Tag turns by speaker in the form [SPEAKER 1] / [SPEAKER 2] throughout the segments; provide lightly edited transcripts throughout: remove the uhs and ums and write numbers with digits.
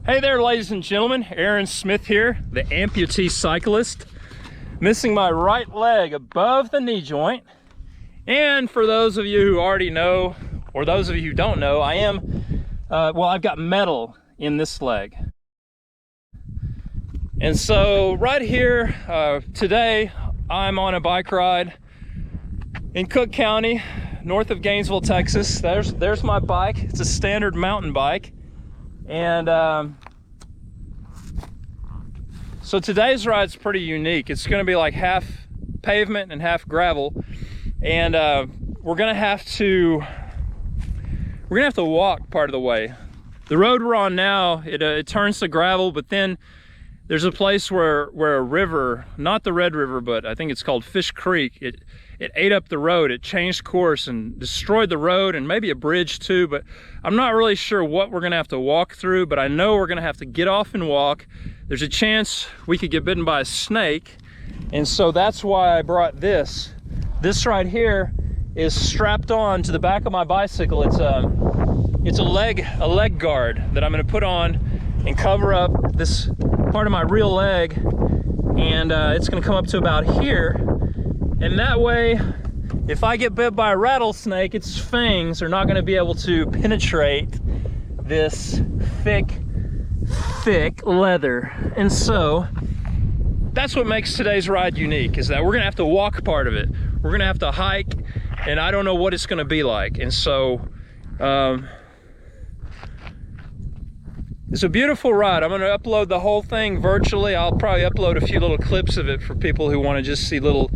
[SPEAKER 1] Hey there, ladies and gentlemen. Aaron Smith here, the amputee cyclist. Missing my right leg above the knee joint. And for those of you who already know, or those of you who don't know, I am, I've got metal in this leg. And so right here, today, I'm on a bike ride in Cook County, north of Gainesville, Texas. There's my bike. It's a standard mountain bike. And so today's ride's pretty unique. It's going to be like half pavement and half gravel, and we're gonna have to walk part of the way. The road we're on now, it turns to gravel, but then there's a place where a river, not the Red River, but I think it's called Fish Creek, it ate up the road. It changed course and destroyed the road and maybe a bridge too, but I'm not really sure what we're gonna have to walk through, but I know we're gonna have to get off and walk. There's a chance we could get bitten by a snake, and so that's why I brought this. This right here is strapped on to the back of my bicycle. It's a leg guard that I'm gonna put on and cover up this part of my real leg, and it's gonna come up to about here. And that way, if I get bit by a rattlesnake, its fangs are not going to be able to penetrate this thick leather. And so that's what makes today's ride unique, is that we're going to have to walk part of it. We're going to have to hike, and I don't know what it's going to be like. And so it's a beautiful ride. I'm going to upload the whole thing virtually. I'll probably upload a few little clips of it for people who want to just see little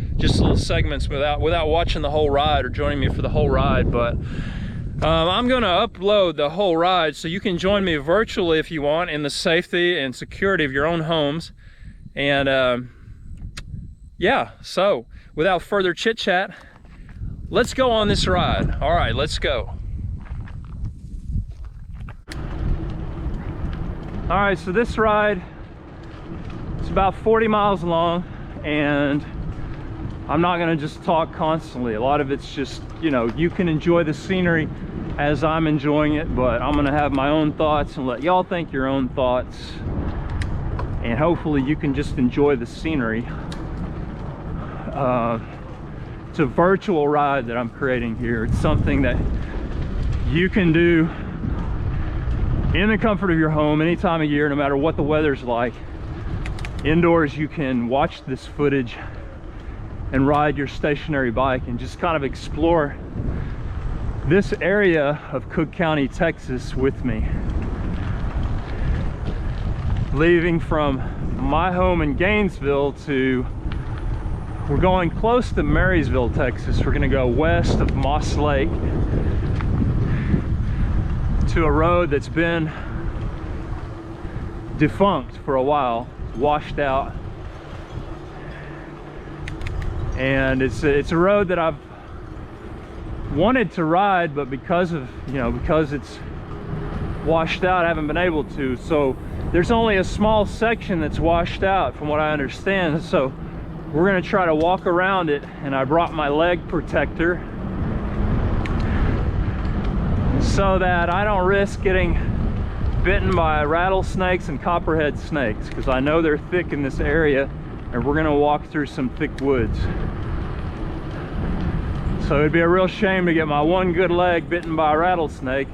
[SPEAKER 1] segments without watching the whole ride or joining me for the whole ride. But I'm going to upload the whole ride so you can join me virtually if you want, in the safety and security of your own homes. And yeah, so without further chit chat, let's go on this ride. All right, let's go. All right, so this ride, it's about 40 miles long, and I'm not gonna just talk constantly. A lot of it's just, you know, you can enjoy the scenery as I'm enjoying it, but I'm gonna have my own thoughts and let y'all think your own thoughts, and hopefully you can just enjoy the scenery. It's a virtual ride that I'm creating here. It's something that you can do in the comfort of your home any time of year, no matter what the weather's like. Indoors, you can watch this footage and ride your stationary bike and just kind of explore this area of Cook County, Texas with me. Leaving from my home in Gainesville we're going close to Marysville, Texas. We're gonna go west of Moss Lake to a road that's been defunct for a while, washed out, and it's a road that I've wanted to ride, but because it's washed out, I haven't been able to. So there's only a small section that's washed out from what I understand, so we're gonna try to walk around it, and I brought my leg protector so that I don't risk getting bitten by rattlesnakes and copperhead snakes, because I know they're thick in this area, and we're gonna walk through some thick woods. So it'd be a real shame to get my one good leg bitten by a rattlesnake,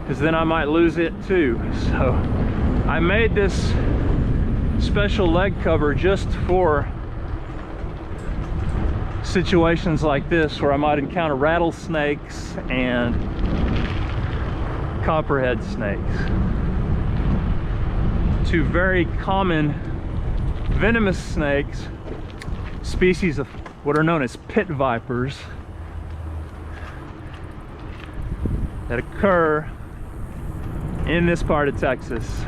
[SPEAKER 1] because then I might lose it too. So I made this special leg cover just for situations like this where I might encounter rattlesnakes and copperhead snakes, two very common venomous snakes, species of what are known as pit vipers, that occur in this part of Texas.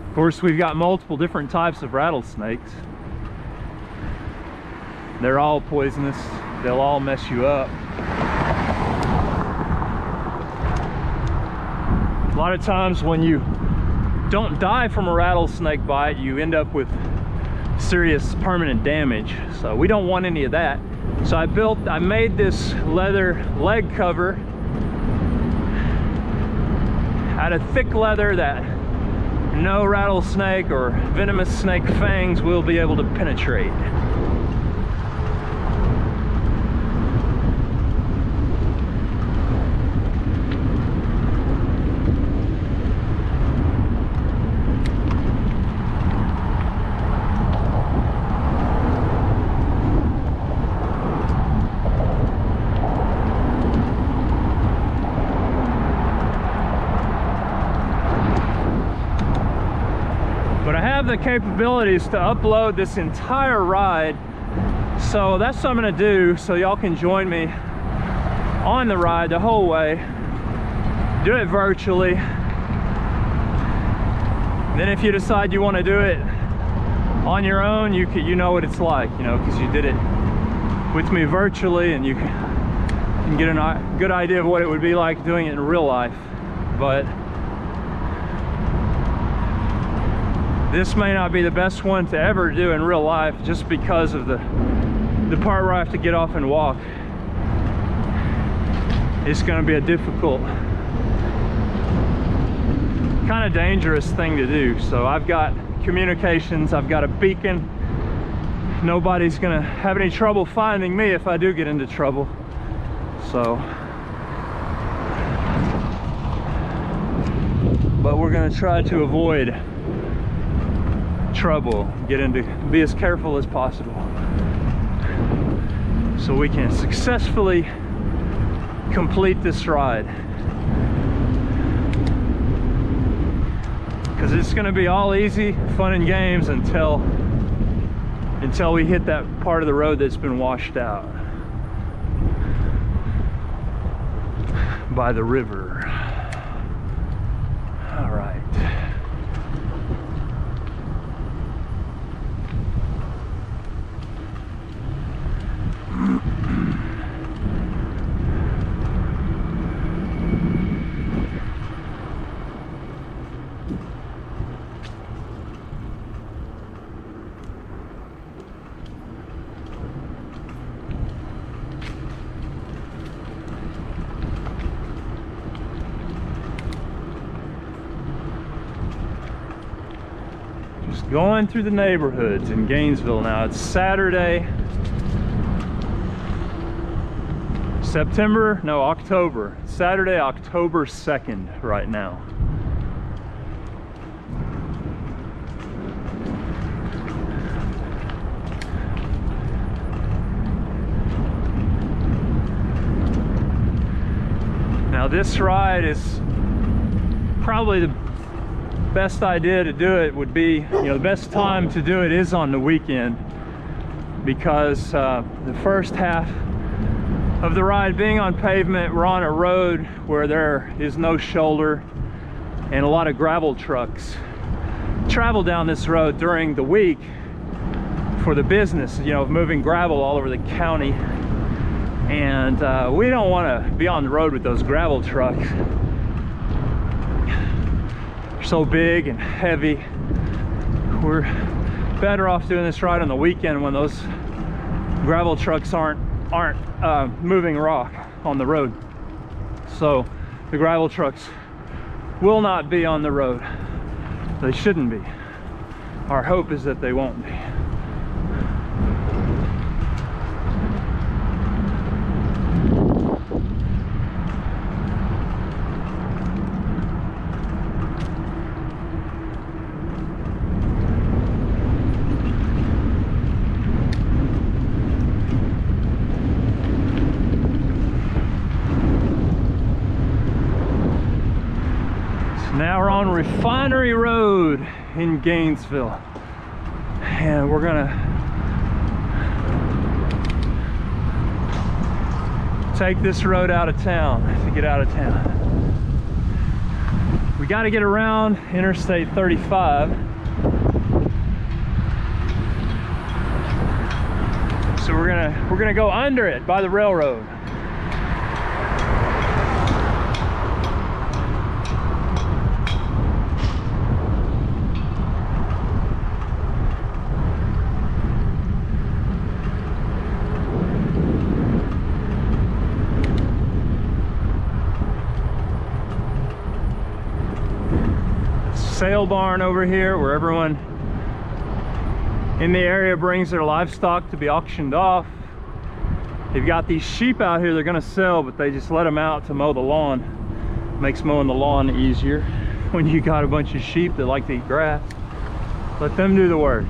[SPEAKER 1] Of course, we've got multiple different types of rattlesnakes. They're all poisonous. They'll all mess you up. A lot of times when you don't die from a rattlesnake bite, you end up with serious permanent damage. So we don't want any of that. So I made this leather leg cover out of thick leather that no rattlesnake or venomous snake fangs will be able to penetrate. The capabilities to upload this entire ride, so that's what I'm gonna do, so y'all can join me on the ride the whole way. Do it virtually. Then if you decide you want to do it on your own, you know what it's like, you know, because you did it with me virtually, and you can get a good idea of what it would be like doing it in real life. But this may not be the best one to ever do in real life, just because of the part where I have to get off and walk. It's going to be a difficult, kind of dangerous thing to do. So I've got communications, I've got a beacon. Nobody's going to have any trouble finding me if I do get into trouble. So, but we're going to try to avoid trouble, be as careful as possible, so we can successfully complete this ride. Because it's going to be all easy fun and games until we hit that part of the road that's been washed out by the river. All right. Just going through the neighborhoods in Gainesville now. It's Saturday, October. Saturday, October 2nd right now. Now this ride is probably the best idea to do it would be, the best time to do it is on the weekend, because the first half of the ride being on pavement, we're on a road where there is no shoulder, and a lot of gravel trucks travel down this road during the week for the business, of moving gravel all over the county. And we don't want to be on the road with those gravel trucks. They're so big and heavy. We're better off doing this ride on the weekend when those gravel trucks aren't moving rock on the road. So the gravel trucks will not be on the road. They shouldn't be. Our hope is that they won't be. Now we're on Refinery Road in Gainesville, and we're gonna take this road out of town to get out of town. We got to get around Interstate 35. So we're gonna go under it by the railroad. sale barn over here where everyone in the area brings their livestock to be auctioned off. They've got these sheep out here they're gonna sell, but they just let them out to mow the lawn. Makes mowing the lawn easier when you got a bunch of sheep that like to eat grass. Let them do the work.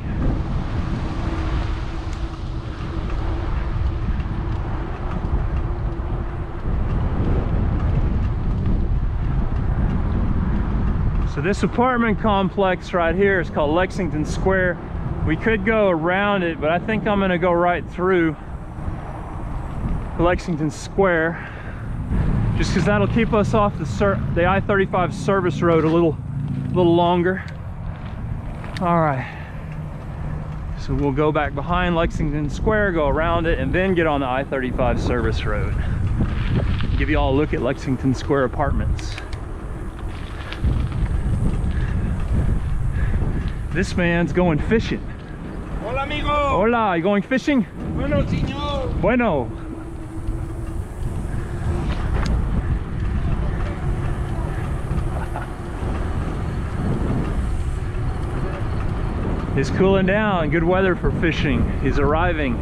[SPEAKER 1] So this apartment complex right here is called Lexington Square. We could go around it, but I think I'm gonna go right through Lexington Square, just because that'll keep us off the I-35 service road a little longer. All right, so we'll go back behind Lexington Square, go around it, and then get on the I-35 service road. Give you all a look at Lexington Square apartments. This man's going fishing.
[SPEAKER 2] Hola, amigo.
[SPEAKER 1] Hola, you going fishing?
[SPEAKER 2] Bueno, señor.
[SPEAKER 1] Bueno. It's cooling down, good weather for fishing. He's arriving.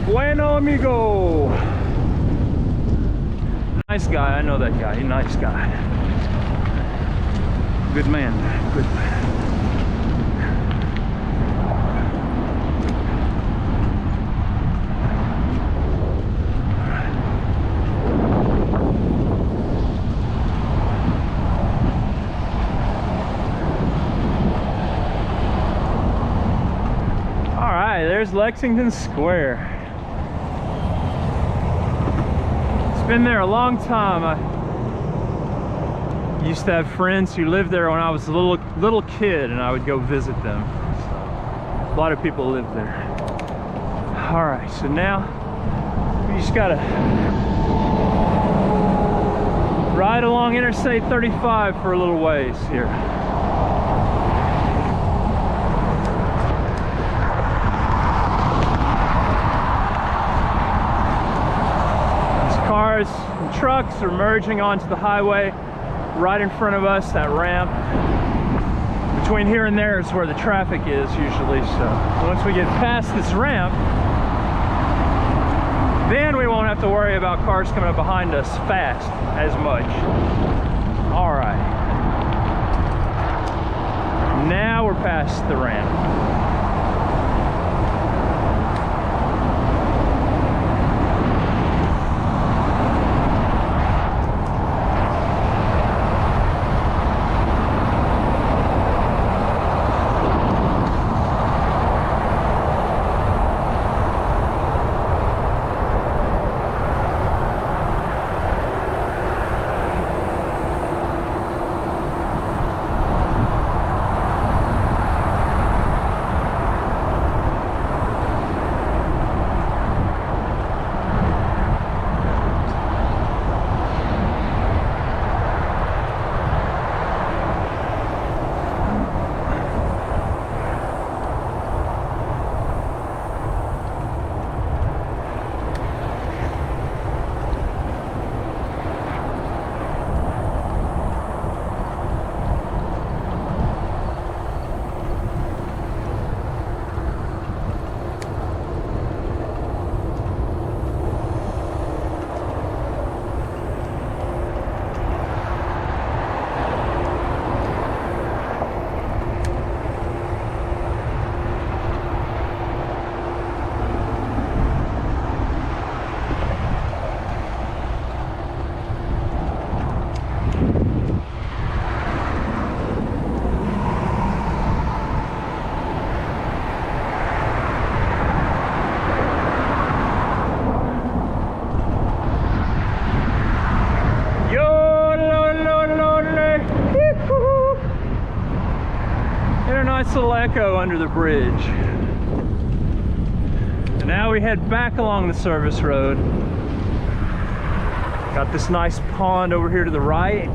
[SPEAKER 1] Bueno, amigo. Nice guy, I know that guy. He's a nice guy. Good man, good man. All right, there's Lexington Square. Been there a long time. I used to have friends who lived there when I was a little kid, and I would go visit them. So, a lot of people live there. All right, so now we just gotta ride along Interstate 35 for a little ways here. Cars and trucks are merging onto the highway right in front of us. That ramp between here and there is where the traffic is usually. So once we get past this ramp, then we won't have to worry about cars coming up behind us fast as much. All right, now we're past the ramp. Nice little echo under the bridge. And now we head back along the service road. Got this nice pond over here to the right.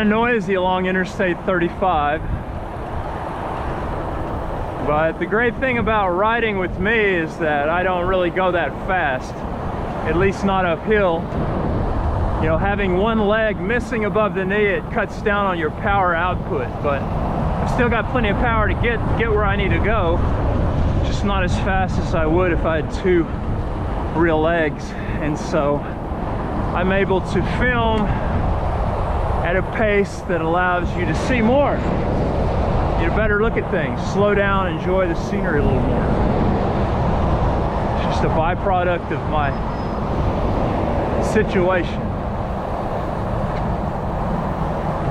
[SPEAKER 1] of noisy along Interstate 35. But the great thing about riding with me is that I don't really go that fast, at least not uphill. You know, having one leg missing above the knee, it cuts down on your power output, but I've still got plenty of power to get where I need to go, just not as fast as I would if I had two real legs. And so I'm able to film at a pace that allows you to see more. Get a better look at things, slow down, enjoy the scenery a little more. It's just a byproduct of my situation.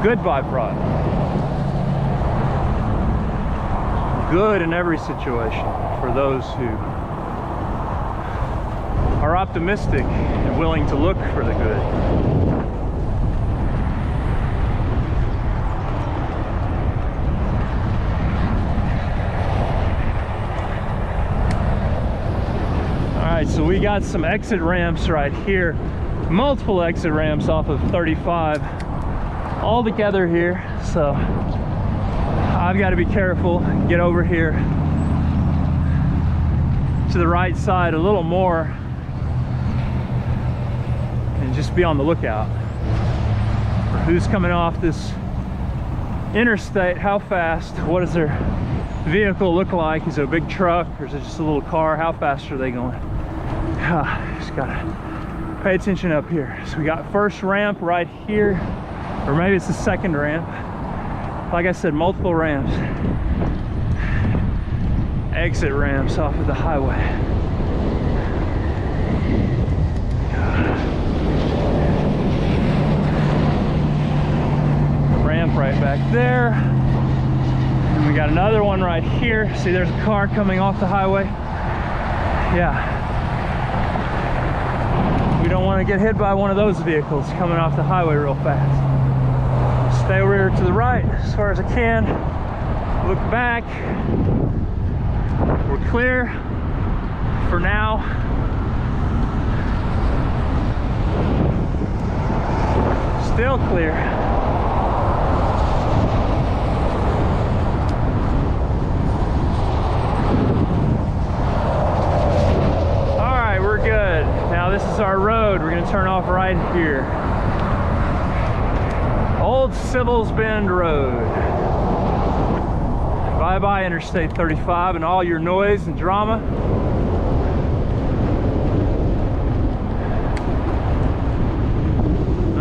[SPEAKER 1] Good byproduct. Good in every situation for those who are optimistic and willing to look for the good. So we got some exit ramps right here, multiple exit ramps off of 35 all together here. So I've got to be careful, get over here to the right side a little more and just be on the lookout for who's coming off this interstate, how fast, what does their vehicle look like, is it a big truck or is it just a little car, how fast are they going? Just gotta pay attention up here. So we got first ramp right here, or maybe it's the second ramp. Like I said, multiple ramps, exit ramps off of the highway. Ramp right back there, and we got another one right here. See, there's a car coming off the highway. Yeah. We don't want to get hit by one of those vehicles coming off the highway real fast. Stay over here to the right as far as I can. Look back. We're clear for now. Still clear. All right, we're good. Now this is our road. We're going to turn off right here. Old Sybil's Bend Road. Bye-bye Interstate 35 and all your noise and drama.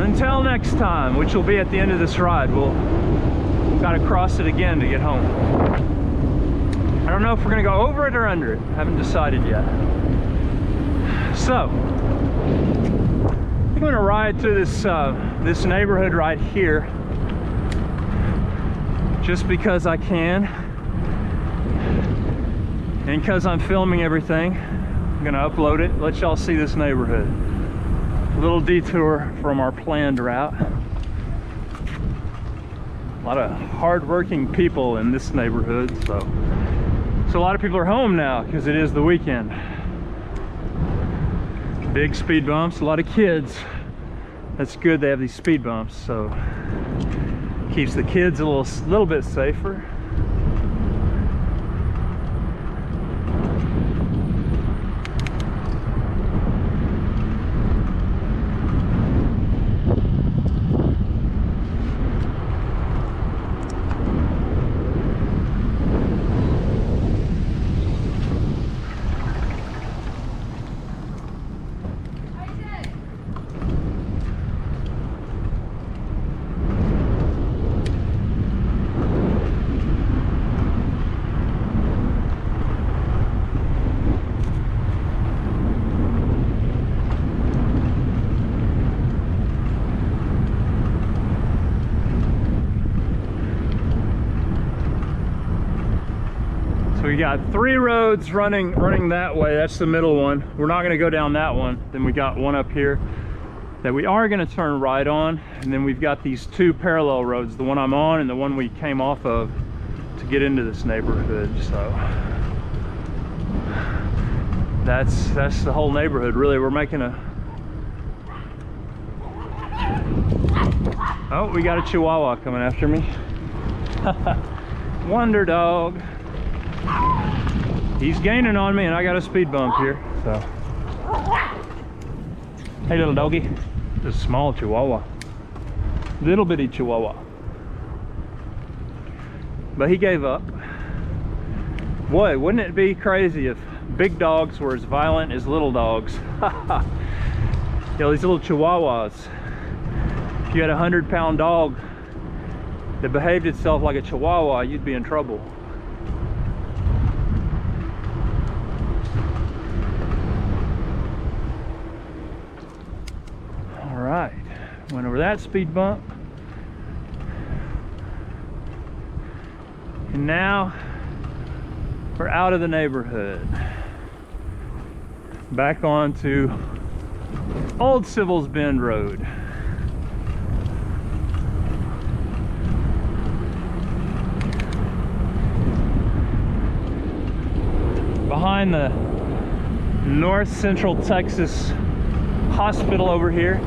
[SPEAKER 1] Until next time, which will be at the end of this ride. We'll got to cross it again to get home. I don't know if we're going to go over it or under it. I haven't decided yet. So, I'm going to ride through this this neighborhood right here, just because I can, and because I'm filming everything. I'm going to upload it, let y'all see this neighborhood. A little detour from our planned route. A lot of hard-working people in this neighborhood, so a lot of people are home now because it is the weekend. Big speed bumps, a lot of kids. That's good, they have these speed bumps, so keeps the kids a little bit safer. We got 3 roads running that way. That's the middle one. We're not going to go down that one. Then we got one up here that we are going to turn right on, and then we've got these 2 parallel roads, the one I'm on and the one we came off of to get into this neighborhood. So that's the whole neighborhood really. We're making a Oh, we got a Chihuahua coming after me. Wonder dog. He's gaining on me and I got a speed bump here, so. Hey little doggy. This small Chihuahua. Little bitty Chihuahua. But he gave up. Boy, wouldn't it be crazy if big dogs were as violent as little dogs? You know, these little Chihuahuas. If you had a 100-pound dog that behaved itself like a Chihuahua, you'd be in trouble. All right, went over that speed bump. And now we're out of the neighborhood. Back onto Old Civils Bend Road. Behind the North Central Texas Hospital over here.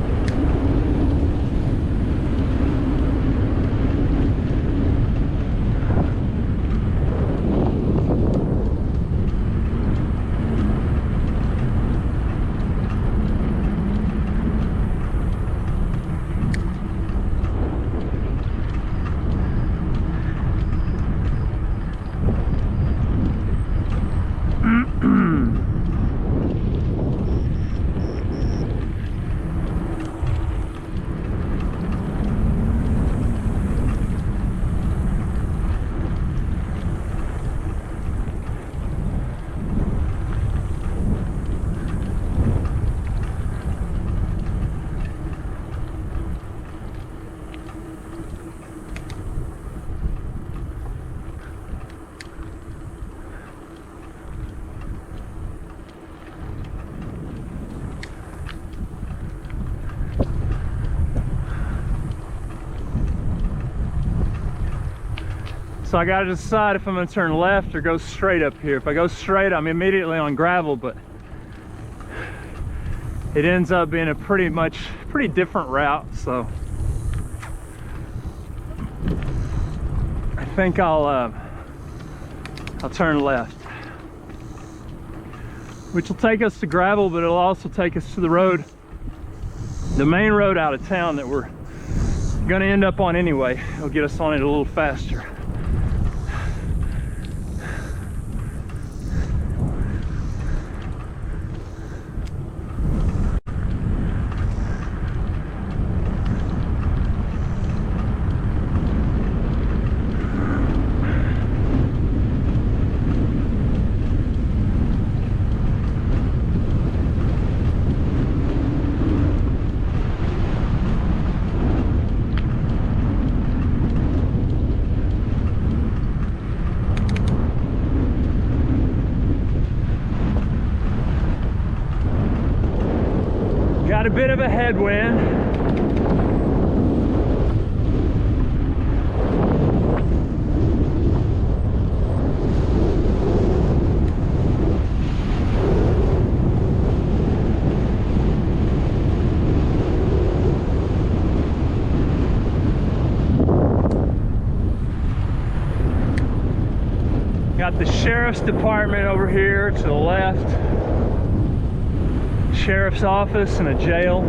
[SPEAKER 1] So I gotta decide if I'm gonna turn left or go straight up here. If I go straight, I'm immediately on gravel, but it ends up being a pretty different route. So I think I'll turn left, which will take us to gravel, but it'll also take us to the road, the main road out of town that we're gonna end up on anyway. It'll get us on it a little faster. Got a bit of a headwind. Got the sheriff's department over here to the left. Sheriff's office and a jail.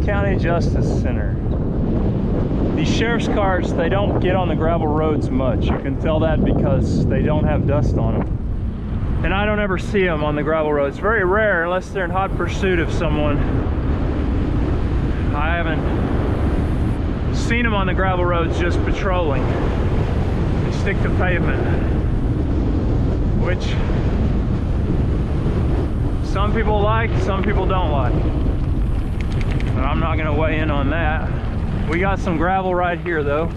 [SPEAKER 1] County Justice Center. These sheriff's cars, they don't get on the gravel roads much. You can tell that because they don't have dust on them. And I don't ever see them on the gravel roads. It's very rare unless they're in hot pursuit of someone. I haven't seen them on the gravel roads just patrolling. They stick to pavement, which some people like, some people don't like. but I'm not gonna weigh in on that. We got some gravel right here though.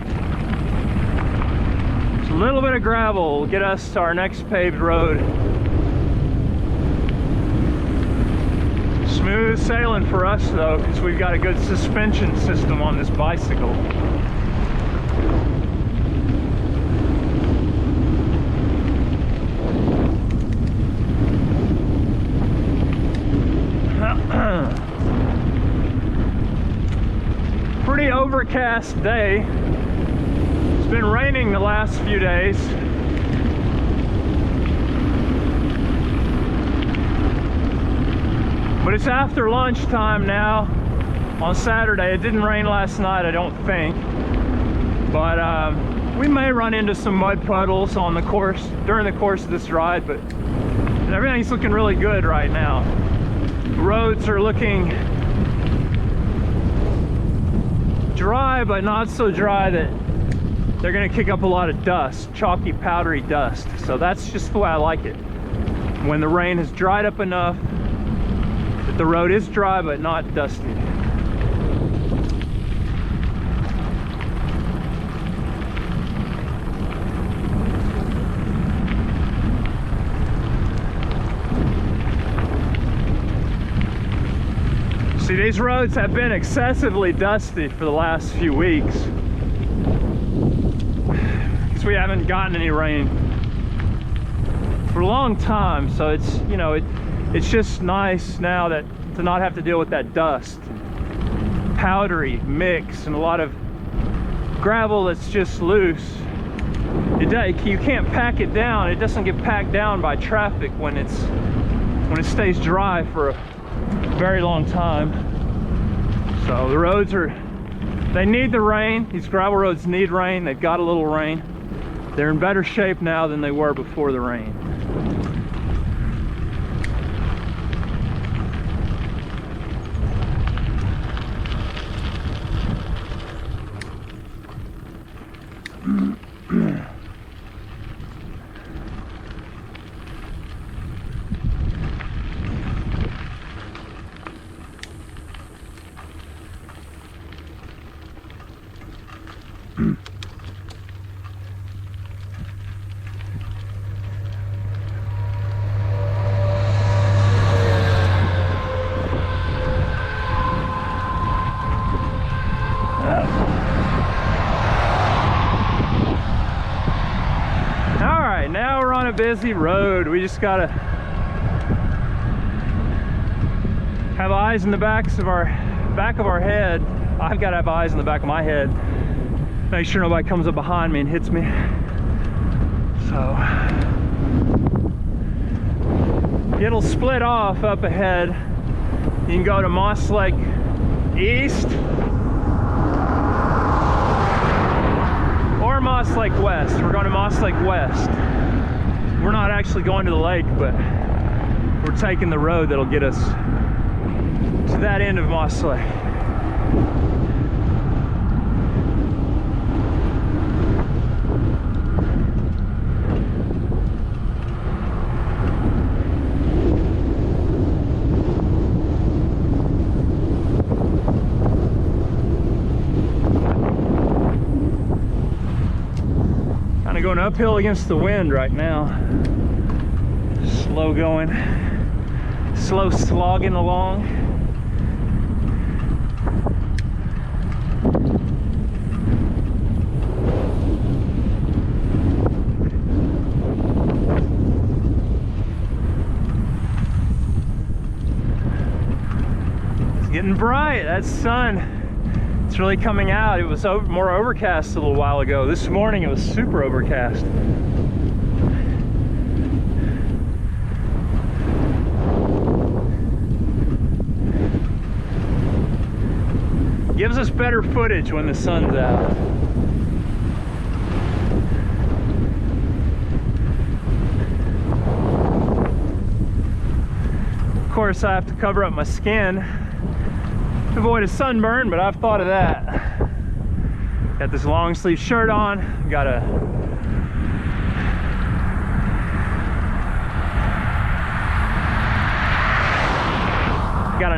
[SPEAKER 1] Just a little bit of gravel will get us to our next paved road. Smooth sailing for us though, because we've got a good suspension system on this bicycle. Pretty overcast day. It's been raining the last few days. But it's after lunchtime now on Saturday. It didn't rain last night, I don't think. But we may run into some mud puddles on the course during the course of this ride, but everything's looking really good right now. The roads are looking dry, but not so dry that they're gonna kick up a lot of dust, chalky, powdery dust. So that's just the way I like it. When the rain has dried up enough that the road is dry but not dusty. See, these roads have been excessively dusty for the last few weeks because we haven't gotten any rain for a long time. So it's, you know, it's just nice now that to not have to deal with that dust, powdery mix, and a lot of gravel that's just loose. You can't pack it down. It doesn't get packed down by traffic when it stays dry for a very long time. So the roads they need the rain. These gravel roads need rain. They've got a little rain. They're in better shape now than they were before the rain. Busy road. We just gotta have eyes in the back of our head. I've got to have eyes in the back of my head. Make sure nobody comes up behind me and hits me. So it'll split off up ahead. You can go to Moss Lake East or Moss Lake West. We're going to Moss Lake West. We're not actually going to the lake, but we're taking the road that'll get us to that end of Moss Lake. Kind of going uphill against the wind right now. Slow going, slow slogging along. It's getting bright. That sun, it's really coming out. It was more overcast a little while ago. This morning it was super overcast. Gives us better footage when the sun's out. Of course, I have to cover up my skin to avoid a sunburn, but I've thought of that. Got this long sleeve shirt on, got a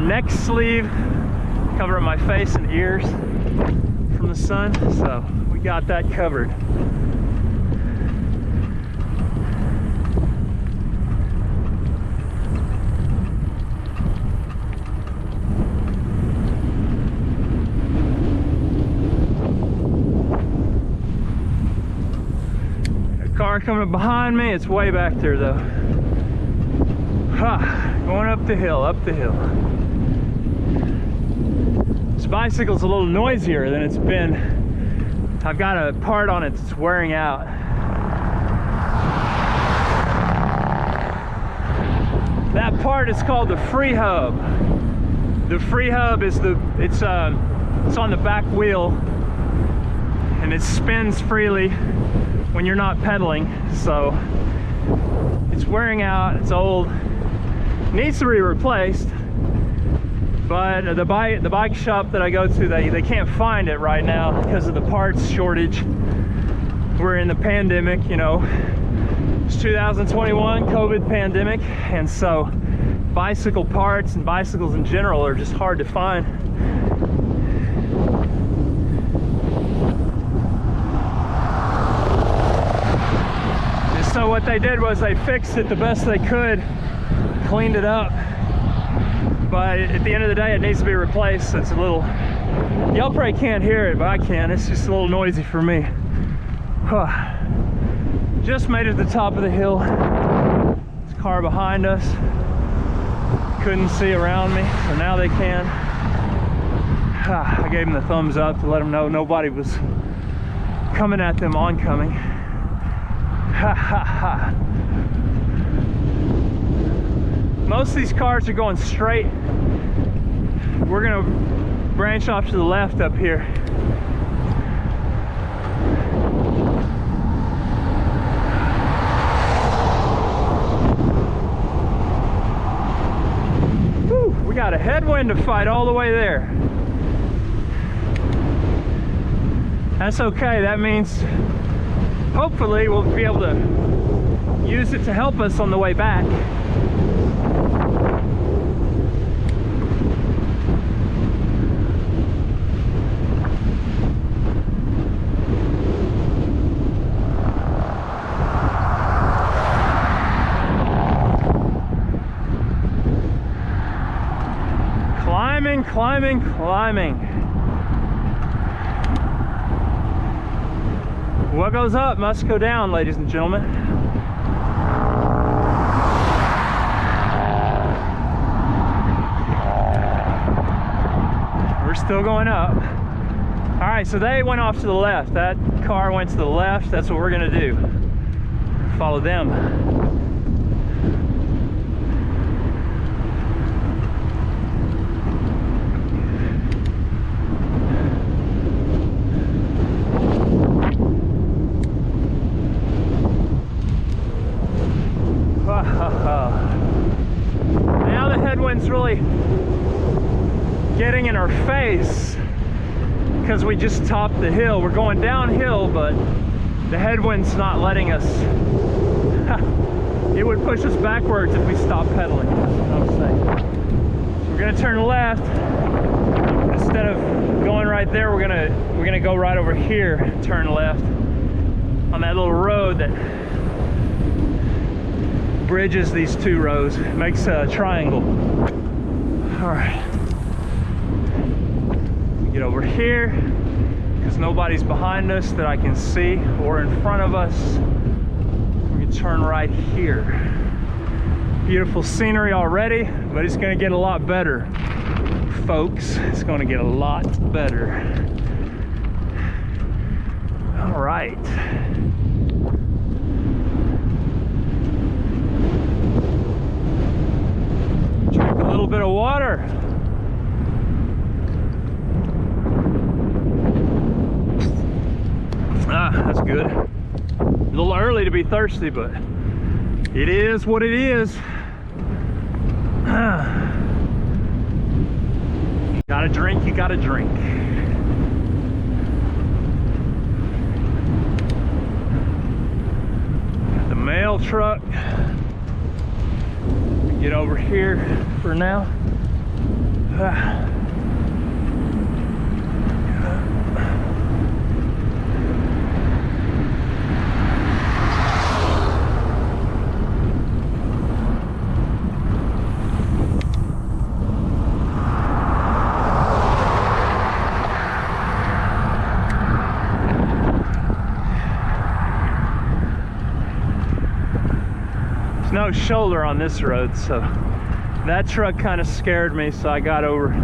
[SPEAKER 1] neck sleeve covering my face and ears from the sun, so we got that covered. Car coming up behind me, it's way back there though. Going up the hill, up the hill. This bicycle's a little noisier than it's been. I've got a part on it that's wearing out. That part is called the free hub. The free hub is it's on the back wheel and it spins freely when you're not pedaling, so it's wearing out, it's old, needs to be replaced, but the bike shop that I go to, they can't find it right now because of the parts shortage. We're in the pandemic, you know, it's 2021, COVID pandemic, and so bicycle parts and bicycles in general are just hard to find. So what they did was they fixed it the best they could, cleaned it up, but at the end of the day it needs to be replaced. It's a little, y'all probably can't hear it, but I can. It's just a little noisy for me. Just made it to the top of the hill. This car behind us couldn't see around me, so now they can. I gave them the thumbs up to let them know nobody was coming at them oncoming. Most of these cars are going straight. We're gonna branch off to the left up here. Whew, we got a headwind to fight all the way there. That's okay, that means hopefully we'll be able to use it to help us on the way back. Climbing, climbing, climbing. What goes up must go down, ladies and gentlemen. We're still going up. All right, so they went off to the left. That car went to the left. That's what we're gonna do. Follow them. Now the headwind's really getting in our face because we just topped the hill. We're going downhill, but the headwind's not letting us. It would push us backwards if we stopped pedaling. That's what I'm saying. So we're gonna turn left. Instead of going right there, we're gonna go right over here and turn left on that little road that bridges these two roads, makes a triangle. All right, get over here because nobody's behind us that I can see or in front of us. We can turn right here. Beautiful scenery already, but it's gonna get a lot better, folks. It's gonna get a lot better. All right. Drink a little bit of water. Ah, that's good. A little early to be thirsty, but it is what it is. Gotta drink, you gotta drink. Got the mail truck. Get over here for now. no shoulder on this road, so that truck kind of scared me, so I got over,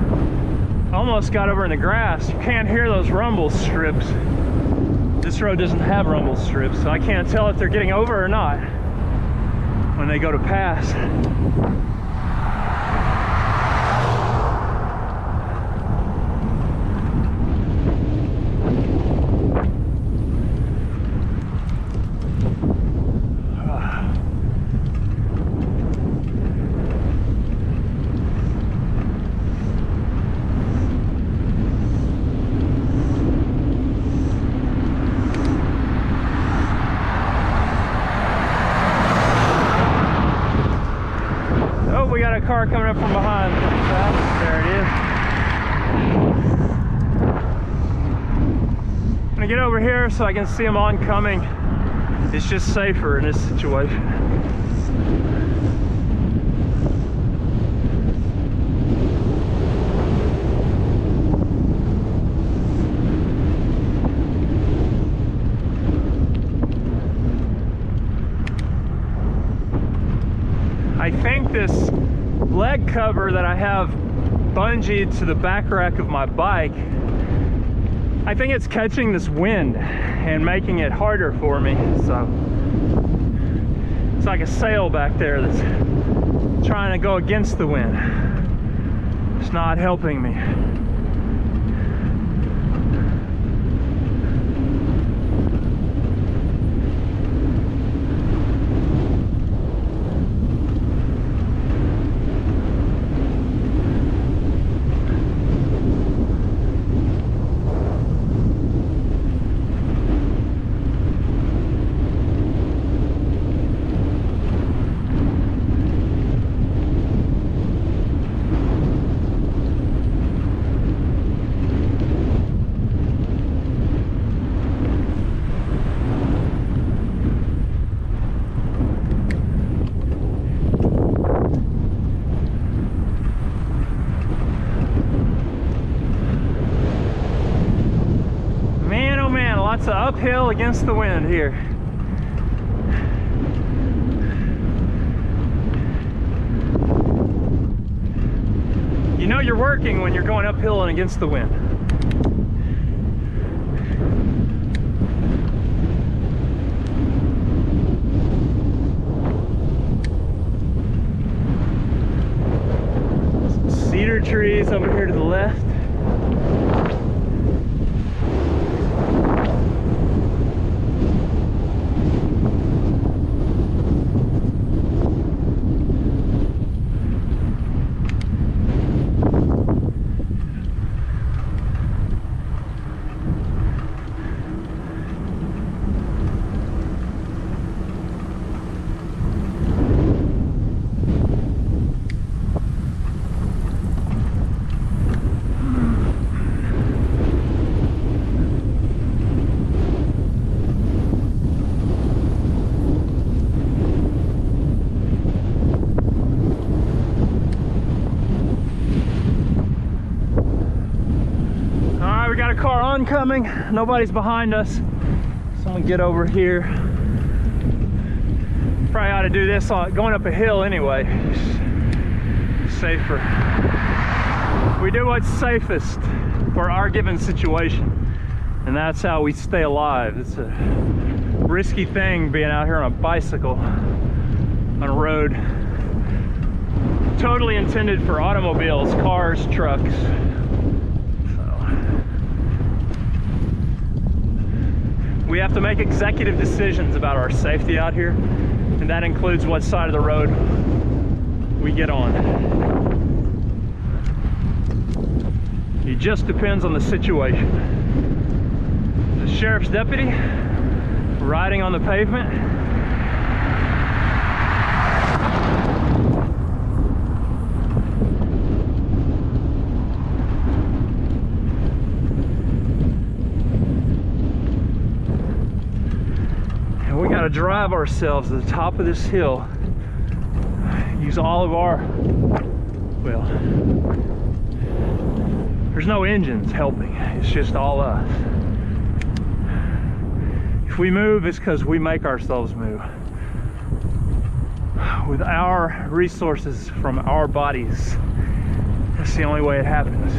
[SPEAKER 1] almost got over in the grass. You can't hear those rumble strips. This road doesn't have rumble strips, so I can't tell if they're getting over or not when they go to pass. Car coming up from behind. There it is. I'm gonna get over here so I can see them oncoming. It's just safer in this situation. I think this leg cover that I have bungeed to the back rack of my bike, I think it's catching this wind and making it harder for me. So it's like a sail back there that's trying to go against the wind. It's not helping me. Lots of uphill against the wind here. You know you're working when you're going uphill and against the wind. Some cedar trees over here to the left. Car oncoming, nobody's behind us. Someone get over here. Probably ought to do this going up a hill anyway. Safer. We do what's safest for our given situation, and that's how we stay alive. It's a risky thing being out here on a bicycle on a road totally intended for automobiles, cars, trucks. We have to make executive decisions about our safety out here, and that includes what side of the road we get on. It just depends on the situation. The sheriff's deputy riding on the pavement. We got to drive ourselves to the top of this hill, use all of our, well, there's no engines helping, it's just all us. If we move, it's because we make ourselves move. with our resources from our bodies. That's the only way it happens.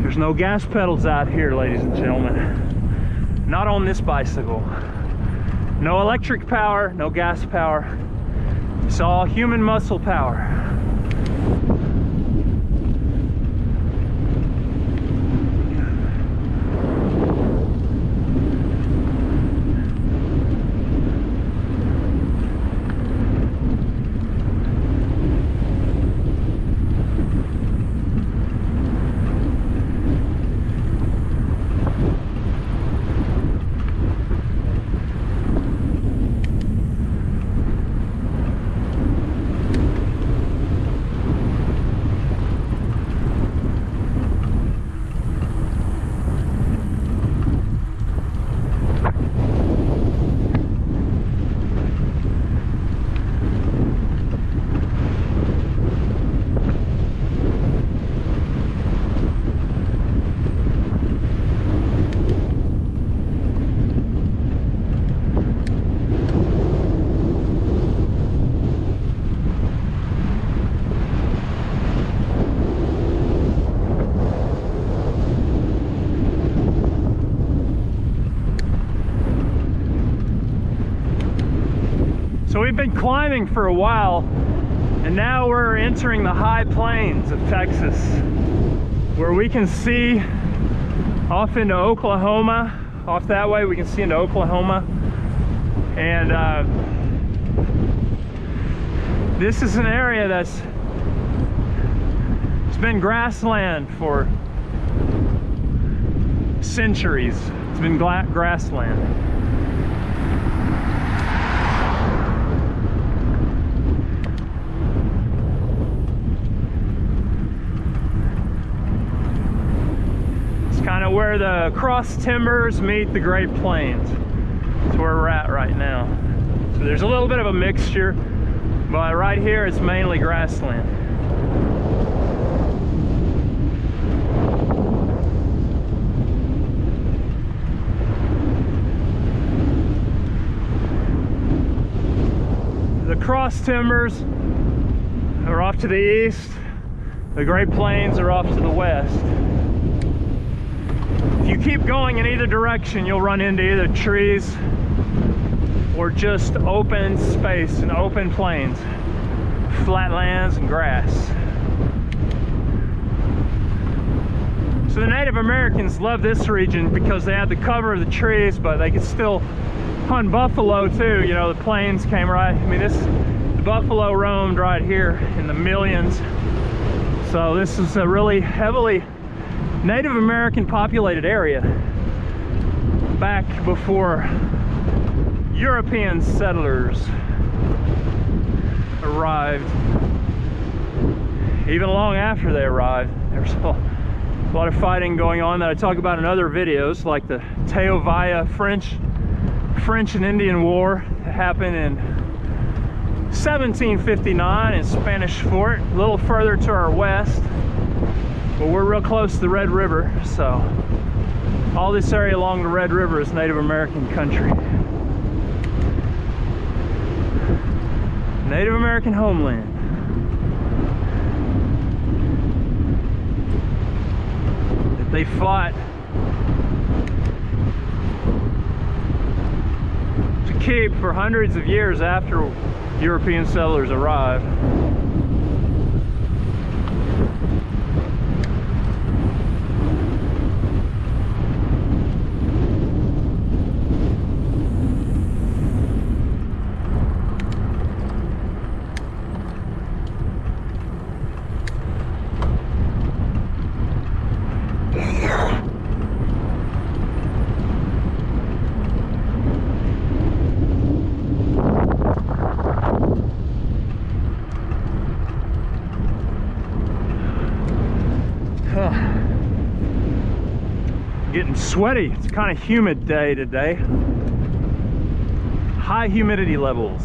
[SPEAKER 1] There's no gas pedals out here, ladies and gentlemen. Not on this bicycle. No electric power, no gas power. It's all human muscle power. So we've been climbing for a while, and now we're entering the high plains of Texas, where we can see off into Oklahoma. Off that way we can see into Oklahoma. And this is an area it's been grassland for centuries. It's been grassland. Kind of where the cross timbers meet the Great Plains. That's where we're at right now. So there's a little bit of a mixture, but right here it's mainly grassland. The cross timbers are off to the east. The Great Plains are off to the west. If you keep going in either direction, you'll run into either trees or just open space and open plains, flatlands and grass. So the Native Americans love this region because they had the cover of the trees, but they could still hunt buffalo too. You know, the plains came right, I mean, the buffalo roamed right here in the millions. So this is a really heavily Native American populated area back before European settlers arrived. Even long after they arrived, there's a lot of fighting going on that I talk about in other videos, like the Teovaya French and Indian War that happened in 1759 in Spanish Fort, a little further to our west. But we're real close to the Red River, so all this area along the Red River is Native American country. Native American homeland. That they fought to keep for hundreds of years after European settlers arrived. Getting sweaty. It's kind of humid day today. High humidity levels.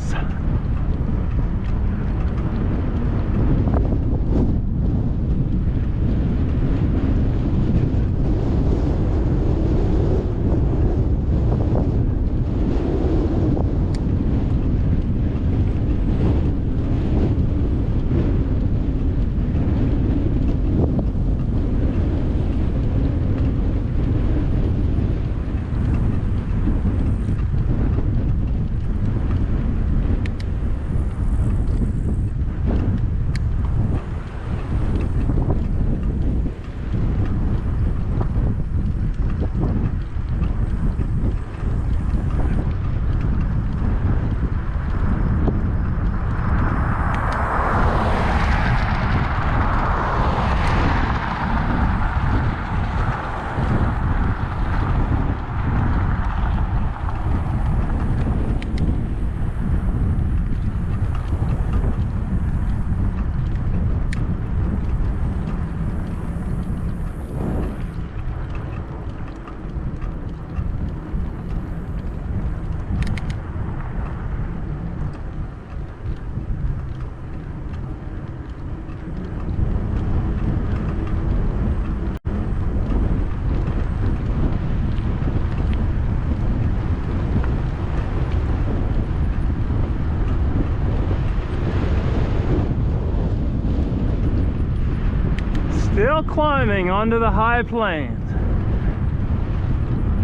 [SPEAKER 1] final climbing onto the high plains.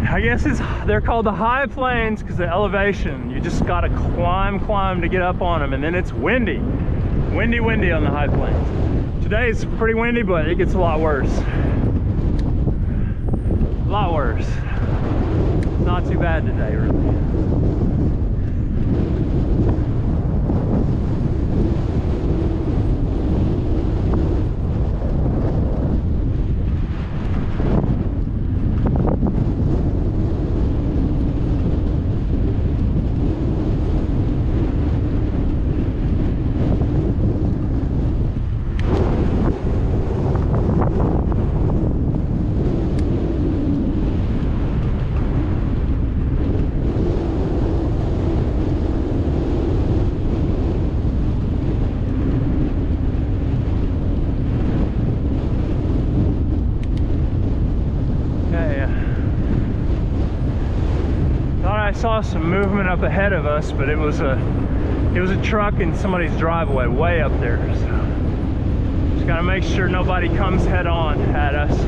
[SPEAKER 1] I guess they're called the high plains because the elevation, you just gotta climb to get up on them, and then it's windy on the high plains. Today it's pretty windy, but it gets a lot worse. A lot worse. Not too bad today, really. Saw some movement up ahead of us, but it was a truck in somebody's driveway way up there, so just gotta make sure nobody comes head on at us,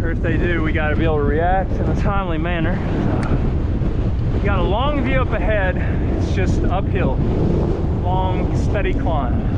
[SPEAKER 1] or if they do, we gotta be able to react in a timely manner. So, we got a long view up ahead. It's just uphill, long steady climb.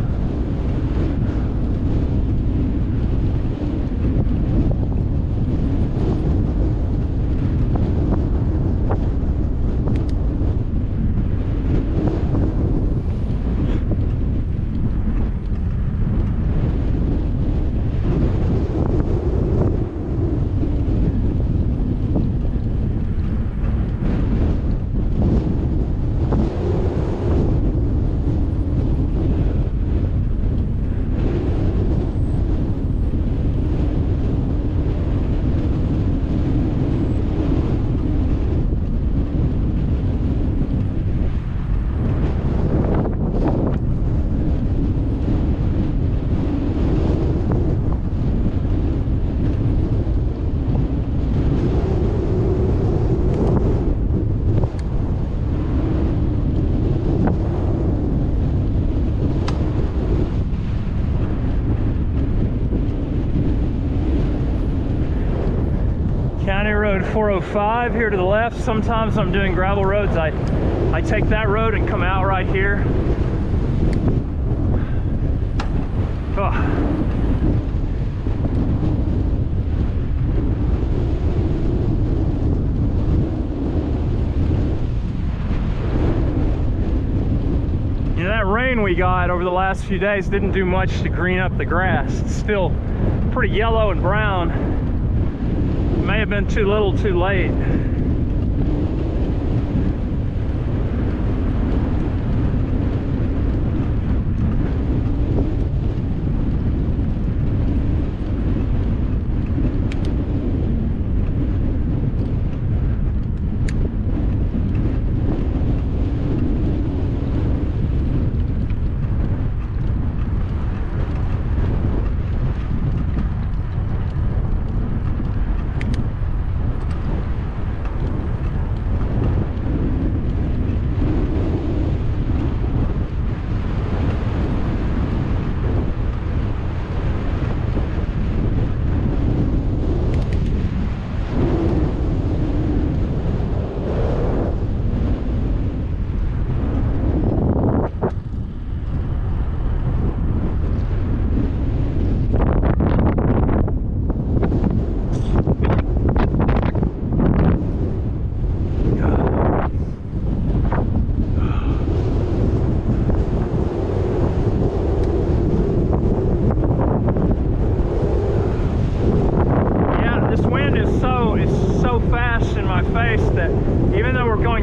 [SPEAKER 1] County Road 405 here to the left. Sometimes I'm doing gravel roads. I take that road and come out right here. Oh. You know, that rain we got over the last few days didn't do much to green up the grass. It's still pretty yellow and brown. May have been too little too late.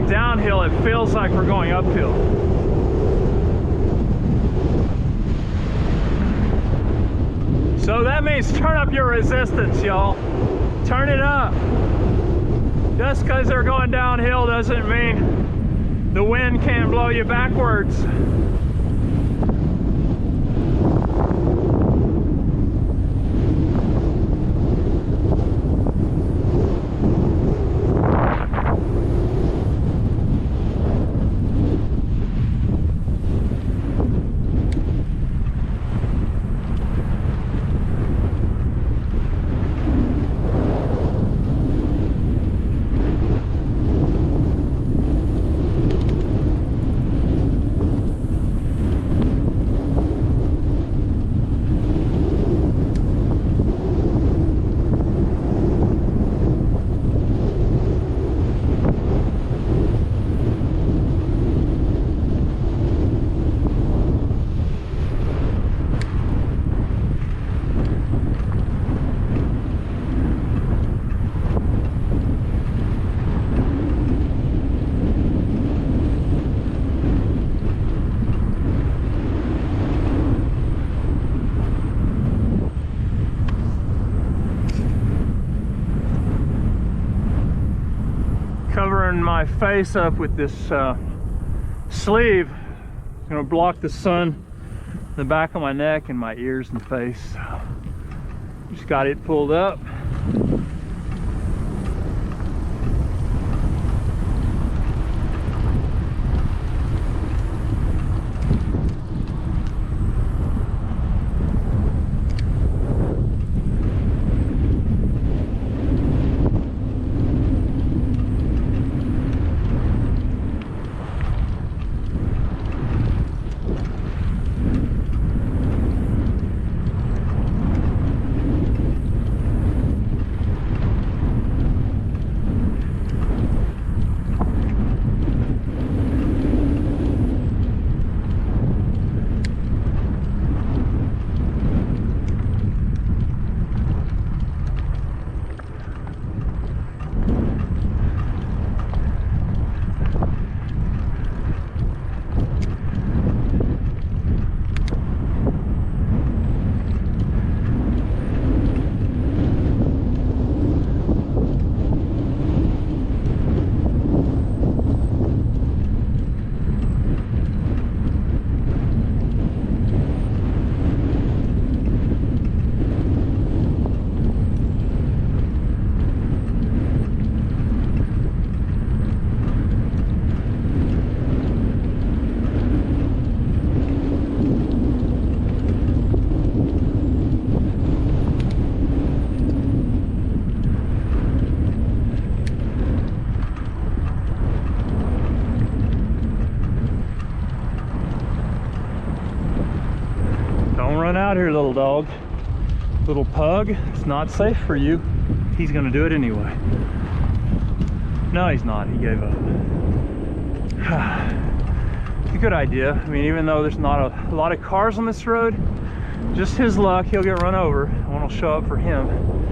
[SPEAKER 1] Downhill, it feels like we're going uphill. So that means turn up your resistance, y'all. Turn it up. Just because they're going downhill doesn't mean the wind can't blow you backwards. my face up with this sleeve. It's gonna block the sun, the back of my neck and my ears and face. Just got it pulled up. Run out here, little dog. Little pug. It's not safe for you. He's gonna do it anyway. No, he's not. He gave up. It's a good idea. I mean, even though there's not a lot of cars on this road, just his luck, he'll get run over. One will show up for him.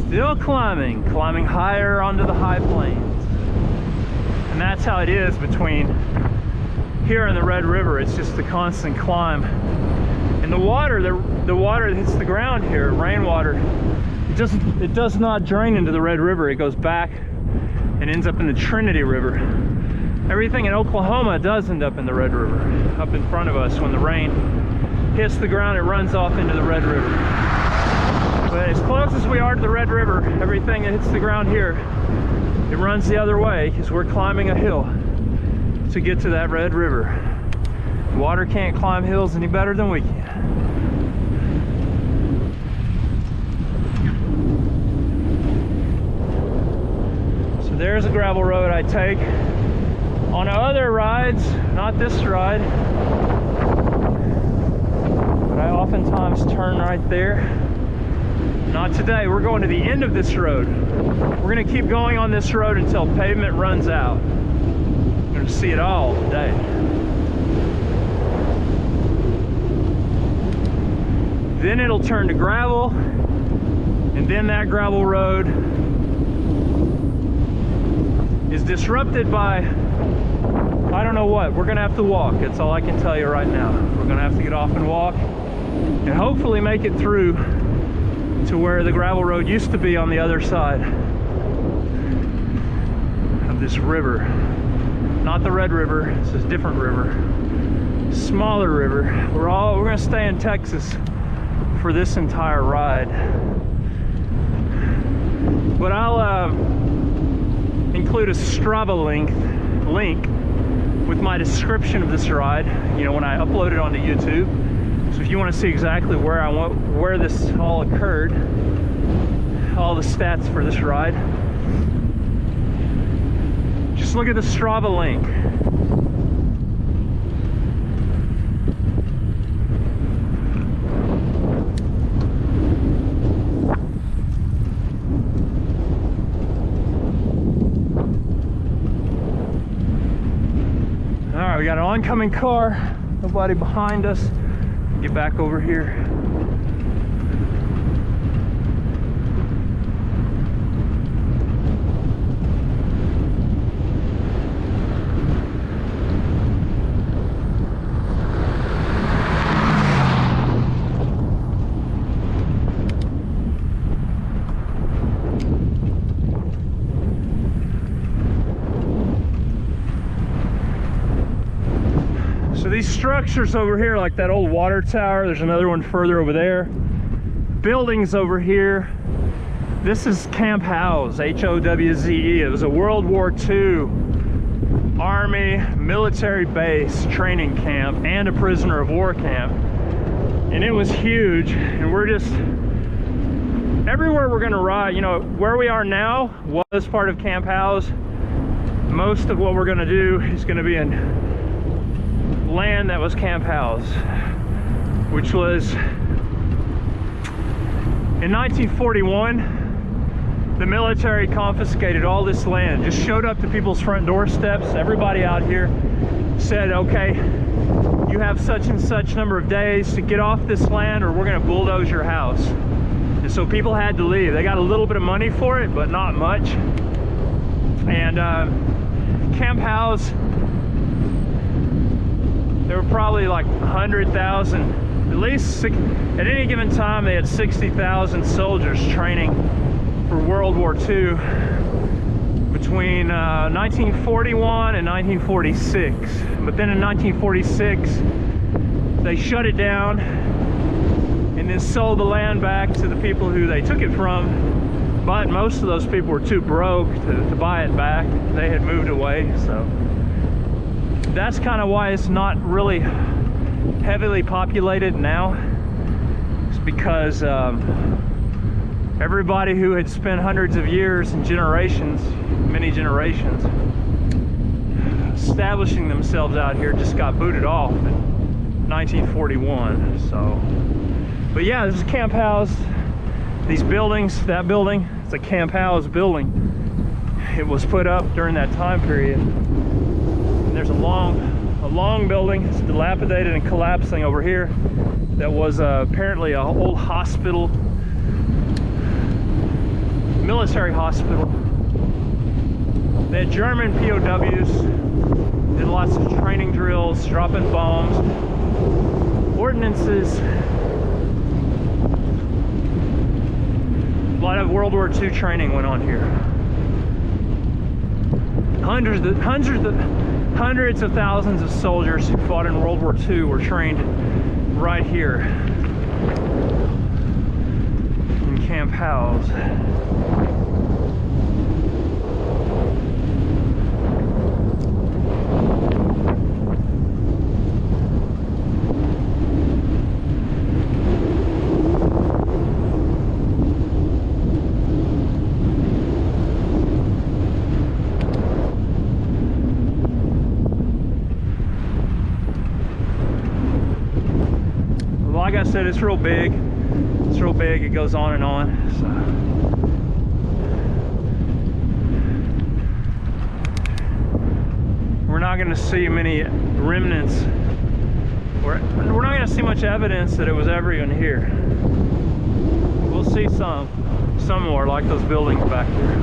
[SPEAKER 1] Still climbing higher onto the high plains. And that's how it is between here and the Red River. It's just a constant climb. And the water that hits the ground here, rainwater, it does not drain into the Red River. It goes back and ends up in the Trinity River. Everything in Oklahoma does end up in the Red River. Up in front of us, when the rain hits the ground, it runs off into the Red River. But as close as we are to the Red River, everything that hits the ground here, it runs the other way because we're climbing a hill to get to that Red River. Water can't climb hills any better than we can. So there's a gravel road I take. On other rides, not this ride, but I oftentimes turn right there. Not today. We're going to the end of this road. We're going to keep going on this road until pavement runs out. We're going to see it all today. Then it'll turn to gravel, and then that gravel road is disrupted by, I don't know what. We're going to have to walk. That's all I can tell you right now. We're going to have to get off and walk and hopefully make it through to where the gravel road used to be on the other side of this river. Not the Red River, it's a different river. Smaller river. We're gonna stay in Texas for this entire ride. But I'll include a Strava link with my description of this ride, you know, when I upload it onto YouTube. So if you want to see exactly where this all occurred, all the stats for this ride, just look at the Strava link. All right, we got an oncoming car, nobody behind us. Get back over here. these structures over here, like that old water tower, there's another one further over there. Buildings over here. This is Camp Howze, H-O-W-Z-E. It was a World War II Army military base training camp and a prisoner of war camp. And it was huge, and we're just, everywhere we're gonna ride, you know, where we are now was part of Camp Howze. Most of what we're gonna do is gonna be in land that was Camp Howze, which was in 1941. The military confiscated all this land, just showed up to people's front doorsteps. Everybody out here said, okay, you have such and such number of days to get off this land or we're gonna bulldoze your house. And so people had to leave. They got a little bit of money for it, but not much. And Camp Howze, there were probably like 100,000, at least at any given time they had 60,000 soldiers training for World War II between 1941 and 1946. But then in 1946 they shut it down and then sold the land back to the people who they took it from. But most of those people were too broke to buy it back. They had moved away, so that's kind of why it's not really heavily populated now. It's because everybody who had spent hundreds of years and generations, many generations, establishing themselves out here just got booted off in 1941. So, but yeah, this is Camp Howze. These buildings, that building, it's a Camp Howze building. It was put up during that time period. And there's a long building. It's dilapidated and collapsing over here. That was apparently an old hospital, military hospital. They had German POWs, did lots of training drills, dropping bombs, ordnances. A lot of World War II training went on here. Hundreds of thousands of soldiers who fought in World War II were trained right here in Camp Howze. Like I said, it's real big. It's real big. It goes on and on. So. We're not going to see many remnants. We're not going to see much evidence that it was ever even here. We'll see some more, like those buildings back there.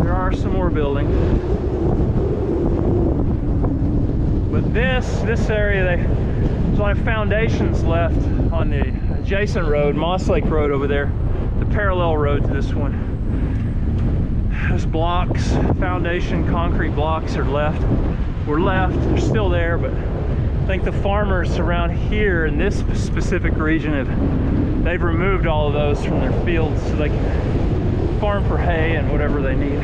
[SPEAKER 1] There are some more buildings. But this area, there's a lot of foundations left on the adjacent road, Moss Lake Road over there, the parallel road to this one. There's blocks, foundation, concrete blocks are left. Were left, they're still there, but I think the farmers around here in this specific region they've removed all of those from their fields so they can farm for hay and whatever they need.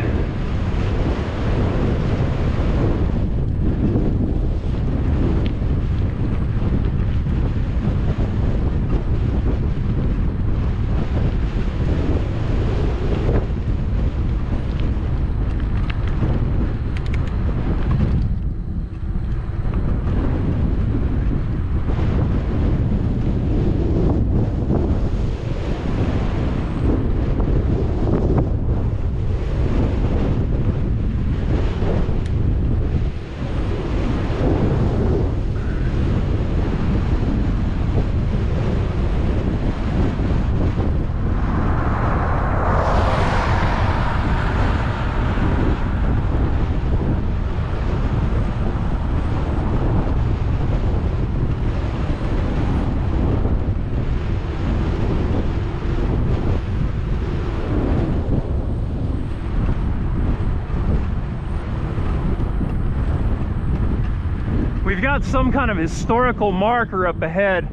[SPEAKER 1] we've got some kind of historical marker up ahead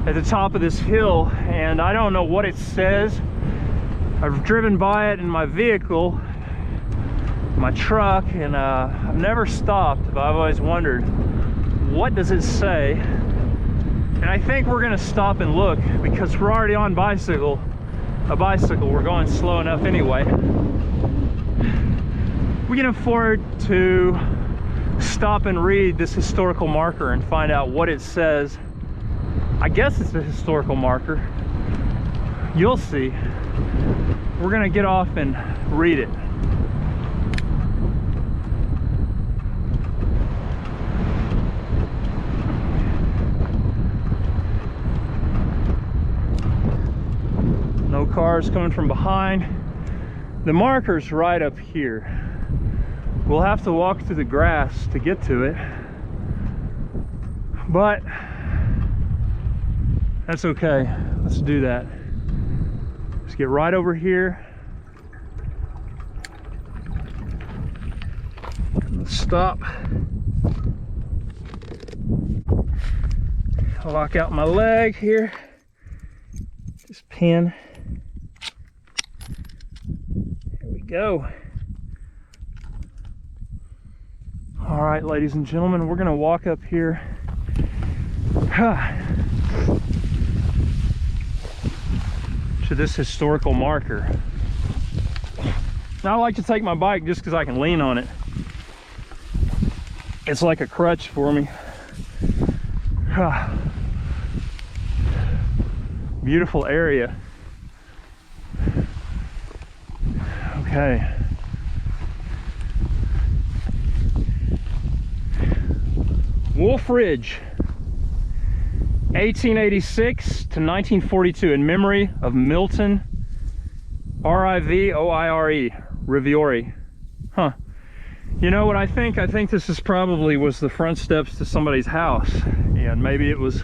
[SPEAKER 1] at the top of this hill, and I don't know what it says. I've driven by it in my vehicle, my truck, and I've never stopped, but I've always wondered, what does it say? And I think we're gonna stop and look because we're already on a bicycle. We're going slow enough anyway. We can afford to stop and read this historical marker and find out what it says. I guess it's a historical marker. You'll see. We're gonna get off and read it. No cars coming from behind. The marker's right up here. We'll have to walk through the grass to get to it, but that's okay. Let's do that. Let's get right over here. Let's stop. I'll lock out my leg here. Just pin. Here we go. All right, ladies and gentlemen, we're gonna walk up here. To this historical marker. Now I like to take my bike just because I can lean on it. It's like a crutch for me. Beautiful area. Okay. Wolf Ridge, 1886 to 1942, in memory of Milton Rivoire. Rivoire. Huh. You know what I think? I think this is probably was the front steps to somebody's house, and maybe it was,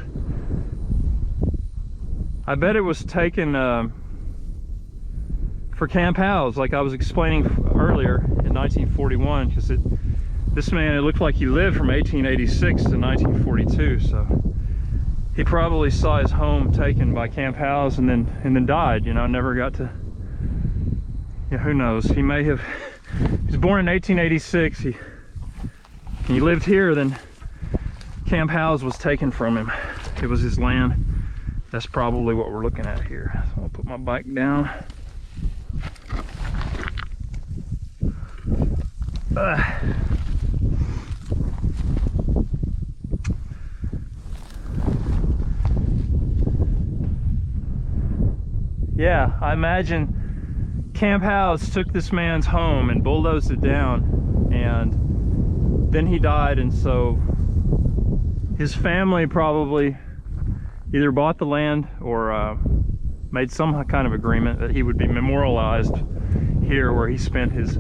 [SPEAKER 1] I bet it was taken for Camp Howze, like I was explaining earlier in 1941, because this man, it looked like he lived from 1886 to 1942, so he probably saw his home taken by Camp Howze and then died, you know, never got to, yeah, who knows, he may have, he was born in 1886, he lived here, then Camp Howze was taken from him, it was his land. That's probably what we're looking at here. So I'll put my bike down. Yeah, I imagine Camp Howze took this man's home and bulldozed it down, and then he died, and so his family probably either bought the land or made some kind of agreement that he would be memorialized here where he spent his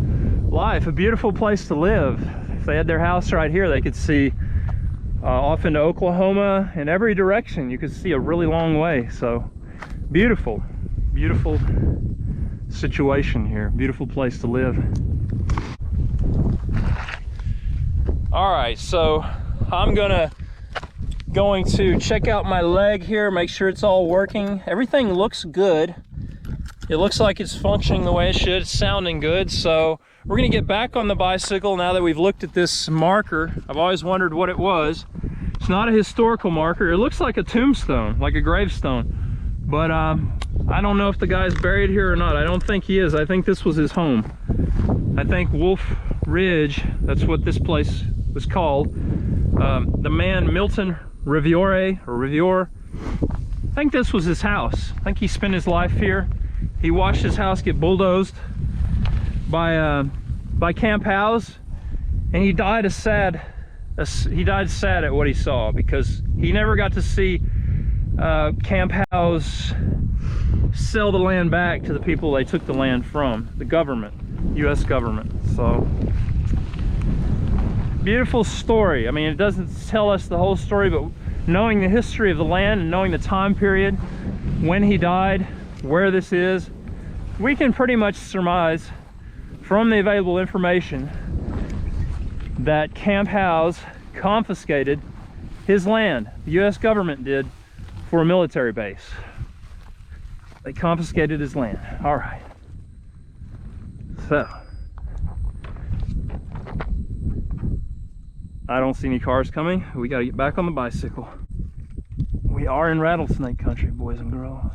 [SPEAKER 1] life. A beautiful place to live. If they had their house right here, they could see off into Oklahoma in every direction. You could see a really long way. So beautiful, beautiful situation here. Beautiful place to live. All right, so I'm going to check out my leg here, make sure it's all working. Everything looks good. It looks like it's functioning the way it should. It's sounding good. So we're gonna get back on the bicycle now that we've looked at this marker. I've always wondered what it was. It's not a historical marker. It looks like a tombstone, like a gravestone. But I don't know if the guy's buried here or not. I don't think he is. I think this was his home. I think Wolf Ridge, that's what this place was called. The man Milton Rivoire, I think this was his house. I think he spent his life here. He watched his house get bulldozed by Camp Howze, and he died sad at what he saw, because he never got to see Camp Howze sell the land back to the people they took the land from, the government, U.S. government. So beautiful story. I mean, it doesn't tell us the whole story, but knowing the history of the land and knowing the time period when he died, where this is, we can pretty much surmise from the available information that Camp Howze confiscated his land. The US government did, for a military base. They confiscated his land. All right. So, I don't see any cars coming. We got to get back on the bicycle. We are in rattlesnake country, boys and girls.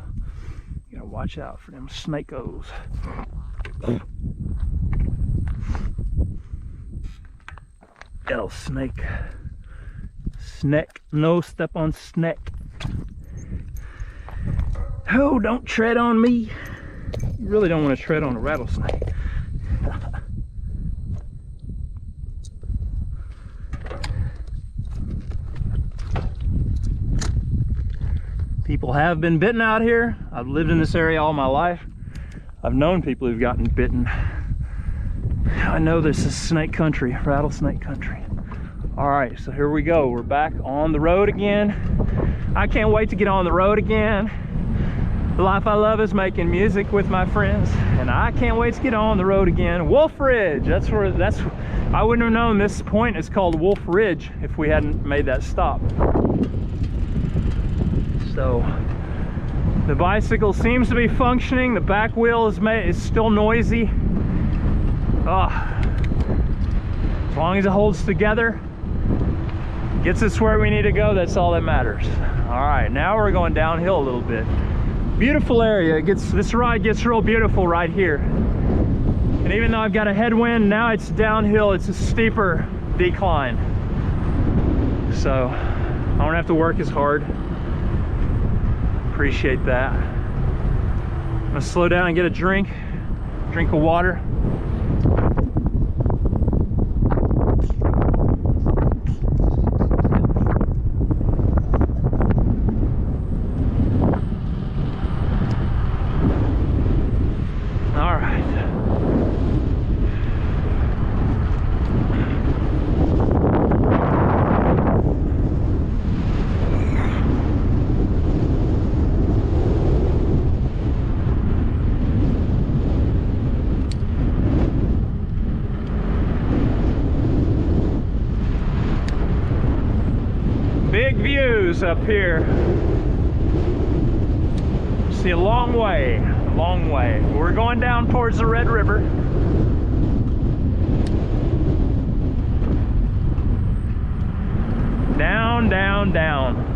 [SPEAKER 1] You gotta watch out for them snakos. L snake. Snake. No, step on snake. Oh, don't tread on me. You really don't want to tread on a rattlesnake. People have been bitten out here. I've lived in this area all my life. I've known people who've gotten bitten. I know this is snake country, rattlesnake country. All right, so here we go. We're back on the road again. I can't wait to get on the road again. The life I love is making music with my friends, and I can't wait to get on the road again. Wolf Ridge, I wouldn't have known this point is called Wolf Ridge if we hadn't made that stop. So the bicycle seems to be functioning. The back wheel is still noisy. As long as it holds together, gets us where we need to go, that's all that matters. All right, now we're going downhill a little bit. Beautiful area. This ride gets real beautiful right here. And even though I've got a headwind, now it's downhill. It's a steeper decline. So I don't have to work as hard. Appreciate that. I'm gonna slow down and get a drink of water. All right. Big views up here. See a long way, a long way. We're going down towards the Red River. Down, down, down.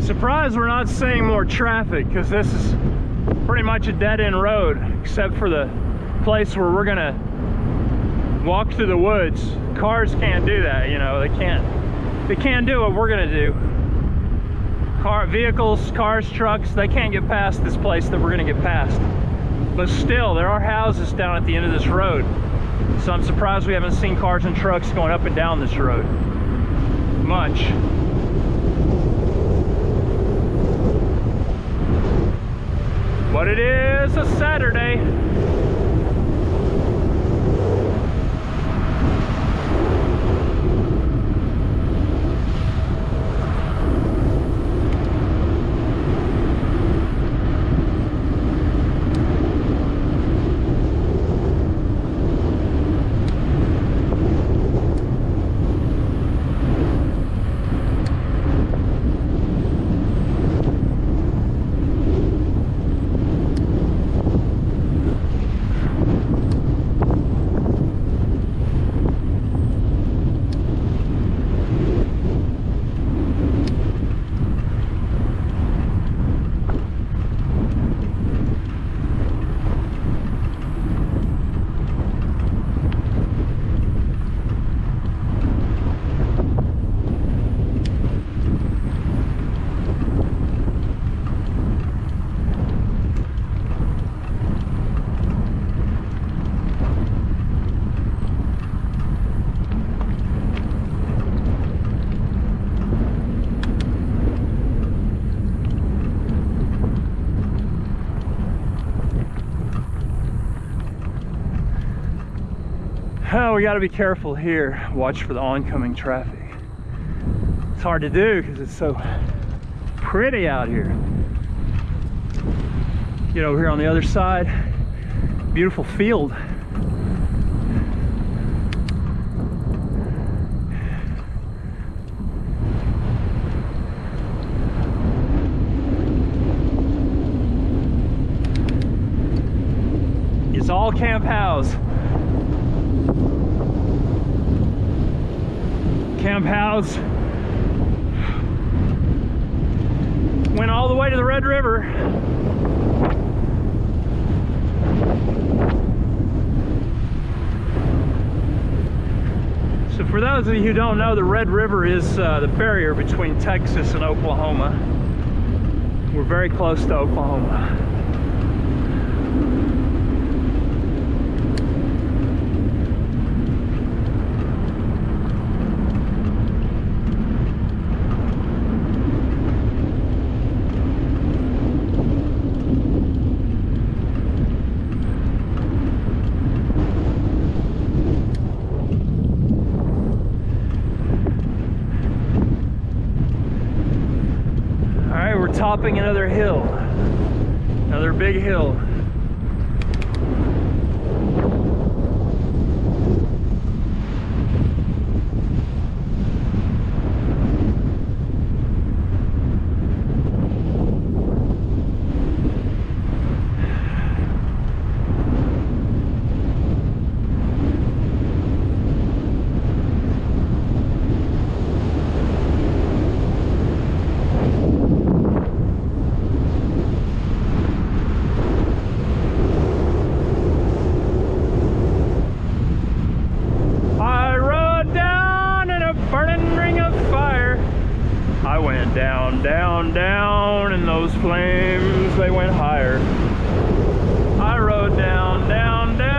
[SPEAKER 1] Surprised we're not seeing more traffic, because this is pretty much a dead-end road, except for the place where we're gonna walk through the woods. Cars can't do that, you know. They can't do what we're gonna do. Vehicles, cars, trucks, they can't get past this place that we're gonna get past. But still, there are houses down at the end of this road, so I'm surprised we haven't seen cars and trucks going up and down this road much. But it is a Saturday. Oh, we got to be careful here. Watch for the oncoming traffic. It's hard to do because it's so pretty out here. Get over here on the other side. Beautiful field. It's all Camp Howze. Camp Howze went all the way to the Red River. So for those of you who don't know, the Red River is the barrier between Texas and Oklahoma. We're very close to Oklahoma. Topping another hill, another big hill. Down, down, and those flames, they went higher. I rode down, down, down.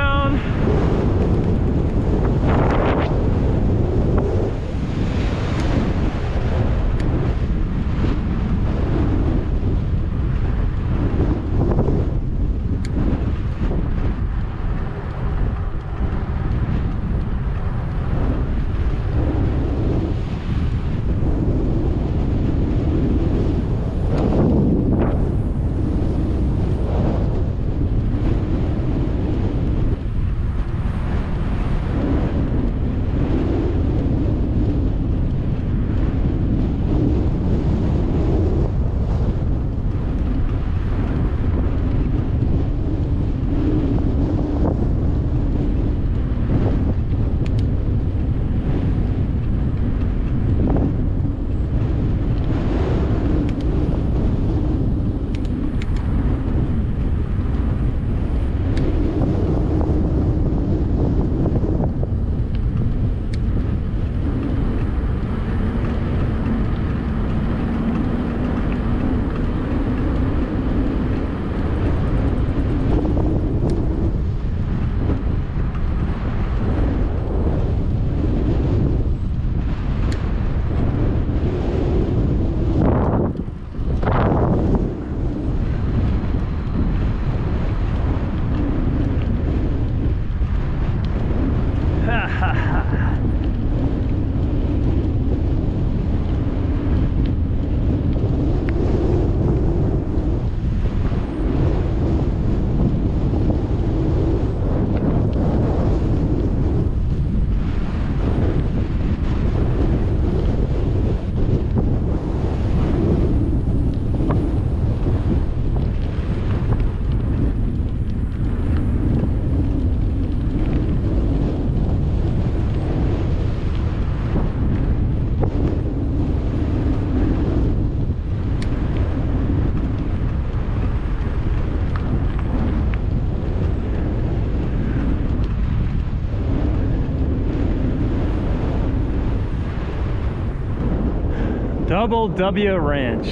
[SPEAKER 1] Double W Ranch.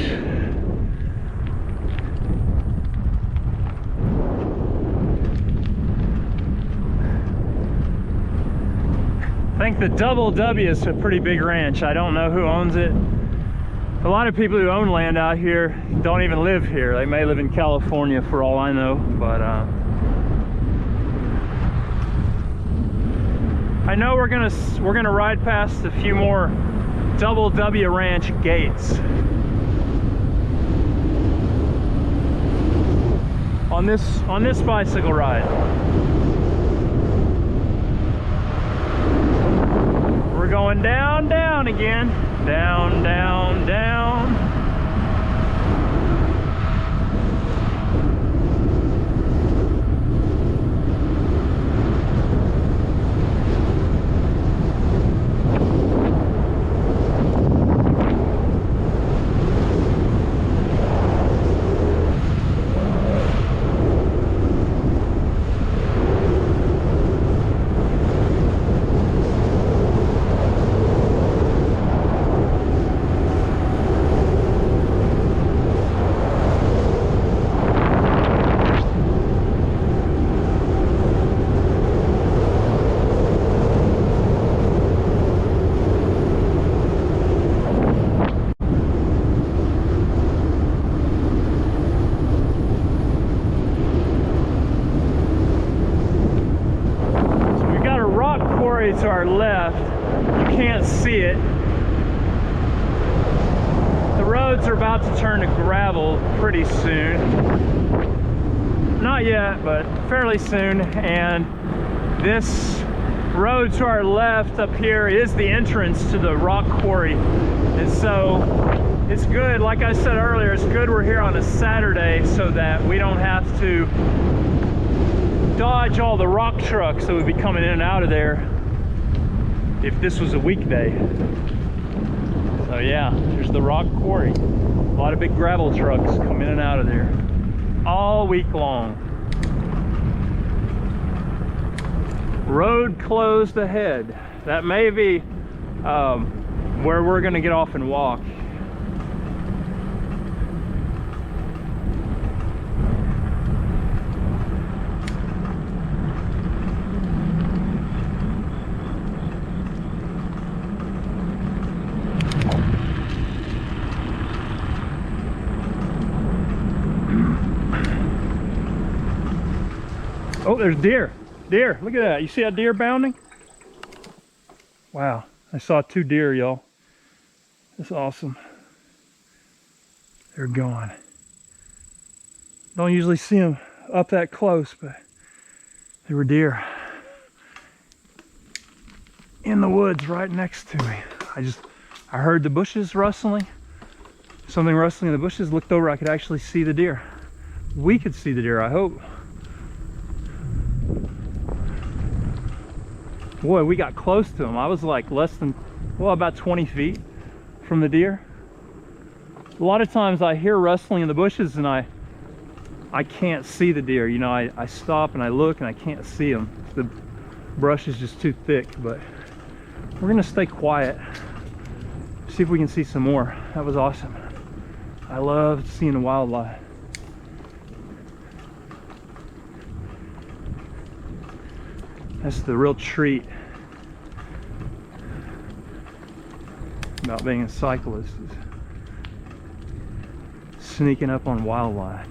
[SPEAKER 1] I think the Double W is a pretty big ranch. I don't know who owns it. A lot of people who own land out here don't even live here. They may live in California for all I know, but I know we're gonna ride past a few more Double W Ranch gates on this bicycle ride. We're going down, down again. Down, down, down. To our left, you can't see it. The roads are about to turn to gravel pretty soon. Not yet, but fairly soon. And this road to our left up here is the entrance to the rock quarry. And so it's good, like I said earlier, it's good we're here on a Saturday so that we don't have to dodge all the rock trucks that would be coming in and out of there if this was a weekday. So yeah, there's the rock quarry. A lot of big gravel trucks come in and out of there all week long. Road closed ahead. That may be where we're gonna get off and walk. Oh, there's deer. Deer, look at that. You see that deer bounding? Wow, I saw 2 deer, y'all. That's awesome. They're gone. Don't usually see them up that close, but they were deer in the woods right next to me. I heard the bushes rustling. Something rustling in the bushes. Looked over, I could actually see the deer. We could see the deer, I hope. Boy, we got close to him. I was like less than, well, about 20 feet from the deer. A lot of times I hear rustling in the bushes and I can't see the deer. You know, I stop and I look and I can't see them. The brush is just too thick, but we're gonna stay quiet. See if we can see some more. That was awesome. I love seeing the wildlife. That's the real treat about being a cyclist, is sneaking up on wildlife.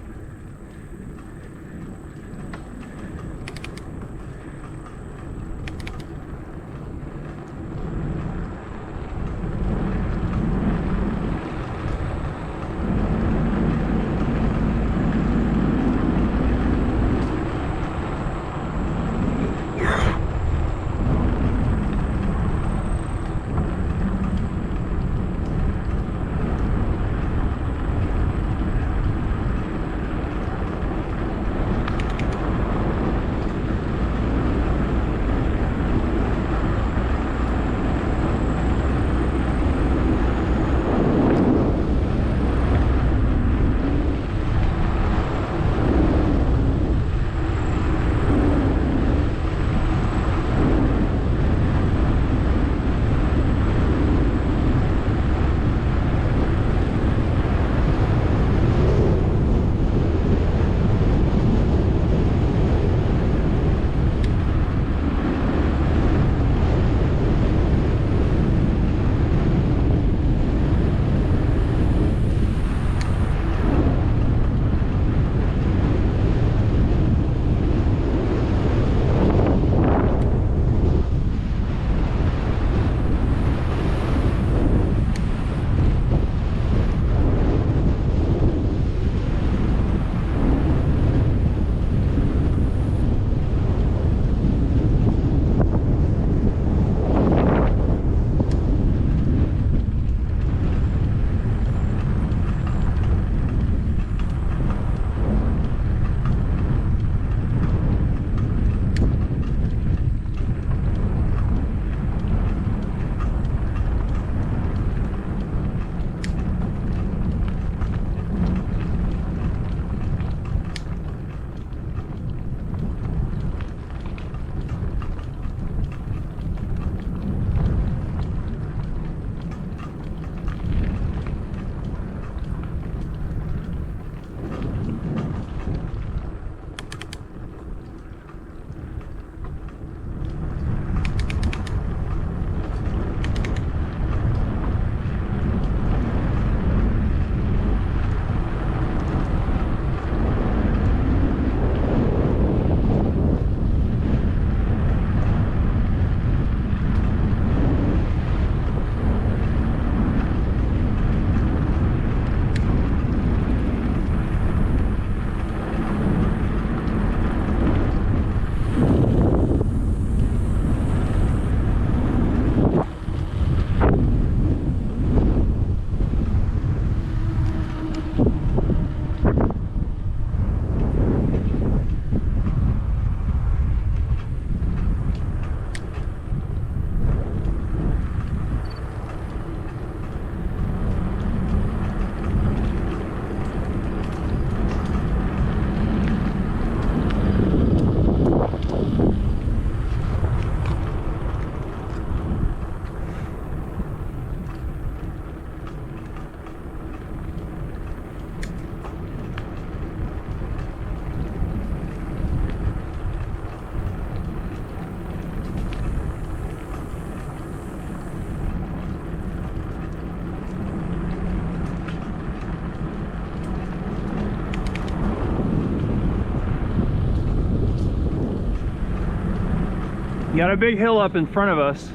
[SPEAKER 1] Got a big hill up in front of us.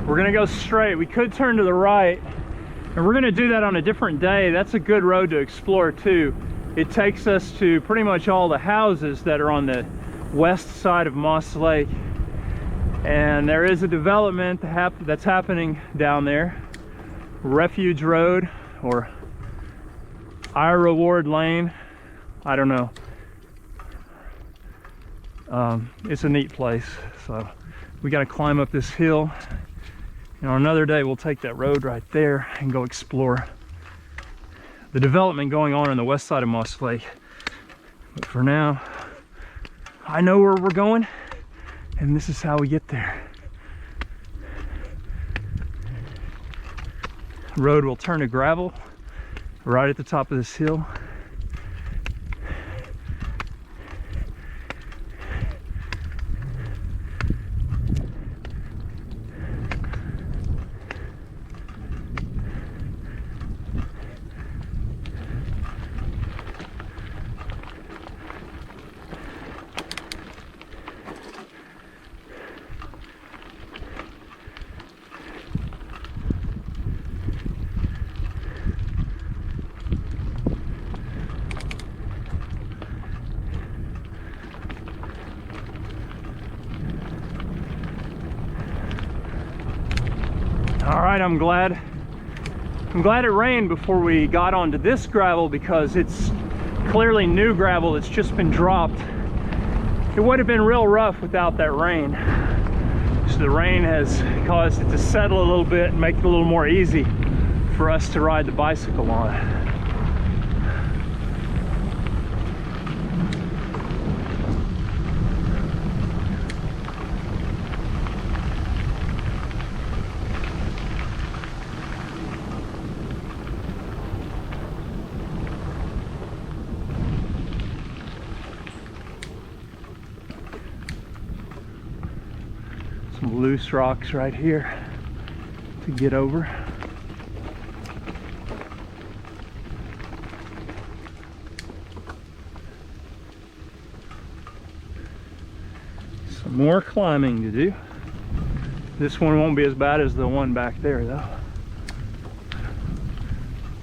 [SPEAKER 1] We're gonna go straight. We could turn to the right, and we're gonna do that on a different day. That's a good road to explore too. It takes us to pretty much all the houses that are on the west side of Moss Lake. And there is a development that's happening down there. Refuge Road or I Reward Lane. I don't know. It's a neat place. So we got to climb up this hill. And on another day, we'll take that road right there and go explore the development going on the west side of Moss Lake. But for now, I know where we're going, and this is how we get there. The road will turn to gravel right at the top of this hill. All right, I'm glad it rained before we got onto this gravel, because it's clearly new gravel that's just been dropped. It would have been real rough without that rain. So the rain has caused it to settle a little bit and make it a little more easy for us to ride the bicycle on. Some loose rocks right here to get over. Some more climbing to do. This one won't be as bad as the one back there though.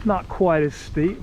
[SPEAKER 1] Not quite as steep.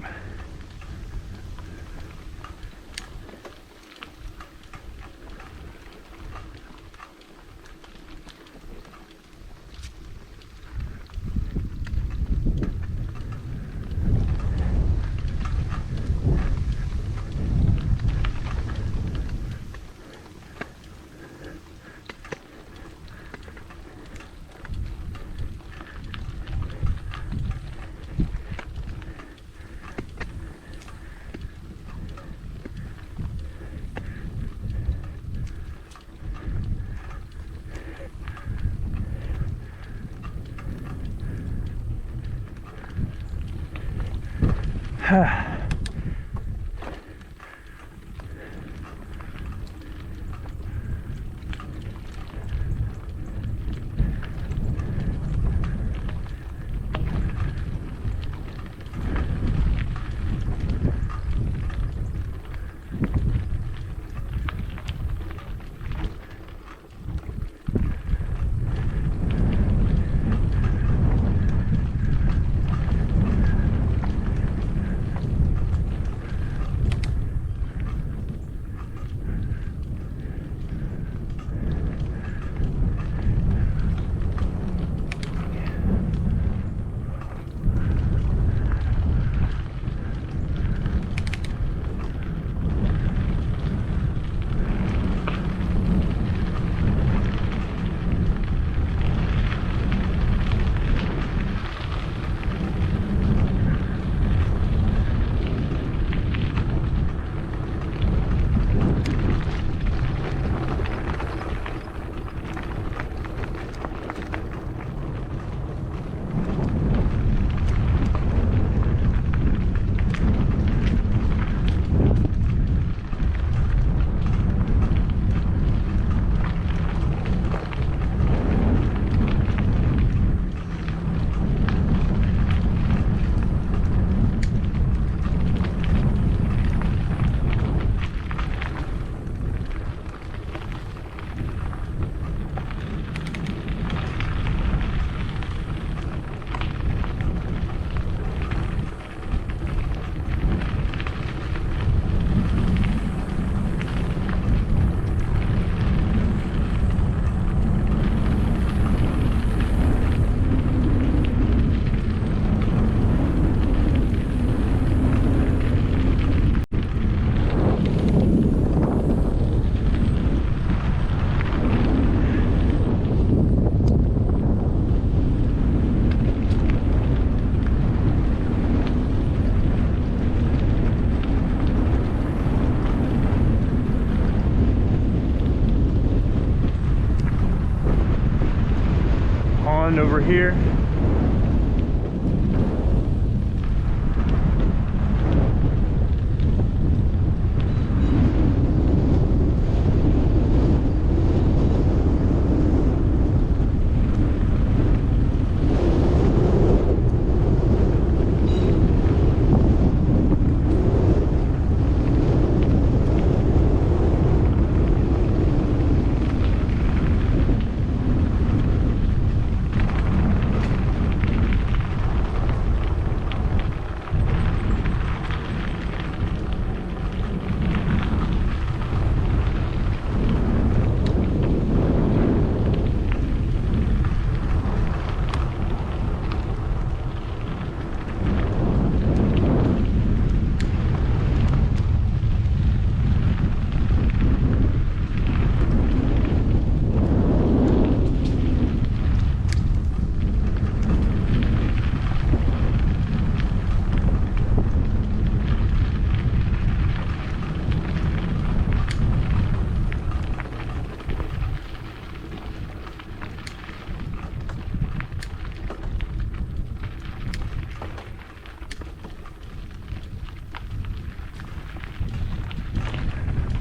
[SPEAKER 1] pond over here.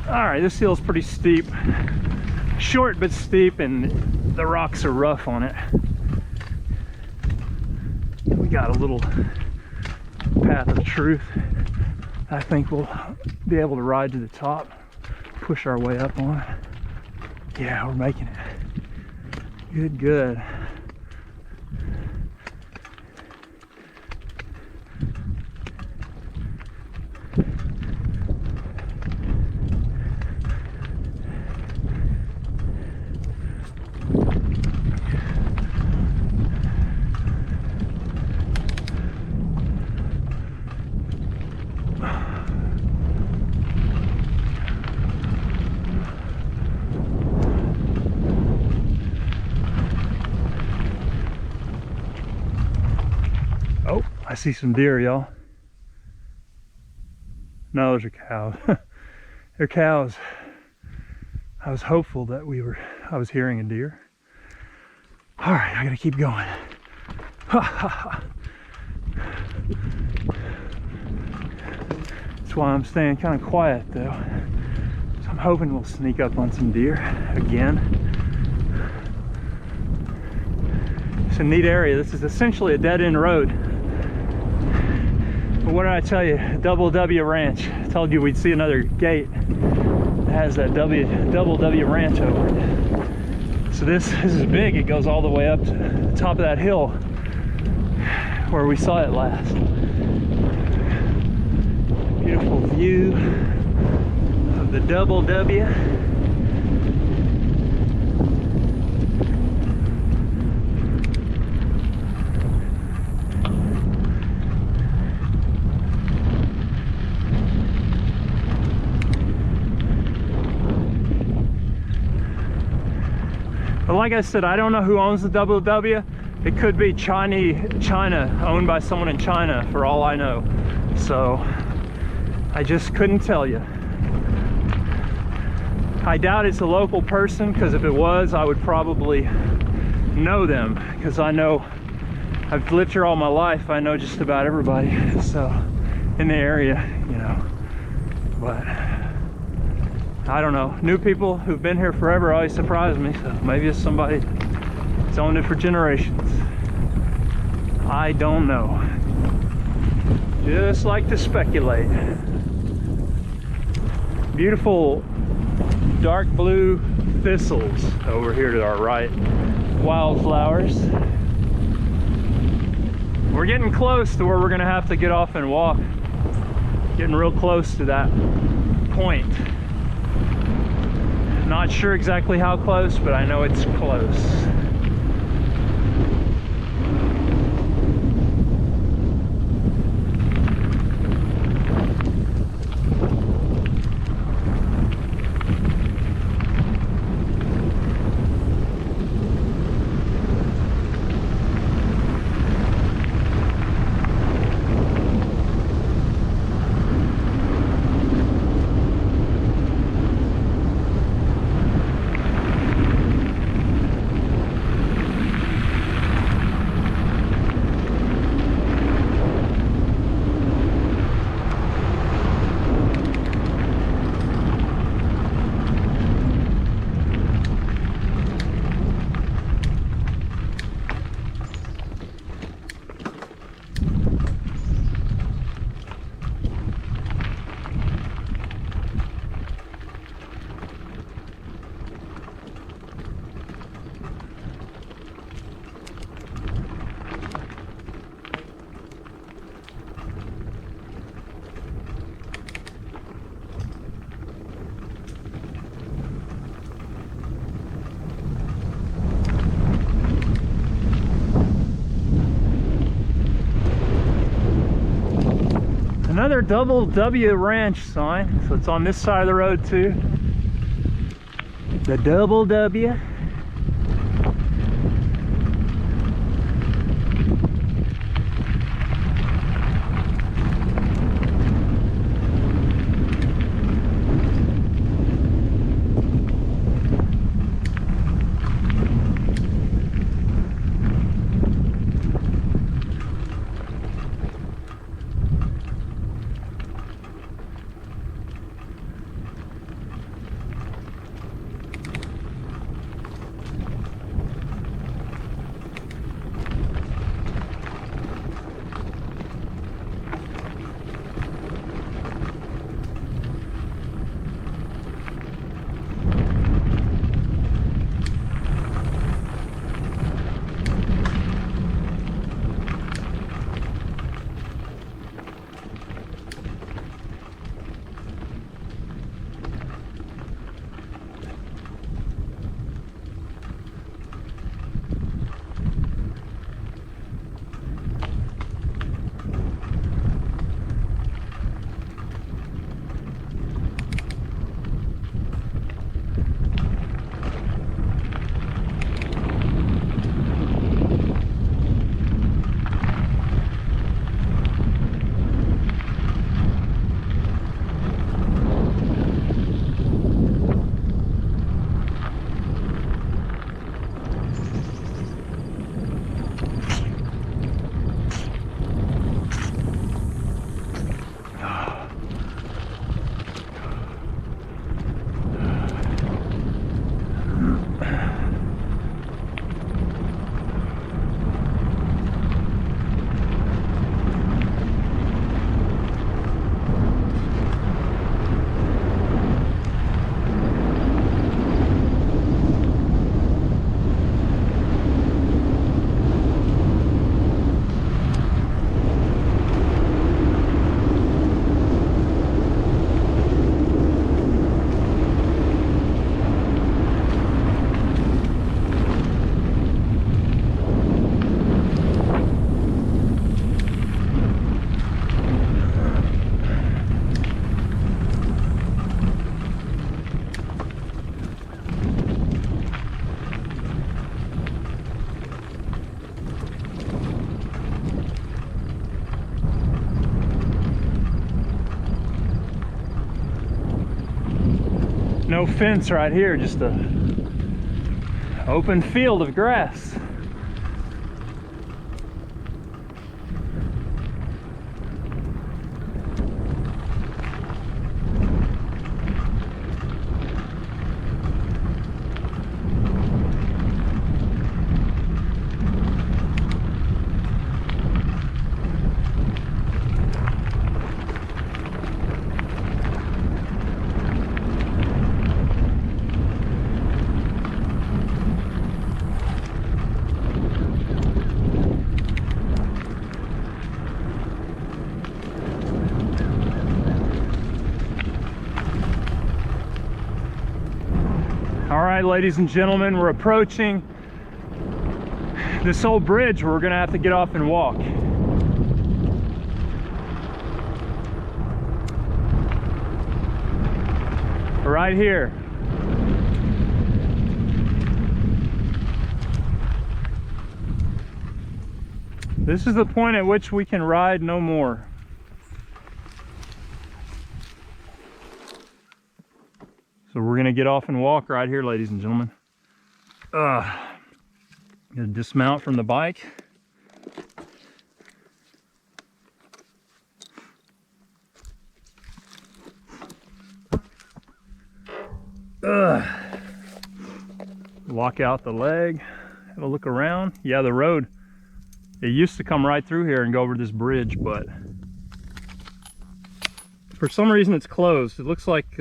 [SPEAKER 1] All right, this hill's pretty steep, short but steep, and the rocks are rough on it. We got a little path of truth. I think we'll be able to ride to the top, push our way up on it. Yeah, we're making it. Good, good. Oh, I see some deer, y'all. No, those are cows. They're cows. I was hopeful that I was hearing a deer. All right, I gotta keep going. That's why I'm staying kind of quiet though. So I'm hoping we'll sneak up on some deer again. It's a neat area. This is essentially a dead-end road. But what did I tell you? Double W Ranch. I told you we'd see another gate that has that Double W Ranch over it. So this is big. It goes all the way up to the top of that hill where we saw it last. Beautiful view of the Double W. But like I said, I don't know who owns the Double W. It could be China, owned by someone in China, for all I know. So I just couldn't tell you. I doubt it's a local person, because if it was, I would probably know them, because I know I've lived here all my life. I know just about everybody, so in the area, you know. But I don't know. New people who've been here forever always surprise me, so maybe it's somebody who's owned it for generations. I don't know. Just like to speculate. Beautiful dark blue thistles over here to our right. Wildflowers. We're getting close to where we're gonna have to get off and walk. Getting real close to that point. Not sure exactly how close, but I know it's close. Another double W ranch sign. So it's on this side of the road too. The double W. No fence right here, just a open field of grass. All right, ladies and gentlemen, we're approaching this old bridge where we're gonna have to get off and walk. Right here. This is the point at which we can ride no more. So we're gonna get off and walk right here, ladies and gentlemen. Gonna dismount from the bike. Walk out the leg, have a look around. Yeah, the road, it used to come right through here and go over this bridge, but for some reason it's closed. It looks like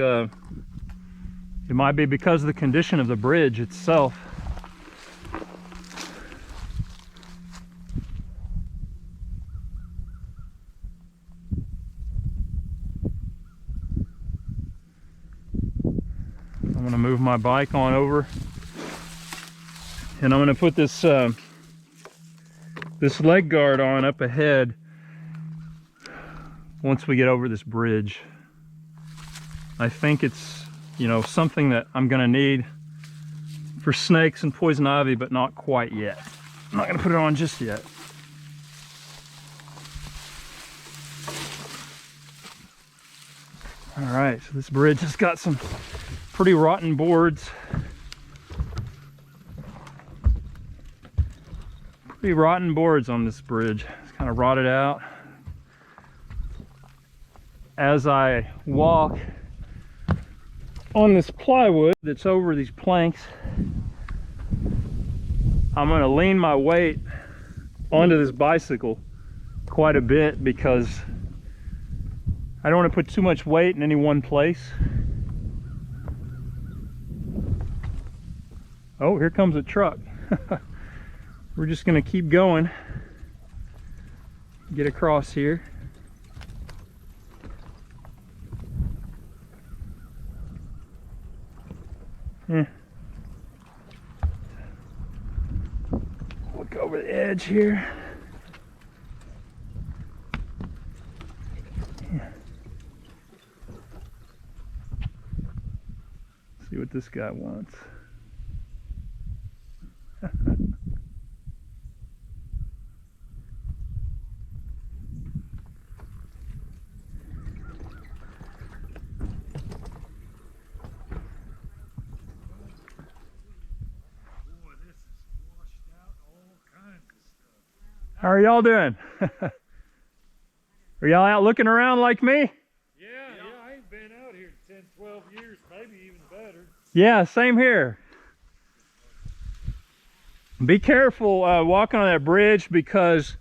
[SPEAKER 1] it might be because of the condition of the bridge itself. I'm gonna move my bike on over, and I'm gonna put this this leg guard on up ahead once we get over this bridge. I think it's, you know, something that I'm gonna need for snakes and poison ivy, but not quite yet. I'm not gonna put it on just yet. All right, so this bridge has got some pretty rotten boards. Pretty rotten boards on this bridge. It's kind of rotted out. As I walk on this plywood that's over these planks, I'm gonna lean my weight onto this bicycle quite a bit because I don't want to put too much weight in any one place. Oh, here comes a truck. We're just gonna keep going. Get across here. Look over the edge here. See what this guy wants. How are y'all doing? Are y'all out looking around like me?
[SPEAKER 3] Yeah, I ain't been out here 10, 12 years, maybe even better.
[SPEAKER 1] Yeah, same here. Be careful walking on that bridge because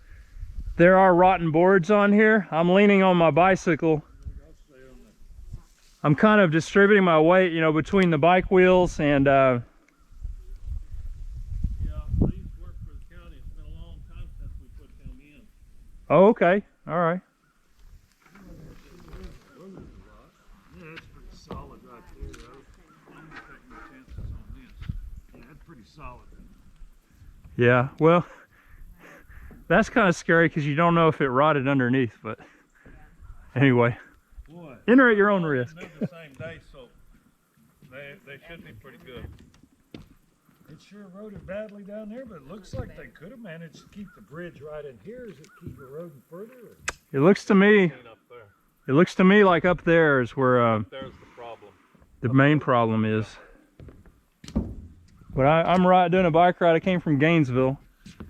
[SPEAKER 1] there are rotten boards on here. I'm leaning on my bicycle. I'm kind of distributing my weight, you know, between the bike wheels and oh, okay. All right.
[SPEAKER 3] Yeah, that's pretty solid right there, though. I'm taking my chances on this. Yeah, that's pretty solid.
[SPEAKER 1] Yeah, well, that's kind of scary because you don't know if it rotted underneath, but anyway.
[SPEAKER 3] Boy,
[SPEAKER 1] enter at your own risk.
[SPEAKER 3] They moved the same day, so they should be pretty good. It sure eroded badly down there, but it looks like they could have managed to keep the bridge right in here. Does it keep eroding further?
[SPEAKER 1] It looks to me,
[SPEAKER 3] Up there.
[SPEAKER 1] it looks to me like up there is where
[SPEAKER 3] There's the problem.
[SPEAKER 1] the main problem is. But I'm doing a bike ride. I came from Gainesville.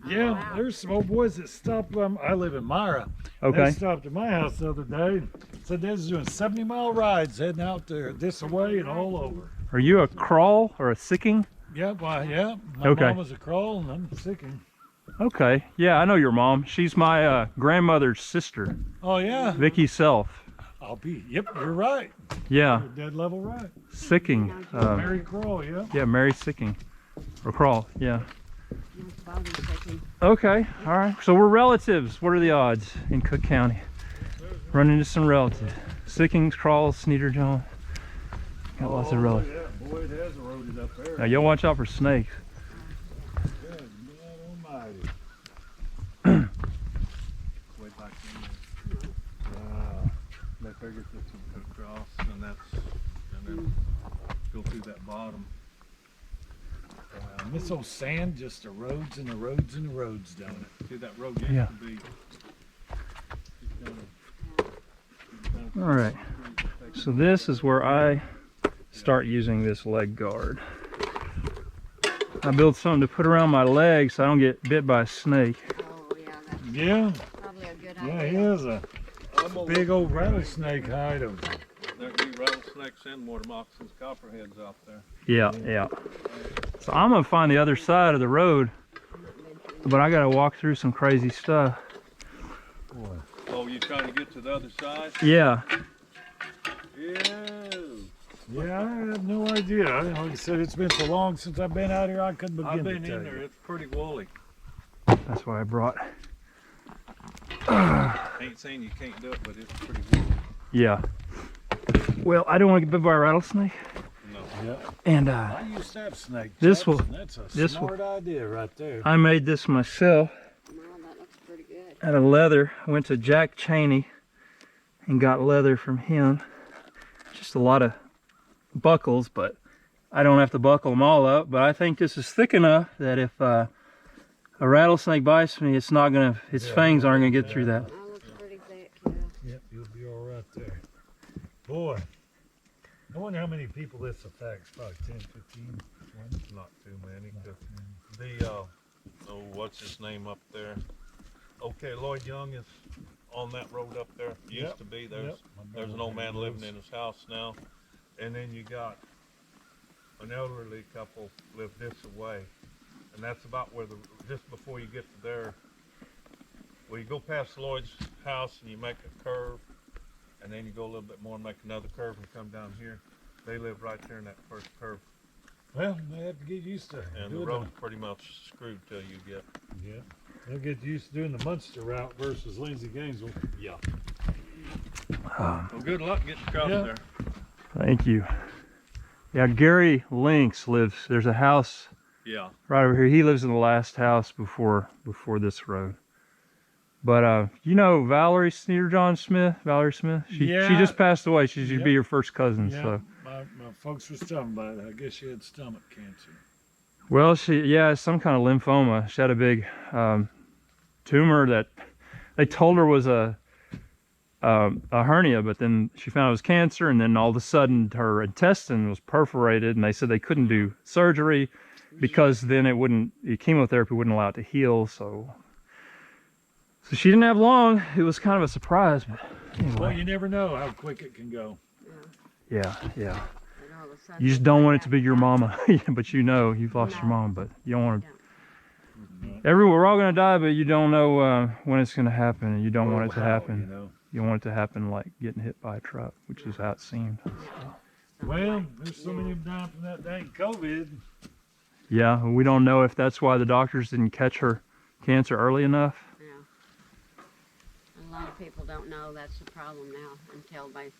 [SPEAKER 3] Yeah, there's some old boys that stopped. I live in Myra.
[SPEAKER 1] Okay.
[SPEAKER 3] They stopped at my house the other day. Said they was doing 70-mile rides heading out there this way and all over.
[SPEAKER 1] Are you a crawl or a sicking?
[SPEAKER 3] Yeah, well, yeah. My
[SPEAKER 1] Okay.
[SPEAKER 3] mom was a crawl and I'm sicking.
[SPEAKER 1] Okay. Yeah, I know your mom. She's my grandmother's sister,
[SPEAKER 3] Oh yeah.
[SPEAKER 1] Vicky Self.
[SPEAKER 3] Yep, you're right.
[SPEAKER 1] Yeah,
[SPEAKER 3] You're dead level right.
[SPEAKER 1] sicking.
[SPEAKER 3] Mary Crawl, yeah.
[SPEAKER 1] Yeah, Mary Sicking. Or crawl, yeah. Okay, all right. So we're relatives. What are the odds in Cook County? Run into some relatives. Sickings, crawls, Sneeder John. Got lots of relatives.
[SPEAKER 3] Yeah, boy, it has eroded up there.
[SPEAKER 1] Now, y'all watch out for snakes.
[SPEAKER 3] Yeah, God almighty. Way back in there. They figured this would go across and then go through that bottom. And this old sand just erodes and erodes and erodes down it. See that road used
[SPEAKER 1] Yeah.
[SPEAKER 3] to be.
[SPEAKER 1] All right. So this is where I start using this leg guard. I built something to put around my legs so I don't get bit by a snake.
[SPEAKER 4] Oh, yeah, that's
[SPEAKER 3] Yeah,
[SPEAKER 4] probably a good
[SPEAKER 3] yeah,
[SPEAKER 4] idea.
[SPEAKER 3] he has a big old rattlesnake hide of.
[SPEAKER 5] There'd be rattlesnakes and water moccasins, copperheads out there.
[SPEAKER 1] Yeah, yeah. So I'm gonna find the other side of the road, but I gotta walk through some crazy stuff.
[SPEAKER 5] Oh, you trying to get to the other side?
[SPEAKER 1] Yeah.
[SPEAKER 3] Yeah, I have no idea. Like I said, it's been so long since I've been out here, I couldn't begin
[SPEAKER 5] I've
[SPEAKER 3] to
[SPEAKER 5] been
[SPEAKER 3] tell
[SPEAKER 5] in there.
[SPEAKER 3] you.
[SPEAKER 5] It's pretty woolly.
[SPEAKER 1] That's why I brought.
[SPEAKER 5] Ain't saying you can't do it, but it's pretty woolly.
[SPEAKER 1] Yeah. Well, I don't want to get bit by a rattlesnake.
[SPEAKER 5] No.
[SPEAKER 3] Yeah.
[SPEAKER 1] And
[SPEAKER 3] I used to have snake
[SPEAKER 1] This
[SPEAKER 3] traps,
[SPEAKER 1] will-
[SPEAKER 3] and that's a
[SPEAKER 1] this will-
[SPEAKER 3] smart idea right there.
[SPEAKER 1] I made this myself
[SPEAKER 4] Well, that looks pretty good.
[SPEAKER 1] out of leather. I went to Jack Cheney and got leather from him. Just a lot of buckles, but I don't have to buckle them all up. But I think this is thick enough that if a rattlesnake bites me, it's not gonna, its fangs aren't gonna get through that.
[SPEAKER 4] That looks pretty thick, yeah.
[SPEAKER 3] Yep, you'll be all right there. Boy, I wonder how many people this affects. Probably 10, 15, 20.
[SPEAKER 5] Not too many. The oh, what's his name up there? Okay, Lloyd Young is on that road up there. Used to be. There's an old man living in his house now. And then you got an elderly couple live this away. And that's about where just before you get to there, well, you go past Lloyd's house and you make a curve, and then you go a little bit more and make another curve and come down here. They live right there in that first curve.
[SPEAKER 3] Well, they have to get used to it.
[SPEAKER 5] And the road's pretty much screwed till you get.
[SPEAKER 3] Yeah. They'll get used to doing the Munster route versus Lindsay Gainesville. Yeah.
[SPEAKER 5] Well, good luck getting across there.
[SPEAKER 1] Thank you. Yeah, Gary Lynx lives, there's a house right over here. He lives in the last house before this road. But you know Valerie Sneeder Smith? Valerie Smith? She just passed away. She should be your first cousin.
[SPEAKER 3] Yeah,
[SPEAKER 1] so
[SPEAKER 3] my folks were talking about it. I guess she had stomach cancer.
[SPEAKER 1] well, some kind of lymphoma. She had a big tumor that they told her was a hernia, but then she found it was cancer, and then all of a sudden her intestine was perforated, and they said they couldn't do surgery because then the chemotherapy wouldn't allow it to heal. So she didn't have long. It was kind of a surprise, but anyway.
[SPEAKER 3] Well, you never know how quick it can go.
[SPEAKER 1] Yeah.
[SPEAKER 4] And all of a sudden
[SPEAKER 1] You just don't want it to be your mama, but you know you've lost your mom, but you don't want to. We're all gonna die, but you don't know when it's gonna happen, and you don't want it to happen.
[SPEAKER 3] You know.
[SPEAKER 1] You want it to happen like getting hit by a truck, which is how it seemed.
[SPEAKER 3] Well, there's so many of them dying from that dang COVID.
[SPEAKER 1] Yeah, we don't know if that's why the doctors didn't catch her cancer early enough.
[SPEAKER 4] Yeah. A lot of people don't know that's the problem now until they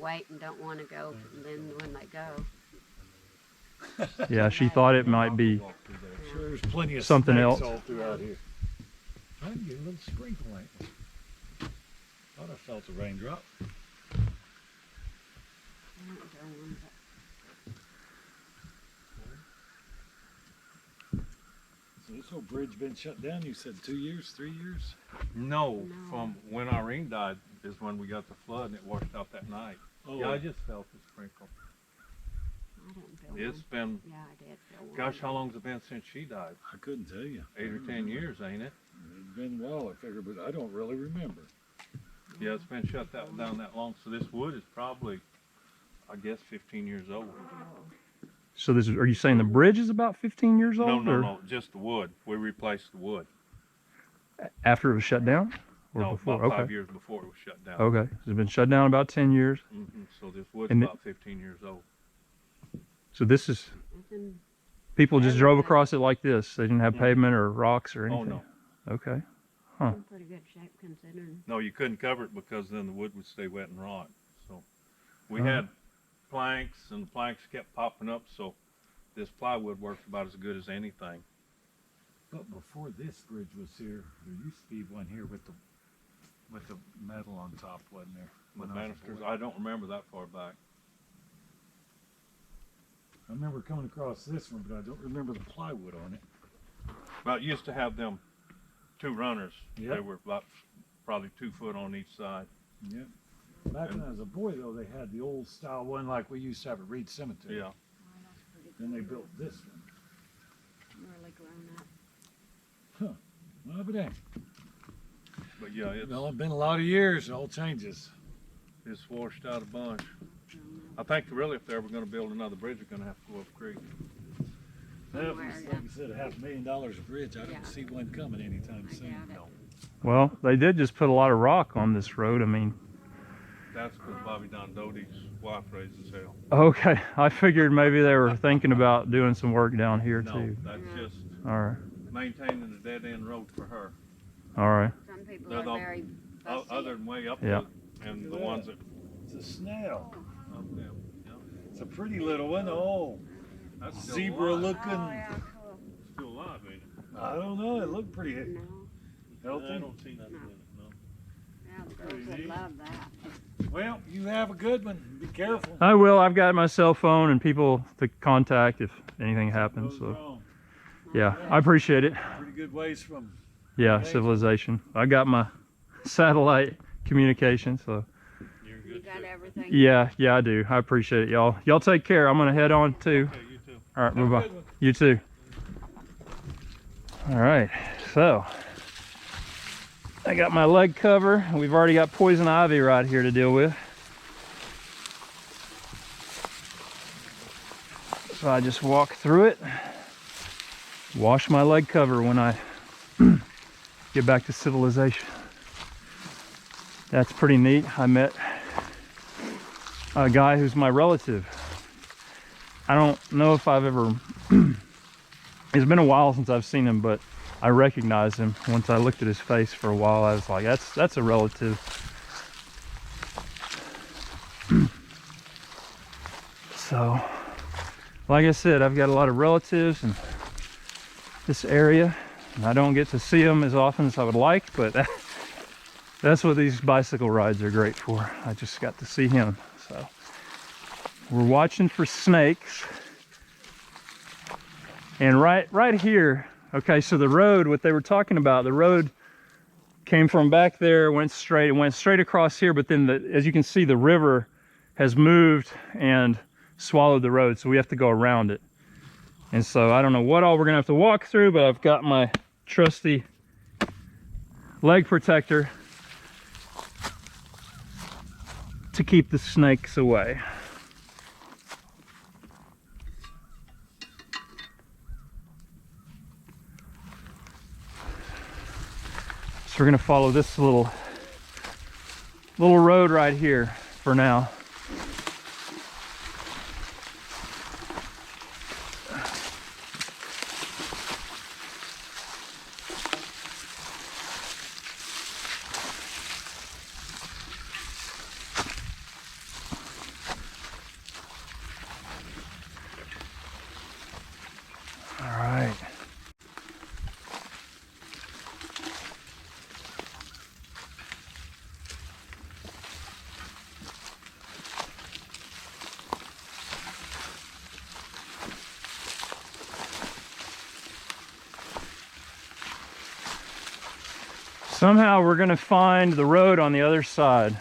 [SPEAKER 4] wait and don't want to go, and then when they go.
[SPEAKER 1] Yeah, she thought it might be
[SPEAKER 3] Sure, there's plenty of
[SPEAKER 1] something
[SPEAKER 3] snakes
[SPEAKER 1] else.
[SPEAKER 3] all throughout here. I can get a little sprinkle like thought I felt a raindrop. So this whole bridge been shut down, you said 2 years, 3 years?
[SPEAKER 5] No, from when Irene died is when we got the flood and it washed out that night.
[SPEAKER 3] Oh,
[SPEAKER 5] Yeah, I just felt the sprinkle.
[SPEAKER 4] I didn't feel
[SPEAKER 5] It's been,
[SPEAKER 4] yeah, I did feel one.
[SPEAKER 5] gosh, how long's it been since she died?
[SPEAKER 3] I couldn't tell you.
[SPEAKER 5] 8 or 10 years, ain't it?
[SPEAKER 3] It's been a while, I figured, but I don't really remember.
[SPEAKER 5] Yeah, it's been shut down that long. So this wood is probably, I guess, 15 years old.
[SPEAKER 1] So are you saying the bridge is about 15 years old?
[SPEAKER 5] No, just the wood. We replaced the wood.
[SPEAKER 1] After it was shut down? Or
[SPEAKER 5] No,
[SPEAKER 1] before?
[SPEAKER 5] about 5
[SPEAKER 1] Okay.
[SPEAKER 5] years before it was shut down.
[SPEAKER 1] Okay. It's been shut down about 10 years.
[SPEAKER 5] So this wood's
[SPEAKER 1] And
[SPEAKER 5] about 15 years old.
[SPEAKER 1] So this is,
[SPEAKER 4] It's in-
[SPEAKER 1] people just drove across it like this. They didn't have pavement or rocks or
[SPEAKER 5] Oh,
[SPEAKER 1] anything.
[SPEAKER 5] no.
[SPEAKER 1] Okay.
[SPEAKER 4] in pretty good shape considering.
[SPEAKER 5] No, you couldn't cover it because then the wood would stay wet and rot. So we
[SPEAKER 1] Uh-huh.
[SPEAKER 5] had planks, and the planks kept popping up. So this plywood works about as good as anything.
[SPEAKER 3] But before this bridge was here, there used to be one here with the metal on top, wasn't there?
[SPEAKER 5] The
[SPEAKER 3] When I was a
[SPEAKER 5] banisters,
[SPEAKER 3] boy.
[SPEAKER 5] I don't remember that far back.
[SPEAKER 3] I remember coming across this one, but I don't remember the plywood on it.
[SPEAKER 5] Well, it used to have them 2 runners.
[SPEAKER 3] Yep.
[SPEAKER 5] They were about probably 2 foot on each side.
[SPEAKER 3] Yeah. Back when I was a boy, though, they had the old style one like we used to have at Reed Cemetery.
[SPEAKER 5] Yeah.
[SPEAKER 3] Then they built this one.
[SPEAKER 4] Really grown up.
[SPEAKER 3] Well, but hey,
[SPEAKER 5] But yeah, it's
[SPEAKER 3] been a lot of years. It all changes.
[SPEAKER 5] washed out a bunch. I think really if they're ever going to build another bridge, they're going to have to go up creek.
[SPEAKER 3] Well,
[SPEAKER 4] Somewhere,
[SPEAKER 3] it's
[SPEAKER 4] yeah.
[SPEAKER 3] like you said, $500,000 a bridge. I
[SPEAKER 4] Yeah.
[SPEAKER 3] don't see one coming anytime
[SPEAKER 4] I
[SPEAKER 3] soon.
[SPEAKER 4] doubt it.
[SPEAKER 3] No.
[SPEAKER 1] Well, they did just put a lot of rock on this road. I mean,
[SPEAKER 5] That's because Bobby Don Doty's wife raises hell.
[SPEAKER 1] okay. I figured maybe they were thinking about doing some work down here
[SPEAKER 5] No,
[SPEAKER 1] too.
[SPEAKER 5] that's just
[SPEAKER 1] All right.
[SPEAKER 5] maintaining a dead end road for her.
[SPEAKER 1] All right.
[SPEAKER 4] Some people
[SPEAKER 5] They're
[SPEAKER 4] are
[SPEAKER 5] the-
[SPEAKER 4] very fussy.
[SPEAKER 5] Other than way up
[SPEAKER 1] Yeah.
[SPEAKER 5] there, and the ones that
[SPEAKER 3] It's a snail.
[SPEAKER 5] up there. Yeah.
[SPEAKER 3] It's a pretty little one. Oh,
[SPEAKER 5] That's still
[SPEAKER 3] zebra
[SPEAKER 5] alive.
[SPEAKER 3] looking.
[SPEAKER 4] Oh, yeah, cool.
[SPEAKER 5] Still alive, ain't it?
[SPEAKER 3] I don't know. It looked pretty
[SPEAKER 4] No.
[SPEAKER 3] healthy.
[SPEAKER 5] I don't see nothing in it, no.
[SPEAKER 4] Yeah, Girls would love that.
[SPEAKER 3] Well, you have a good one. Be careful.
[SPEAKER 1] I will. I've got my cell phone and people to contact if anything happens.
[SPEAKER 3] Goes
[SPEAKER 1] So
[SPEAKER 3] wrong.
[SPEAKER 1] yeah, I appreciate it.
[SPEAKER 3] Pretty good ways from.
[SPEAKER 1] Yeah, civilization. I got my satellite communication, so
[SPEAKER 4] You got everything?
[SPEAKER 1] yeah, I do. I appreciate it, y'all. Y'all take care. I'm gonna head on too.
[SPEAKER 5] Okay, you too.
[SPEAKER 1] All right, bye-bye. You too. All right, so I got my leg cover. We've already got poison ivy right here to deal with. So I just walk through it, wash my leg cover when I get back to civilization. That's pretty neat. I met a guy who's my relative. I don't know if I've ever, it's been a while since I've seen him, but I recognized him. Once I looked at his face for a while, I was like, that's a relative. So, like I said, I've got a lot of relatives in this area, and I don't get to see them as often as I would like, but that's what these bicycle rides are great for. I just got to see him. So, we're watching for snakes. And right here, okay, so the road, what they were talking about, the road came from back there, went straight across here, but then as you can see, the river has moved and swallowed the road, so we have to go around it. And so I don't know what all we're gonna have to walk through, but I've got my trusty leg protector to keep the snakes away. So we're gonna follow this little road right here for now. All right. Somehow we're going to find the road on the other side.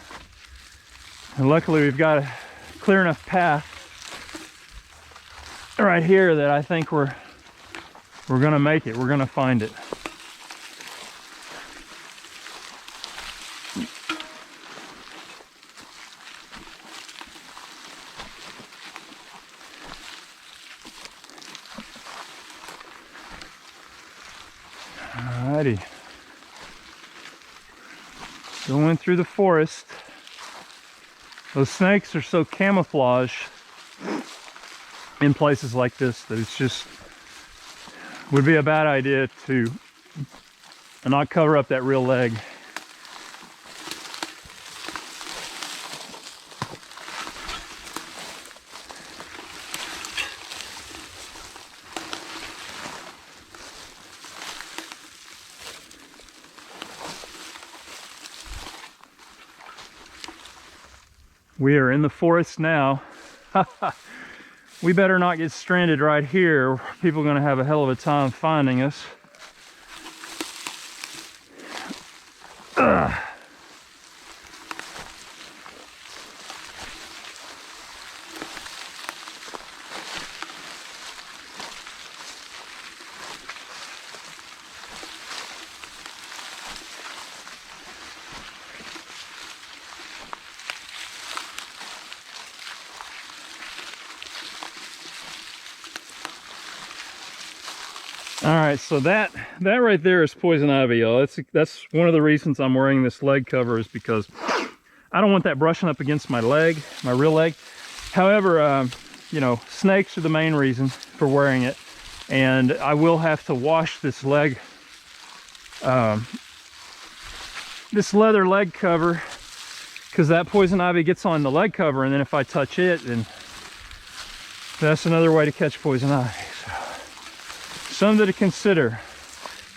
[SPEAKER 1] And luckily we've got a clear enough path right here that I think we're going to make it. We're going to find it. Alrighty. Going through the forest. Those snakes are so camouflaged in places like this that it's just would be a bad idea to not cover up that real leg. We are in the forest now. We better not get stranded right here. People are going to have a hell of a time finding us. Ugh. All right, so that right there is poison ivy, y'all. That's one of the reasons I'm wearing this leg cover, is because I don't want that brushing up against my leg, my real leg. However, you know, snakes are the main reason for wearing it, and I will have to wash this leg, this leather leg cover, because that poison ivy gets on the leg cover, and then if I touch it, then that's another way to catch poison ivy. Something to consider.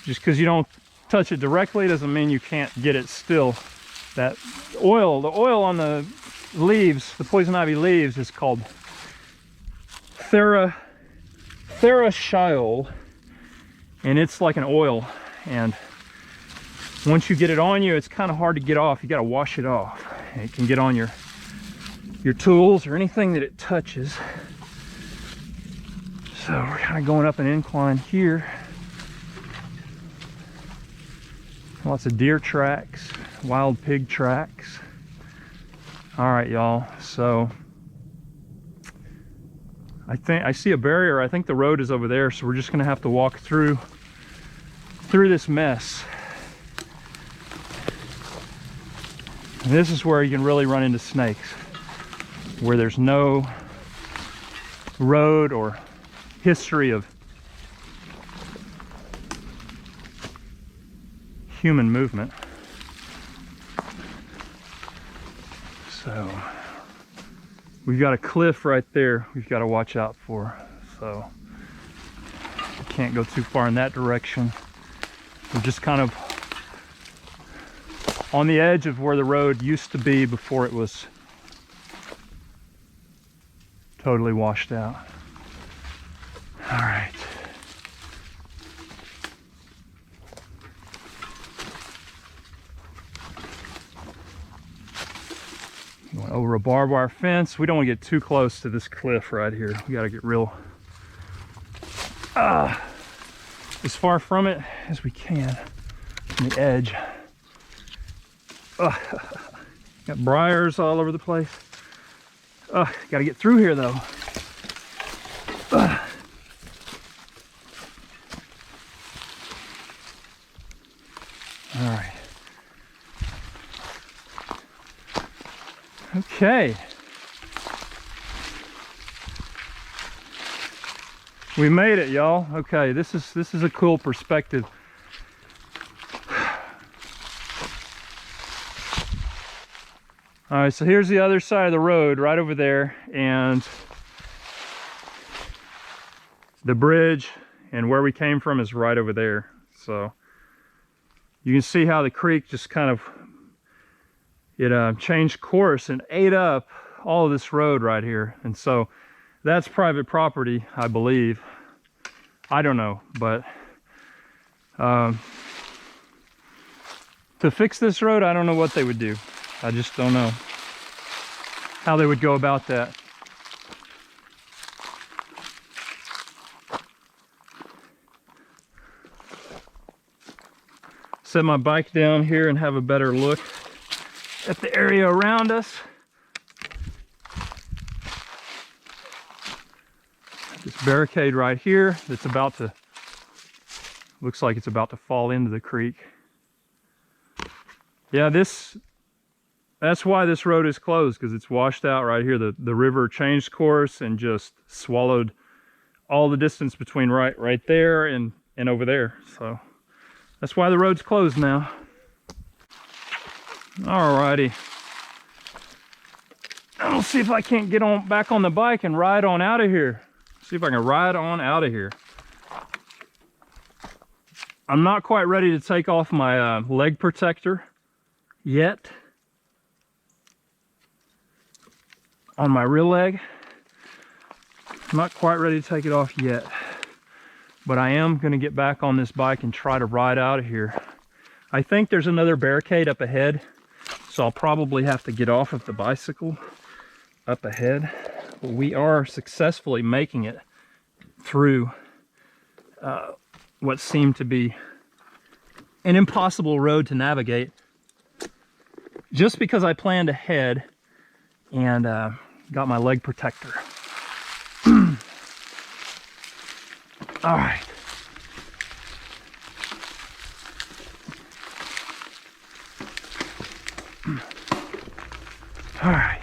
[SPEAKER 1] Just because you don't touch it directly doesn't mean you can't get it still That oil, the oil on the leaves, the poison ivy leaves, is called Therachiol, and it's like an oil, and once you get it on you, it's kind of hard to get off. You got to wash it off. It can get on your tools or anything that it touches. So we're kind of going up an incline here. Lots of deer tracks, wild pig tracks. All right, y'all. So I think I see a barrier. I think the road is over there. So we're just gonna have to walk through this mess. And this is where you can really run into snakes, where there's no road or history of human movement. So we've got a cliff right there we've got to watch out for, so we can't go too far in that direction. We're just kind of on the edge of where the road used to be before it was totally washed out. All right. Going over a barbed wire fence. We don't want to get too close to this cliff right here. We got to get real as far from it as we can, from the edge. Got briars all over the place. Got to get through here though. All right. Okay. We made it, y'all. Okay, this is a cool perspective. All right, so here's the other side of the road right over there, and the bridge and where we came from is right over there. So you can see how the creek just kind of changed course and ate up all of this road right here. And so that's private property, I believe. I don't know, but to fix this road, I don't know what they would do. I just don't know how they would go about that. Set my bike down here and have a better look at the area around us. This barricade right here that's about to, looks like it's about to fall into the creek. Yeah, that's why this road is closed, because it's washed out right here. The river changed course and just swallowed all the distance between right there and over there. So that's why the road's closed now. Alrighty. I'll see if I can't get on back on the bike and ride on out of here. See if I can ride on out of here. I'm not quite ready to take off my leg protector yet on my rear leg. I'm not quite ready to take it off yet, but I am going to get back on this bike and try to ride out of here. I think there's another barricade up ahead, so I'll probably have to get off of the bicycle up ahead. But we are successfully making it through what seemed to be an impossible road to navigate, just because I planned ahead and got my leg protector. All right. All right.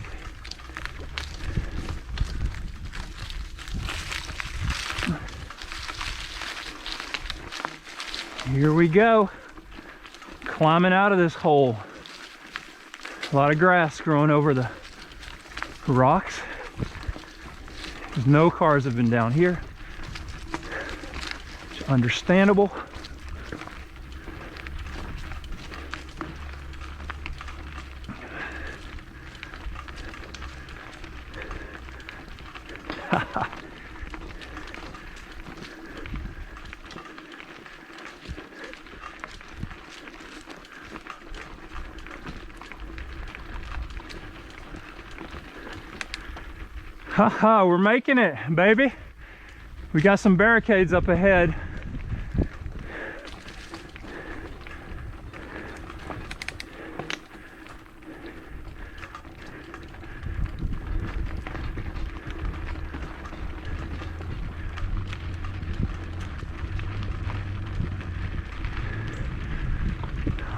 [SPEAKER 1] Here we go. Climbing out of this hole. A lot of grass growing over the rocks. There's no cars have been down here. It's understandable. Haha, we're making it, baby. We got some barricades up ahead.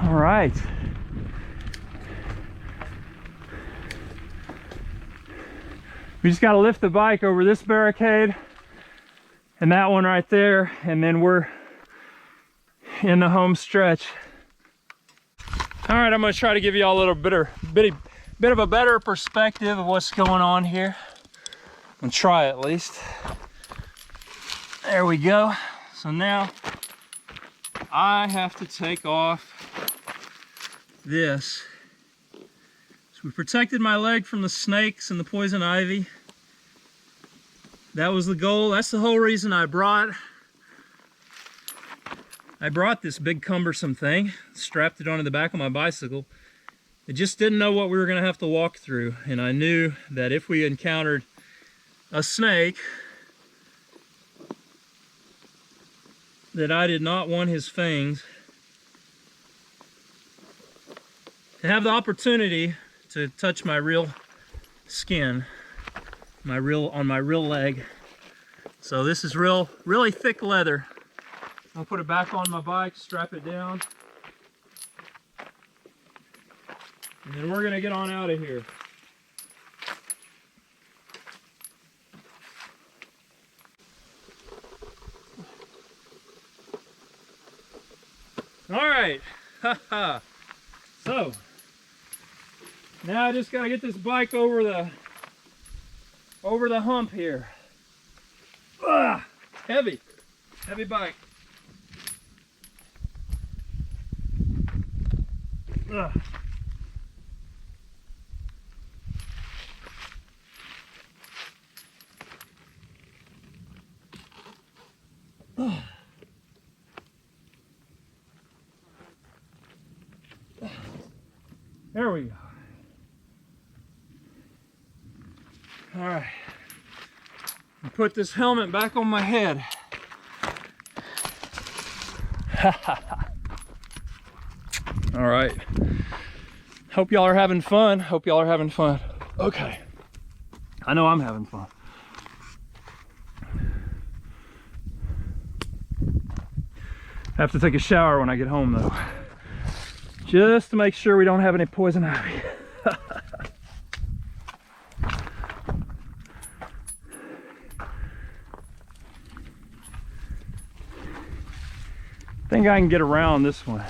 [SPEAKER 1] All right. We just got to lift the bike over this barricade and that one right there, and then we're in the home stretch. All right, I'm going to try to give you all a little bit of a better perspective of what's going on here. I'm going to try at least. There we go. So now I have to take off this. So we protected my leg from the snakes and the poison ivy. That was the goal. That's the whole reason I brought this big cumbersome thing, strapped it onto the back of my bicycle. I just didn't know what we were going to have to walk through, and I knew that if we encountered a snake, that I did not want his fangs to have the opportunity to touch my real skin, on my real leg. So this is really thick leather. I'll put it back on my bike, strap it down, and then we're gonna get on out of here. All right, haha. So now I just gotta get this bike over the hump here. Ah, heavy bike. Ugh. There we go. All right. Put this helmet back on my head. All right. Hope y'all are having fun. Okay. I know I'm having fun. I have to take a shower when I get home though, just to make sure we don't have any poison ivy. I think I can get around this one.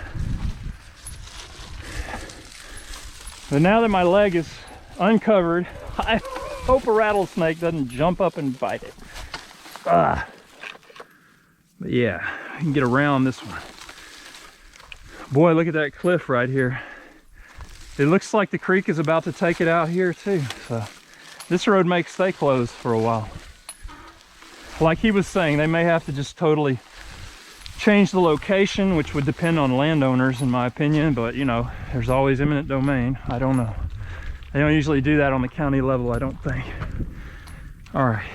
[SPEAKER 1] But now that my leg is uncovered, I hope a rattlesnake doesn't jump up and bite it. But yeah, I can get around this one. Boy, look at that cliff right here. It looks like the creek is about to take it out here too. So this road may stay closed for a while. Like he was saying, they may have to just totally change the location, which would depend on landowners in my opinion, but you know, there's always eminent domain. I don't know. They don't usually do that on the county level, I don't think. All right.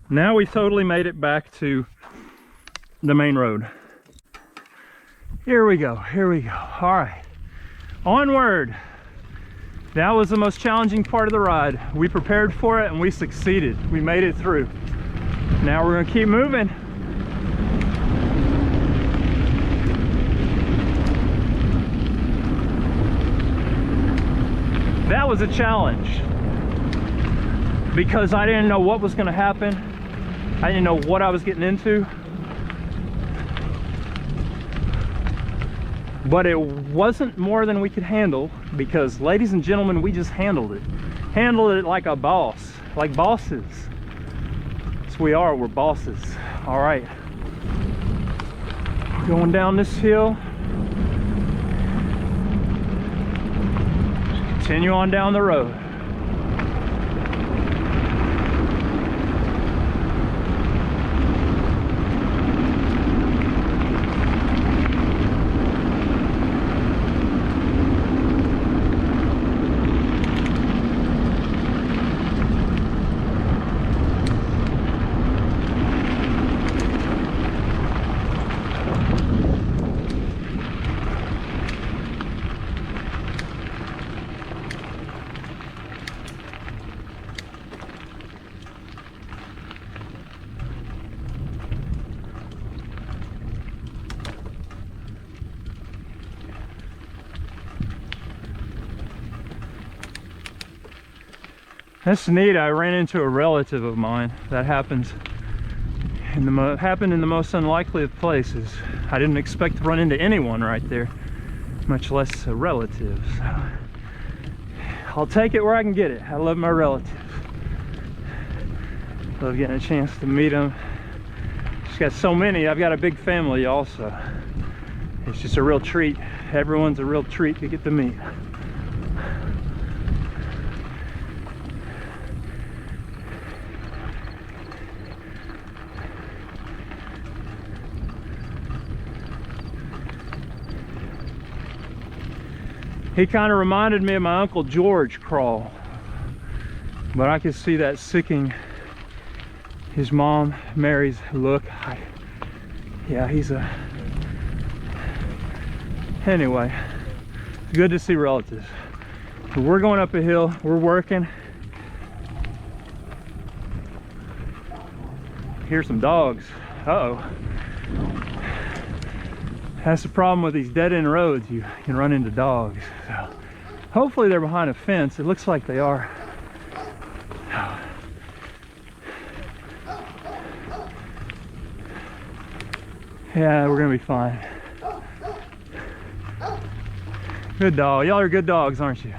[SPEAKER 1] Now we totally made it back to the main road. Here we go. All right, onward. That was the most challenging part of the ride. We prepared for it and we succeeded. We made it through. Now we're gonna keep moving. That was a challenge because I didn't know what was gonna happen. I didn't know what I was getting into. But it wasn't more than we could handle because, ladies and gentlemen, we just handled it. Handled it like a boss, like bosses. That's what we are, we're bosses. All right. Going down this hill. continue on down the road. That's neat. I ran into a relative of mine. That happens in the happened in the most unlikely of places. I didn't expect to run into anyone right there, much less a relative. So I'll take it where I can get it. I love my relatives. Love getting a chance to meet them. Just got so many. I've got a big family also. It's just a real treat. Everyone's a real treat to get to meet. He kind of reminded me of my Uncle George crawl, but I could see that sicking his mom Mary's look. Yeah, he's a... Anyway, it's good to see relatives. So we're going up a hill, we're working. Here's some dogs. Uh-oh. That's the problem with these dead-end roads. You can run into dogs. So hopefully they're behind a fence. It looks like they are. Yeah, we're gonna be fine. Good dog. Y'all are good dogs, aren't you?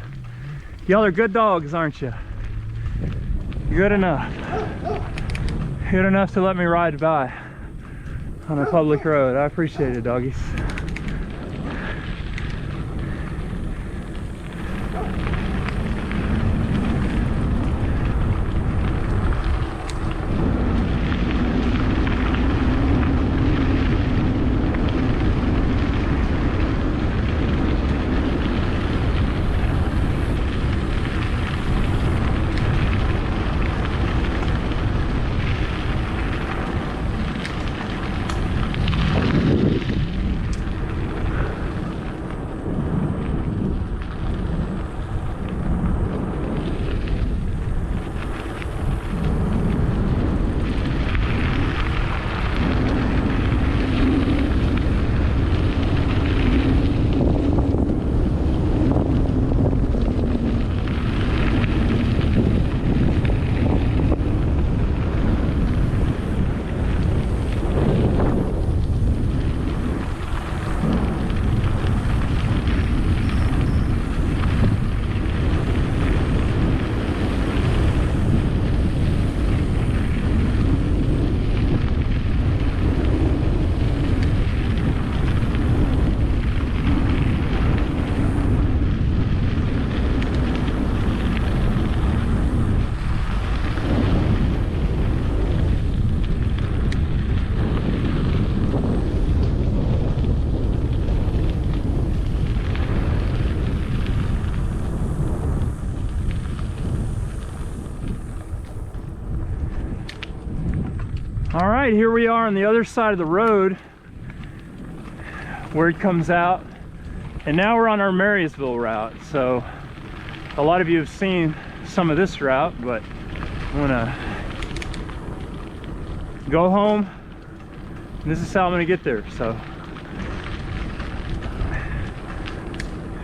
[SPEAKER 1] Y'all are good dogs, aren't you? Good enough. Good enough to let me ride by on a public road. I appreciate it, doggies. All right, here we are on the other side of the road where it comes out, and now we're on our Marysville route. So a lot of you have seen some of this route, but I'm gonna go home. This is how I'm gonna get there. So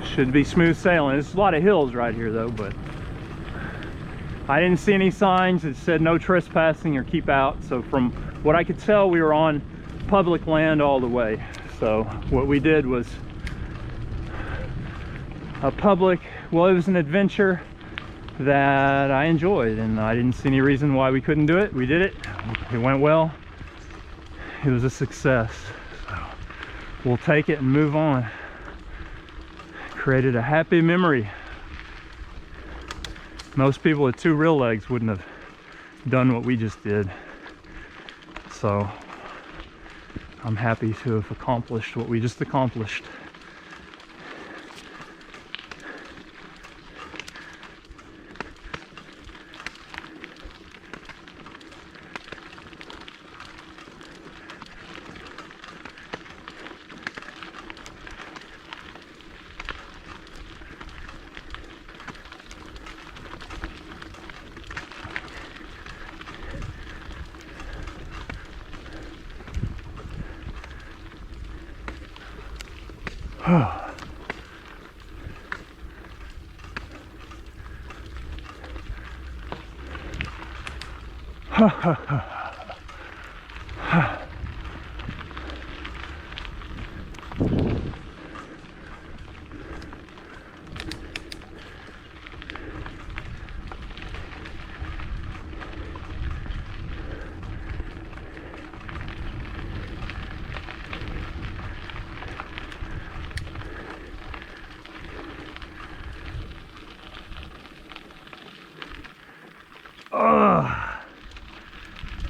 [SPEAKER 1] should be smooth sailing. There's a lot of hills right here though, but I didn't see any signs that said no trespassing or keep out. So from what I could tell, we were on public land all the way. So what we did was a public, well, it was an adventure that I enjoyed, and I didn't see any reason why we couldn't do it. We did it. It went well. It was a success. So we'll take it and move on. Created a happy memory Most people with 2 real legs wouldn't have done what we just did. So I'm happy to have accomplished what we just accomplished.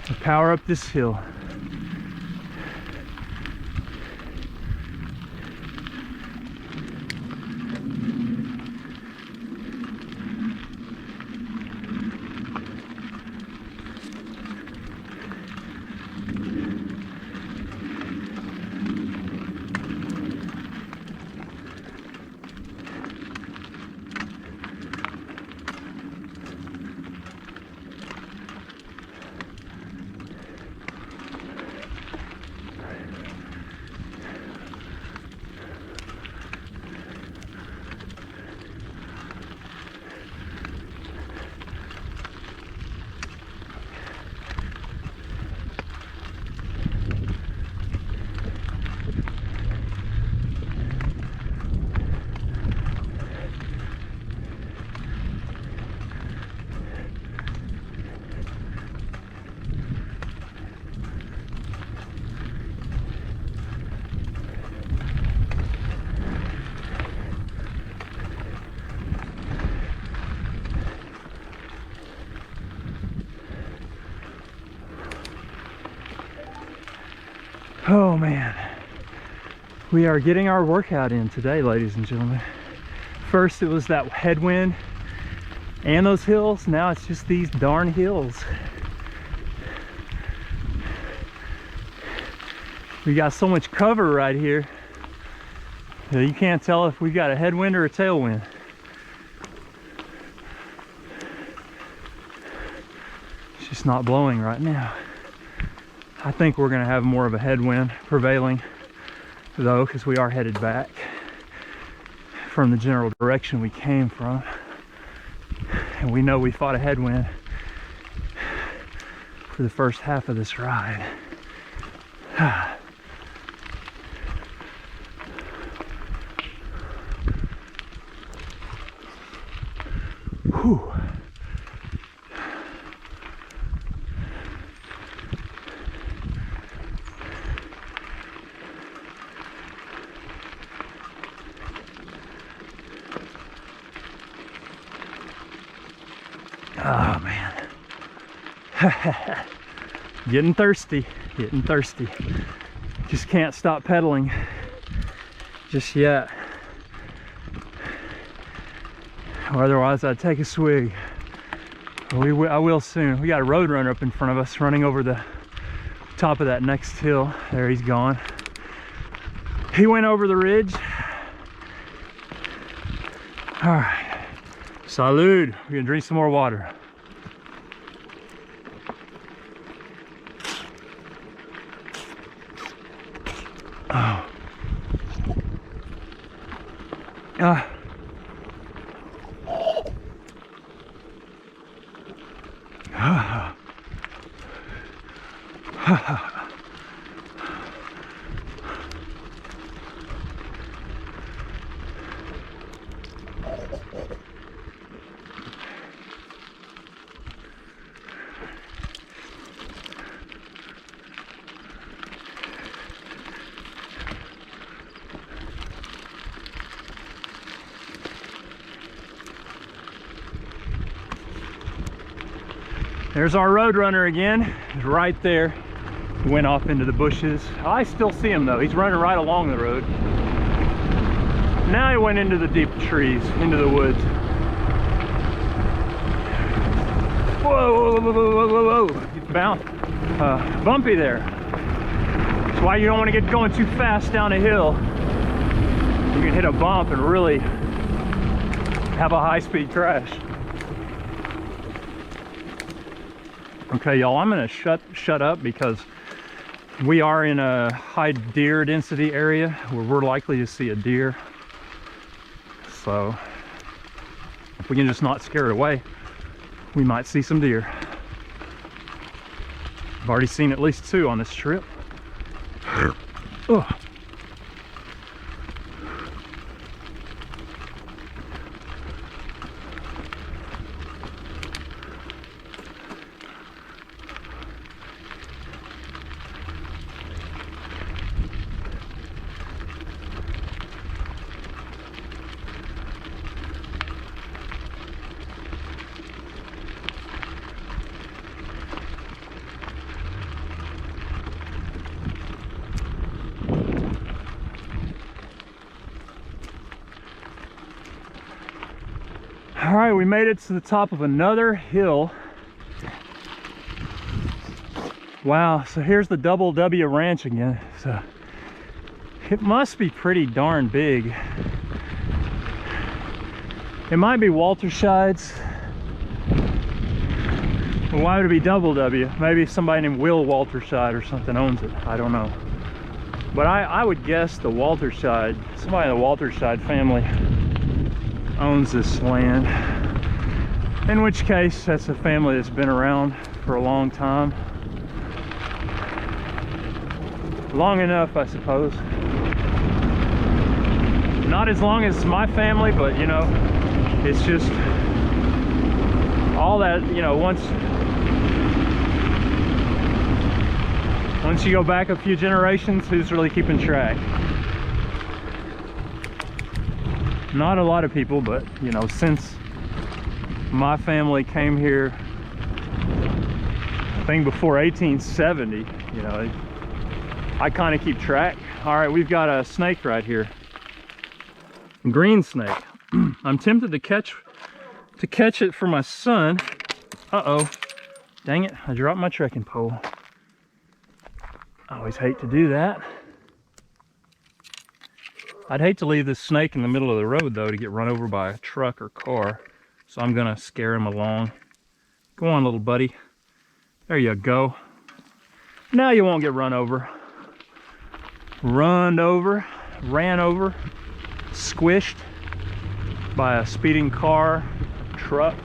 [SPEAKER 1] To power up this hill. Oh man, we are getting our workout in today, ladies and gentlemen. First it was that headwind and those hills, now it's just these darn hills. We got so much cover right here that you can't tell if we got a headwind or a tailwind. It's just not blowing right now. I think we're going to have more of a headwind prevailing though, because we are headed back from the general direction we came from, and we know we fought a headwind for the first half of this ride. Whew. Oh man. Getting thirsty, getting thirsty. Just can't stop pedaling just yet. Or otherwise I'd take a swig. I will soon. We got a road runner up in front of us running over the top of that next hill. There, he's gone. He went over the ridge. All right. Salud. We're gonna drink some more water. Oh. There's our Roadrunner again. He's right there. He went off into the bushes. I still see him though. He's running right along the road. Now he went into the deep trees, into the woods. Whoa, whoa, whoa, whoa, whoa. You found bumpy there. That's why you don't want to get going too fast down a hill. You can hit a bump and really have a high-speed crash. Okay, y'all, I'm gonna shut up because we are in a high deer density area where we're likely to see a deer. So if we can just not scare it away, we might see some deer. I've already seen at least 2 on this trip. Ugh. All right, we made it to the top of another hill. Wow, so here's the Double W Ranch again. So it must be pretty darn big. It might be Walterscheid's. Well, why would it be Double W? Maybe somebody named Will Walterscheid or something owns it. I don't know. But I would guess the Walterscheid, somebody in the Walterscheid family owns this land, in which case that's a family that's been around for a long time, long enough I suppose, not as long as my family, but you know, it's just all that, you know, once you go back a few generations, who's really keeping track? Not a lot of people, but you know, since my family came here, I think before 1870, you know, I kind of keep track. All right, we've got a snake right here, green snake. I'm tempted to catch it for my son. Uh-oh, dang it, I dropped my trekking pole. I always hate to do that. I'd hate to leave this snake in the middle of the road though to get run over by a truck or car. So I'm gonna scare him along. Go on, little buddy. There you go. Now you won't get run over. Ran over, squished by a speeding car, truck.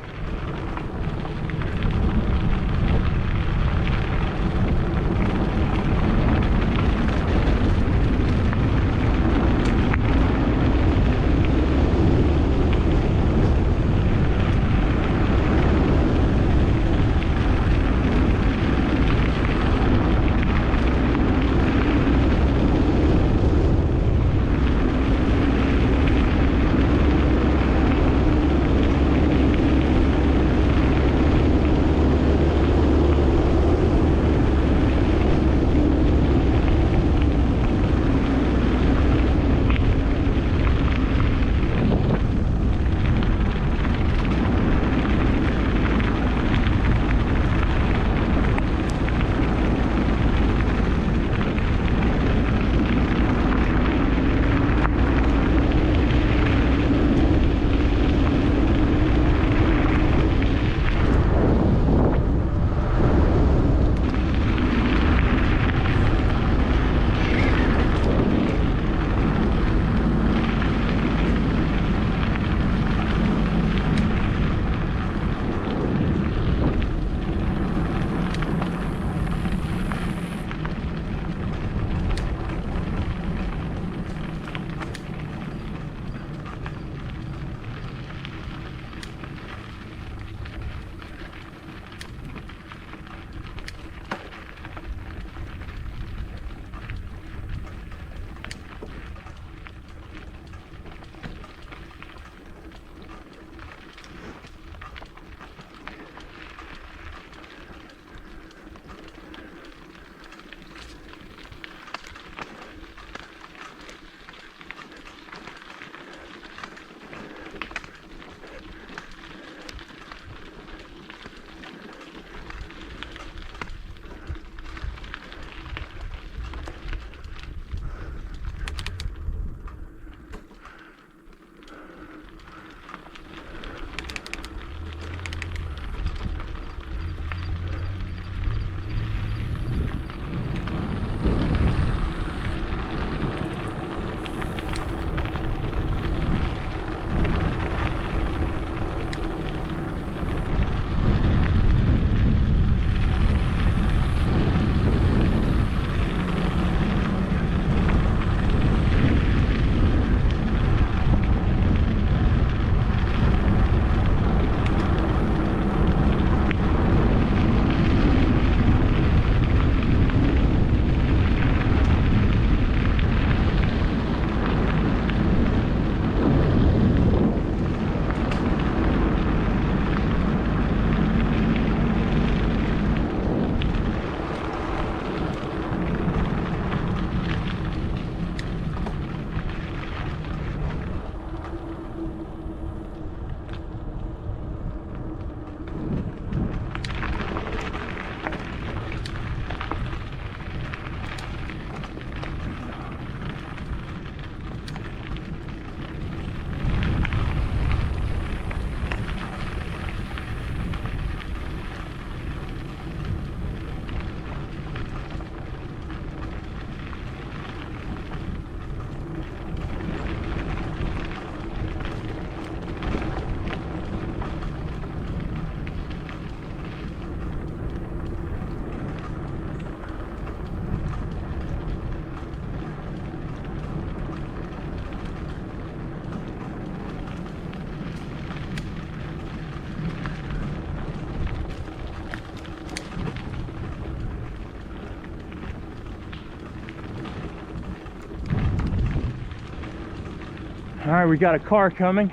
[SPEAKER 1] All right, we got a car coming,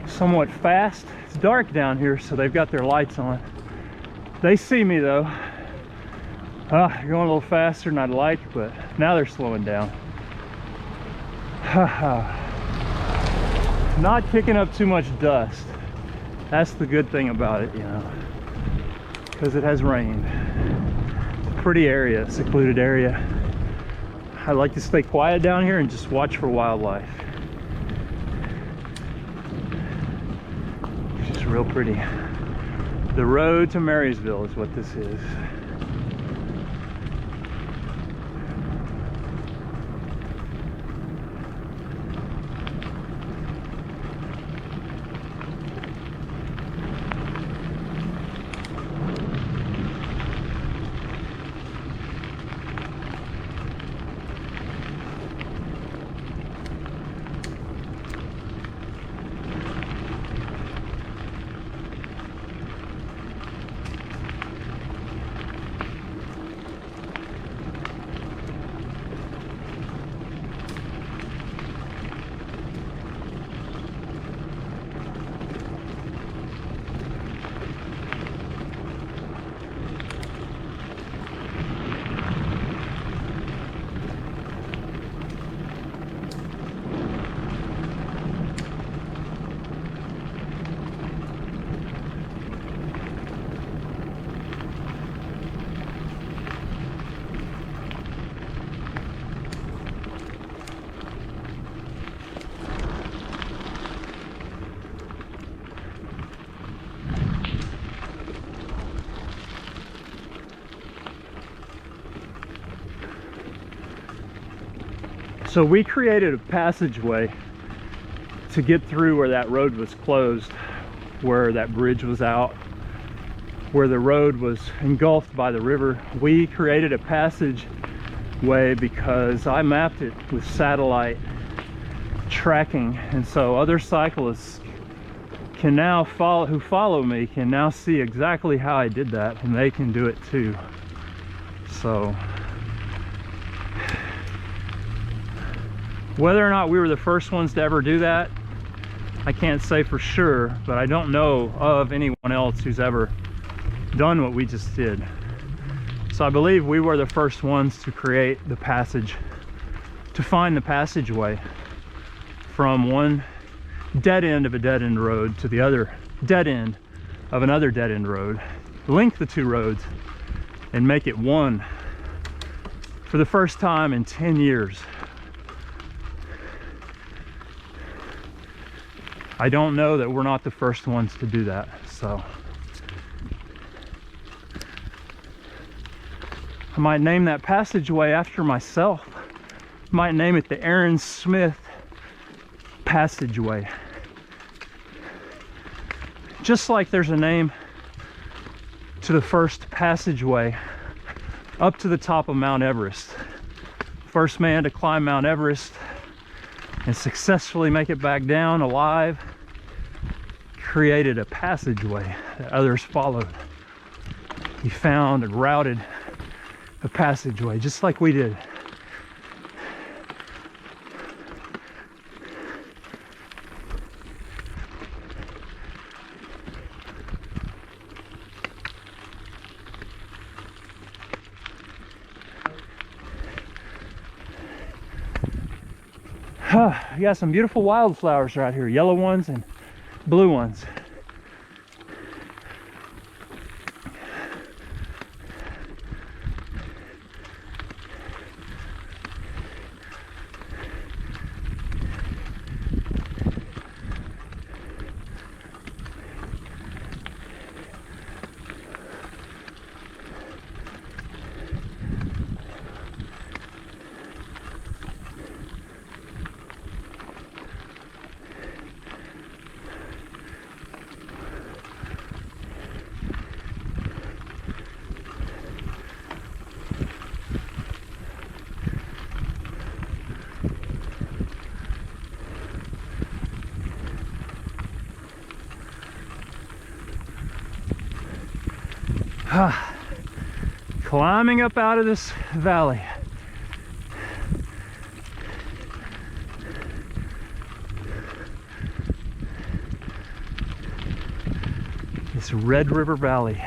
[SPEAKER 1] somewhat fast. It's dark down here, so they've got their lights on. They see me though. They're going a little faster than I'd like, but now they're slowing down. Not kicking up too much dust. That's the good thing about it, you know, because it has rained. It's a pretty area, secluded area. I like to stay quiet down here and just watch for wildlife. It's just real pretty. The road to Marysville is what this is. So we created a passageway to get through where that road was closed, where that bridge was out, where the road was engulfed by the river. We created a passageway because I mapped it with satellite tracking, and so other cyclists can now who follow me can now see exactly how I did that, and they can do it too. So whether or not we were the first ones to ever do that, I can't say for sure, but I don't know of anyone else who's ever done what we just did. So I believe we were the first ones to create the passage, to find the passageway from one dead end of a dead end road to the other dead end of another dead end road, link the two roads and make it one for the first time in 10 years. I don't know that we're not the first ones to do that, so I might name that passageway after myself. I might name it the Aaron Smith Passageway. Just like there's a name to the first passageway up to the top of Mount Everest. First man to climb Mount Everest and successfully make it back down alive created a passageway that others followed. He found and routed a passageway just like we did. We got some beautiful wildflowers right here, yellow ones and blue ones. Climbing up out of this valley. It's Red River Valley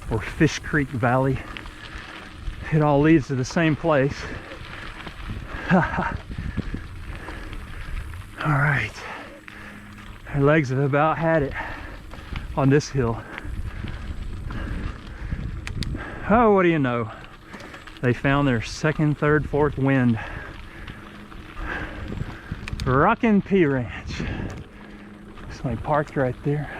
[SPEAKER 1] or Fish Creek Valley. It all leads to the same place. All right, our legs have about had it on this hill. Oh, what do you know? They found their second, third, fourth wind. Rockin' P Ranch. Somebody parked right there.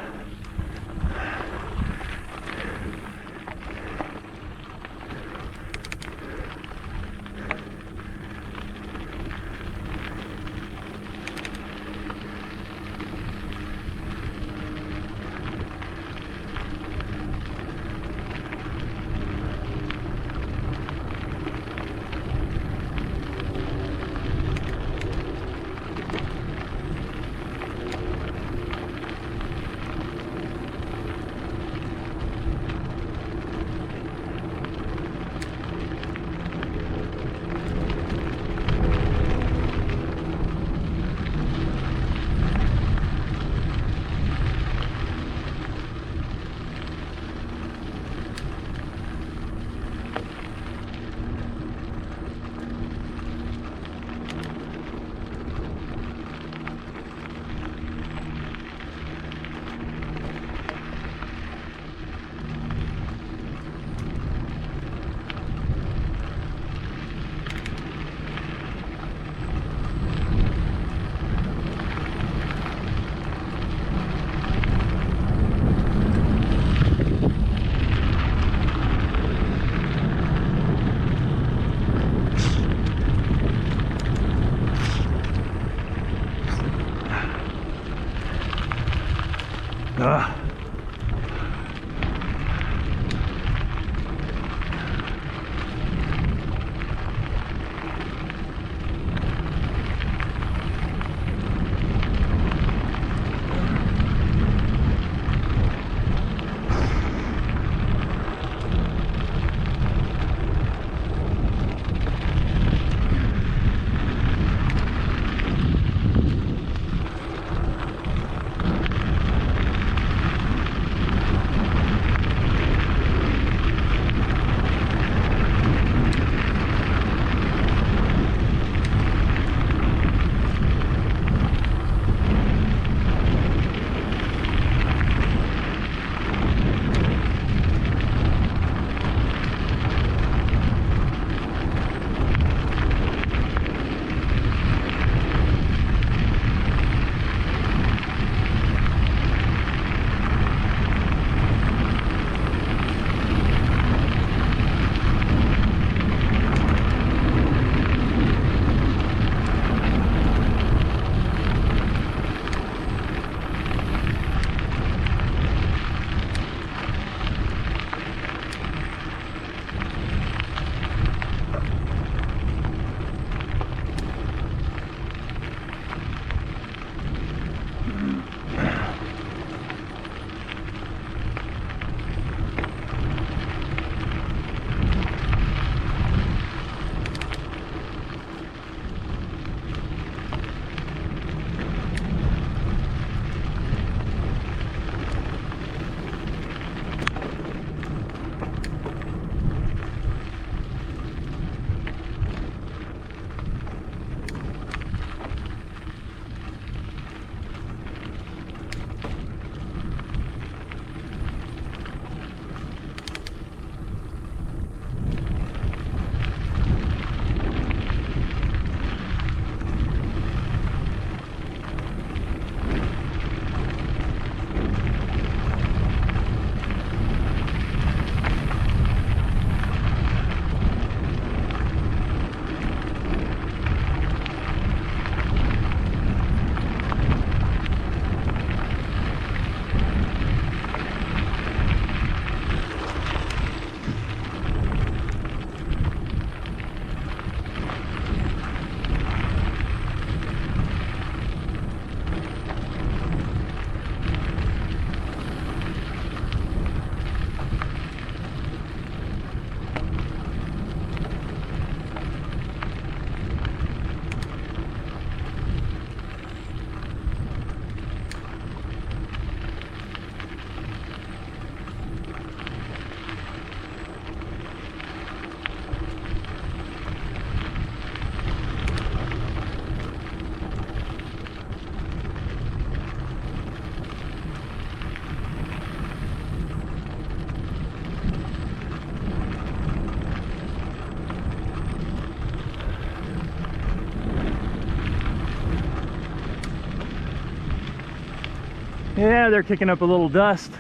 [SPEAKER 1] Yeah, they're kicking up a little dust.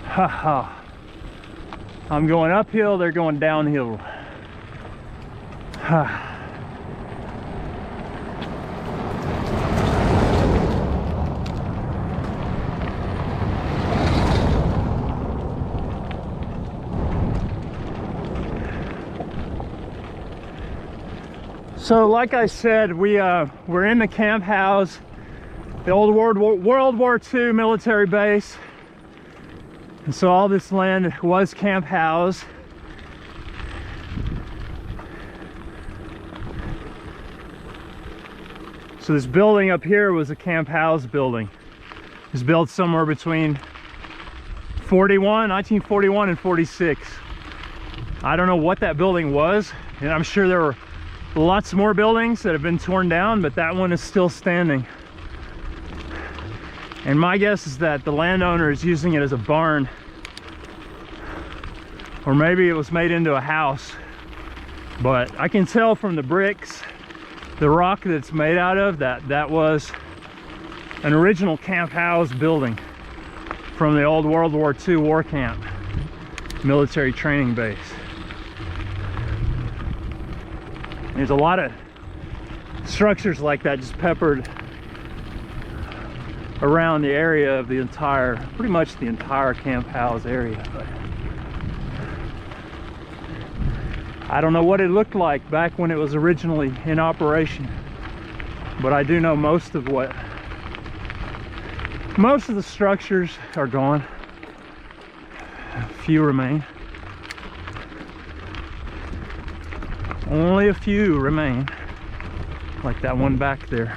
[SPEAKER 1] Haha. I'm going uphill, they're going downhill. So like I said, we're in the camp Howze, the old World War II military base. And so all this land was Camp Howze. So this building up here was a Camp Howze building. It was built somewhere between 1941 and 46. I don't know what that building was, and I'm sure there were lots more buildings that have been torn down, but that one is still standing. And my guess is that the landowner is using it as a barn, or maybe it was made into a house. But I can tell from the bricks, the rock that it's made out of, that was an original Camp Howze building from the old World War II war camp, military training base. There's a lot of structures like that just peppered around the area of the entire, pretty much the entire Camp Howze area. But I don't know what it looked like back when it was originally in operation, but I do know most of the structures are gone. A few remain. Only a few remain, like that one back there.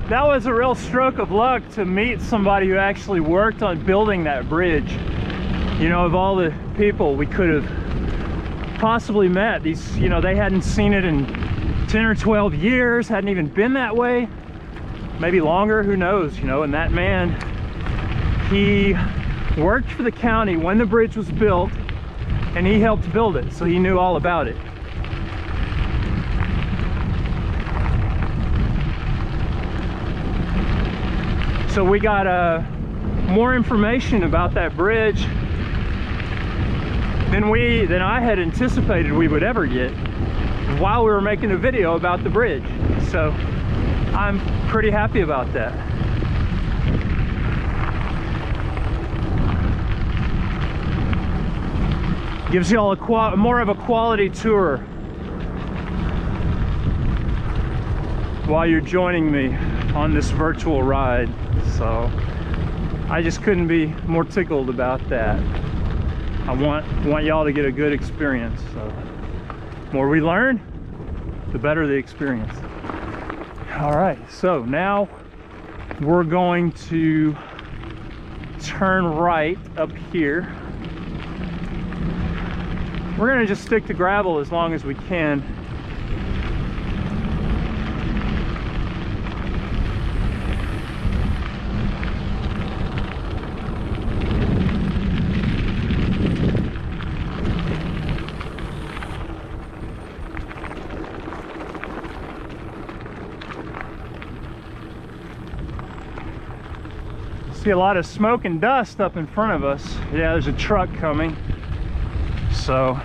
[SPEAKER 1] That was a real stroke of luck to meet somebody who actually worked on building that bridge. You know, of all the people we could have possibly met, these, you know, they hadn't seen it in 10 or 12 years, hadn't even been that way, maybe longer, who knows, you know. And that man, he worked for the county when the bridge was built, and he helped build it, so he knew all about it. So we got more information about that bridge than I had anticipated we would ever get while we were making a video about the bridge. So I'm pretty happy about that. Gives you all more of a quality tour while you're joining me on this virtual ride. So I just couldn't be more tickled about that. I want y'all to get a good experience. So the more we learn, the better the experience. All right, so now we're going to turn right up here. We're gonna just stick to gravel as long as we can. See a lot of smoke and dust up in front of us. Yeah, there's a truck coming. So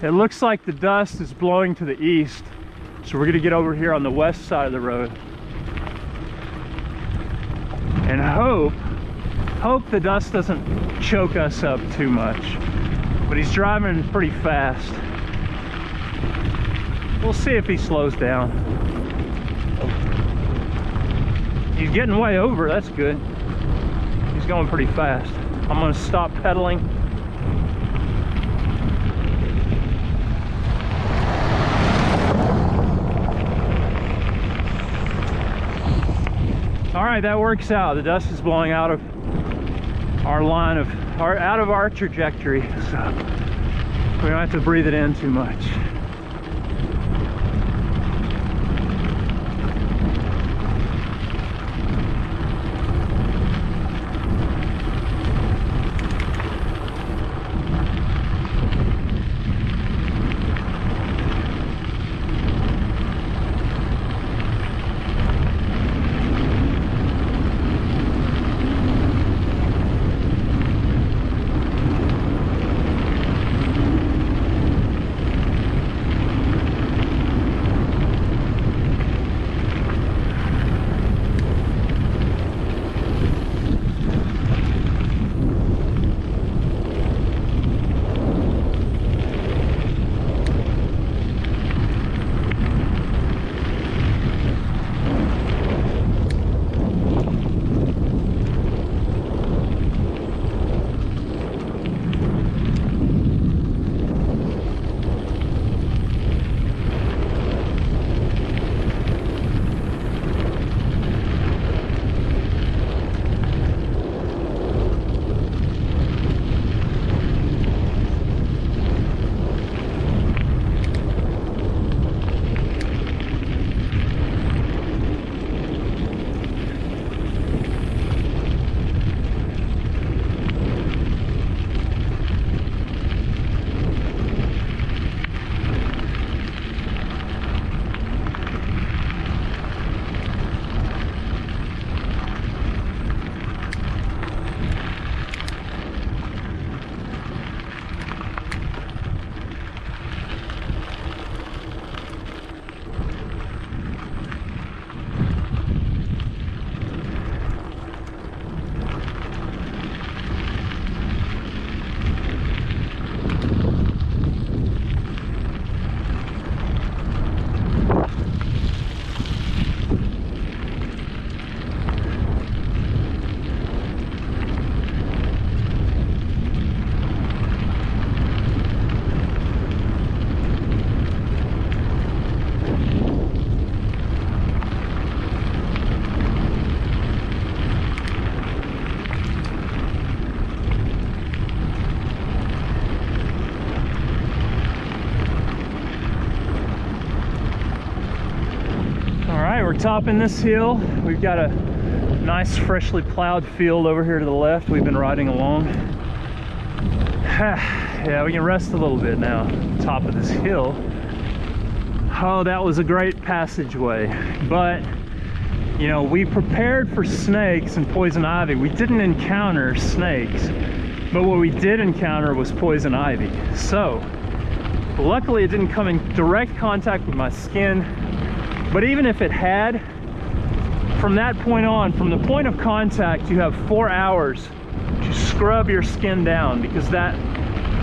[SPEAKER 1] it looks like the dust is blowing to the east. So we're gonna get over here on the west side of the road and hope the dust doesn't choke us up too much. But he's driving pretty fast. We'll see if he slows down. He's getting way over, that's good. He's going pretty fast. I'm gonna stop pedaling. All right, that works out. The dust is blowing out of our line of out of our trajectory, so we don't have to breathe it in too much. We're topping this hill. We've got a nice freshly plowed field over here to the left. We've been riding along. Yeah, we can rest a little bit now. Top of this hill. Oh, that was a great passageway. But you know, we prepared for snakes and poison ivy. We didn't encounter snakes, but what we did encounter was poison ivy. So luckily it didn't come in direct contact with my skin, but even if it had, from that point on, from the point of contact, you have 4 hours to scrub your skin down, because that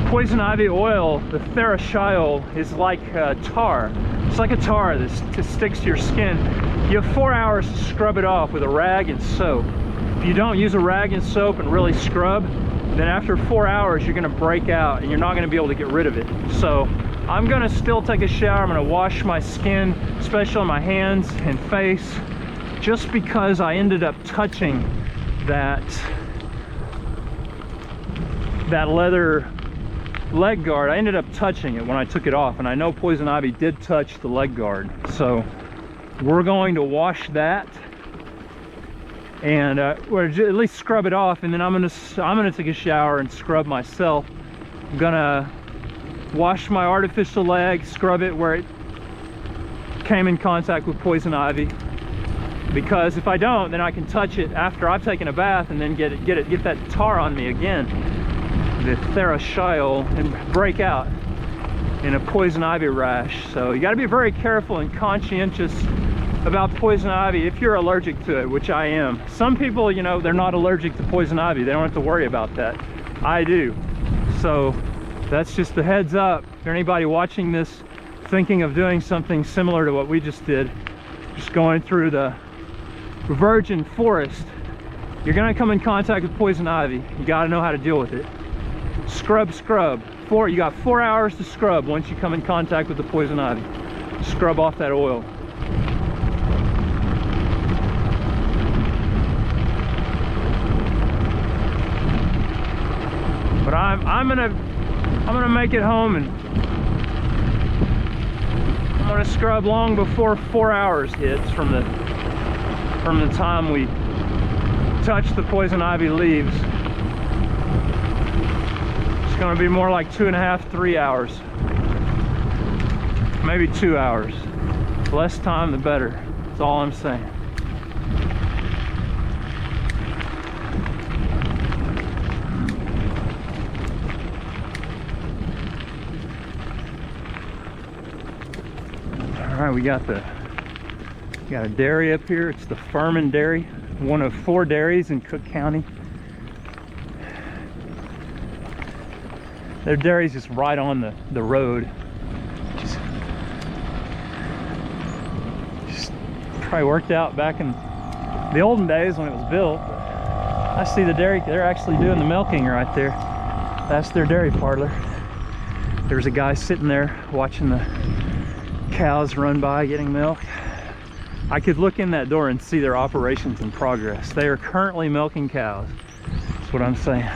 [SPEAKER 1] poison ivy oil, the therachiol, is like tar. It's like a tar that sticks to your skin. You have 4 hours to scrub it off with a rag and soap. If you don't use a rag and soap and really scrub, then after 4 hours you're gonna break out and you're not gonna be able to get rid of it. So I'm gonna still take a shower. I'm gonna wash my skin, especially my hands and face, just because I ended up touching that leather leg guard. I ended up touching it when I took it off, and I know poison ivy did touch the leg guard. So we're going to wash that and or at least scrub it off, and then I'm gonna take a shower and scrub myself. I'm gonna wash my artificial leg, scrub it where it came in contact with poison ivy, because if I don't, then I can touch it after I've taken a bath and then get that tar on me again, the therachiol, and break out in a poison ivy rash. So you got to be very careful and conscientious about poison ivy if you're allergic to it, which I am. Some people, you know, they're not allergic to poison ivy. They don't have to worry about that. I do. So that's just a heads up. If anybody watching this thinking of doing something similar to what we just did, just going through the virgin forest, you're gonna come in contact with poison ivy. You gotta know how to deal with it. Scrub. You got 4 hours to scrub once you come in contact with the poison ivy. Scrub off that oil. But I'm gonna make it home, and I'm gonna scrub long before 4 hours hits from the time we touch the poison ivy leaves. It's gonna be more like 2.5, 3 hours, maybe 2 hours. Less time the better. That's all I'm saying. All right, we got a dairy up here. It's the Furman Dairy, one of 4 dairies in Cook County. Their dairy's just right on the road. Just probably worked out back in the olden days when it was built. I see the dairy, they're actually doing the milking right there. That's their dairy parlor. There's a guy sitting there watching the cows run by getting milk. I could look in that door and see their operations in progress. They are currently milking cows. That's what I'm saying.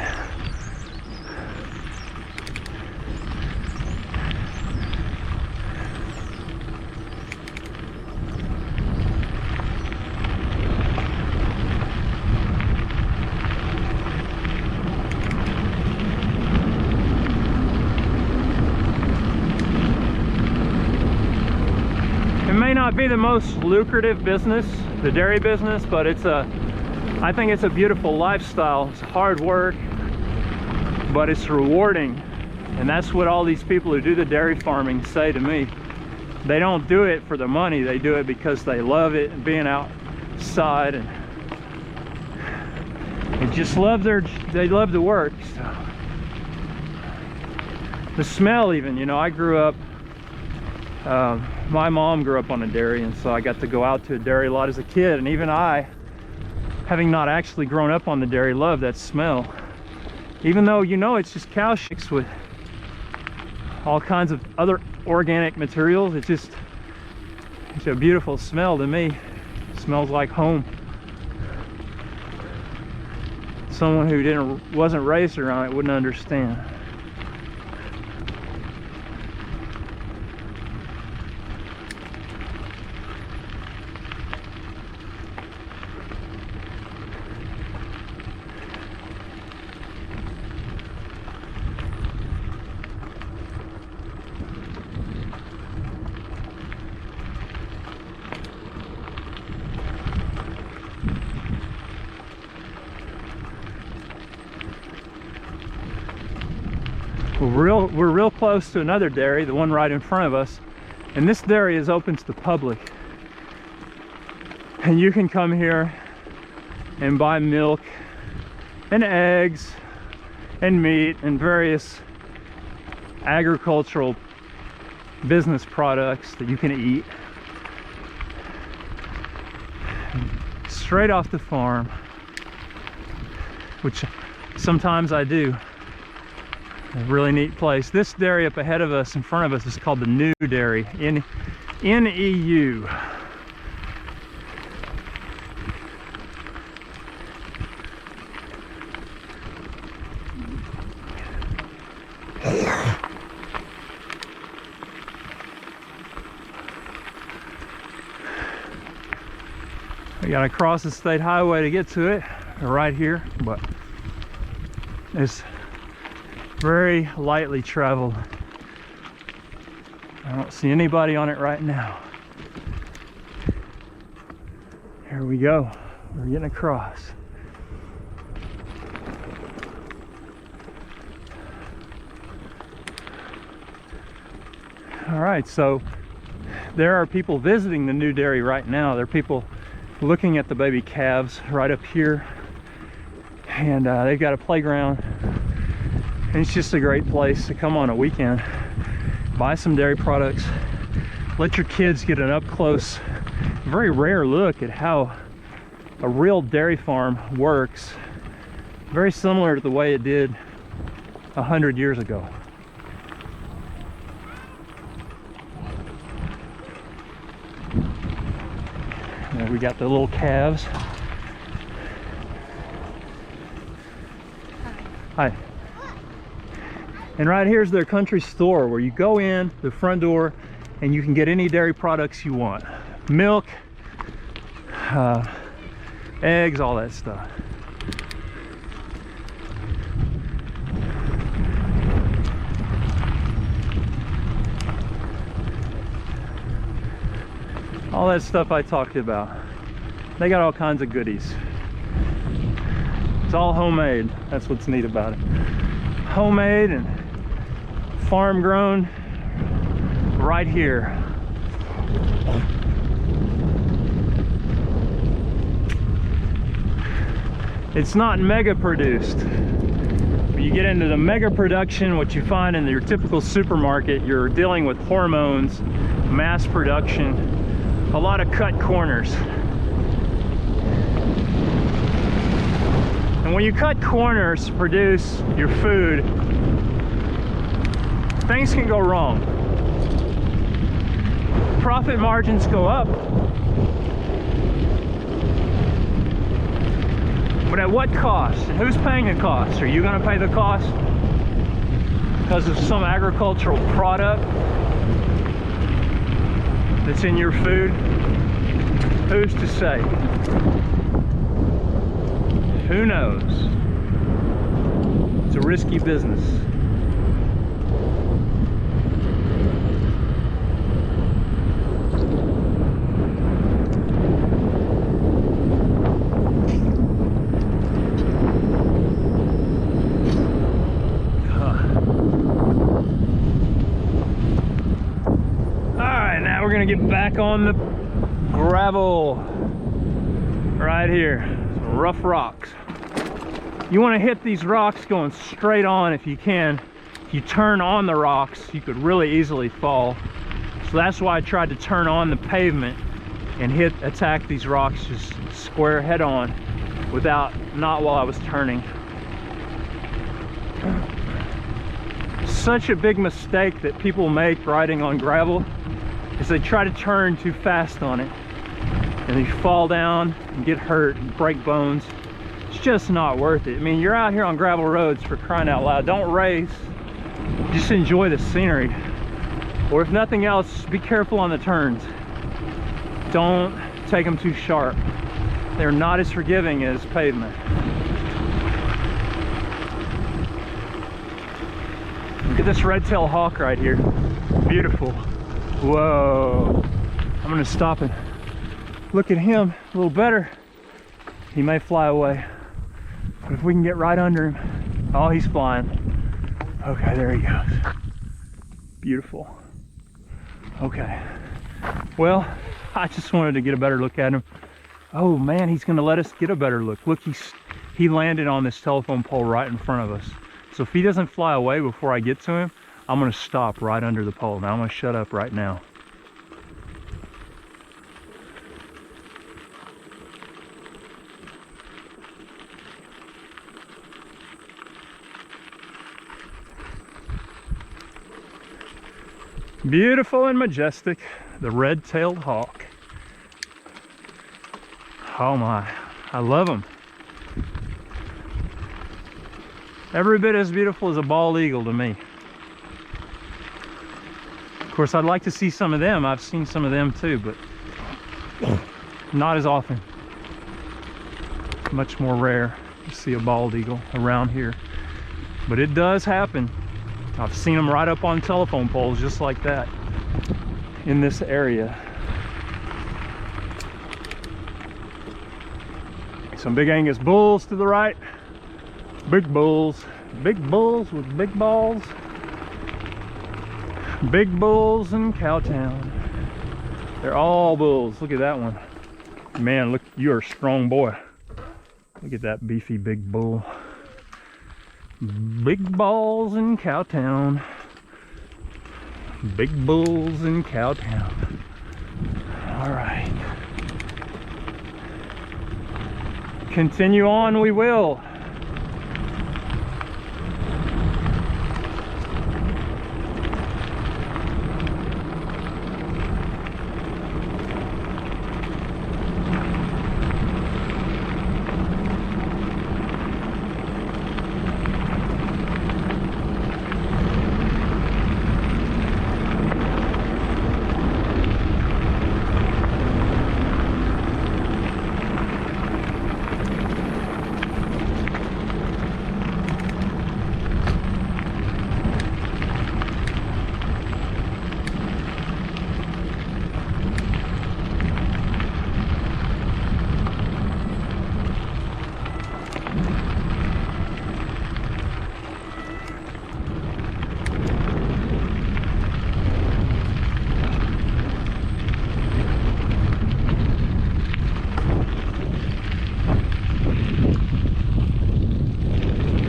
[SPEAKER 1] It may not be the most lucrative business, the dairy business, but I think it's a beautiful lifestyle. It's hard work, but it's rewarding. And that's what all these people who do the dairy farming say to me. They don't do it for the money, they do it because they love it and being outside, and they just love they love the work. So the smell, even, you know, I grew up, my mom grew up on a dairy, and so I got to go out to a dairy a lot as a kid, and even I, having not actually grown up on the dairy, love that smell. Even though, you know, it's just cow shits with all kinds of other organic materials, it's a beautiful smell to me. It smells like home. Someone who wasn't raised around it wouldn't understand. we're real close to another dairy, the one right in front of us, and this dairy is open to the public. And you can come here and buy milk and eggs and meat and various agricultural business products that you can eat straight off the farm, which sometimes I do. A really neat place. This dairy up ahead of us, in front of us, is called the New Dairy, N-E-U. We gotta cross the state highway to get to it, right here, but it's very lightly traveled. I don't see anybody on it right now. Here we go. We're getting across. All right, so there are people visiting the New Dairy right now. There are people looking at the baby calves right up here, and they've got a playground. And it's just a great place to come on a weekend, buy some dairy products, let your kids get an up-close, very rare look at how a real dairy farm works, very similar to the way it did 100 years ago. There we got the little calves. Hi. And right here's their country store, where you go in the front door and you can get any dairy products you want. Milk, eggs, all that stuff. All that stuff I talked about. They got all kinds of goodies. It's all homemade. That's what's neat about it. Homemade and farm grown right here. It's not mega produced. When you get into the mega production, what you find in your typical supermarket, you're dealing with hormones, mass production, a lot of cut corners. And when you cut corners to produce your food, things can go wrong. Profit margins go up, but at what cost? And who's paying the cost? Are you going to pay the cost because of some agricultural product that's in your food? Who's to say? Who knows? It's a risky business. Alright, now we're gonna get back on the gravel right here. Some rough rocks. You want to hit these rocks going straight on if you can. If you turn on the rocks, you could really easily fall. So that's why I tried to turn on the pavement and attack these rocks just square head on, not while I was turning. Such a big mistake that people make riding on gravel is they try to turn too fast on it, and they fall down and get hurt and break bones. It's just not worth it. I mean, you're out here on gravel roads, for crying out loud. Don't race, just enjoy the scenery. Or if nothing else, be careful on the turns. Don't take them too sharp. They're not as forgiving as pavement. Look at this red-tailed hawk right here. Beautiful. Whoa. I'm gonna stop and look at him a little better. He may fly away, but if we can get right under him. Oh, he's flying. Okay, there he goes. Beautiful. Okay. Well, I just wanted to get a better look at him. Oh man, he's gonna let us get a better look. Look, he landed on this telephone pole right in front of us. So if he doesn't fly away before I get to him, I'm gonna stop right under the pole. Now I'm gonna shut up right now. Beautiful and majestic, the red-tailed hawk. Oh my, I love them. Every bit as beautiful as a bald eagle to me. Of course, I'd like to see some of them. I've seen some of them too, but not as often. Much more rare to see a bald eagle around here. But it does happen. I've seen them right up on telephone poles just like that in this area. Some big Angus bulls to the right. Big bulls with big balls. Big bulls in Cowtown. They're all bulls. Look at that one. Man, look, you're a strong boy. Look at that beefy big bull. Big balls in Cowtown. Big bulls in Cowtown. All right. Continue on, we will.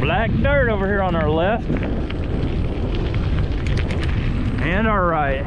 [SPEAKER 1] Black dirt over here on our left and our right.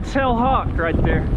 [SPEAKER 1] red-tailed hawk right there.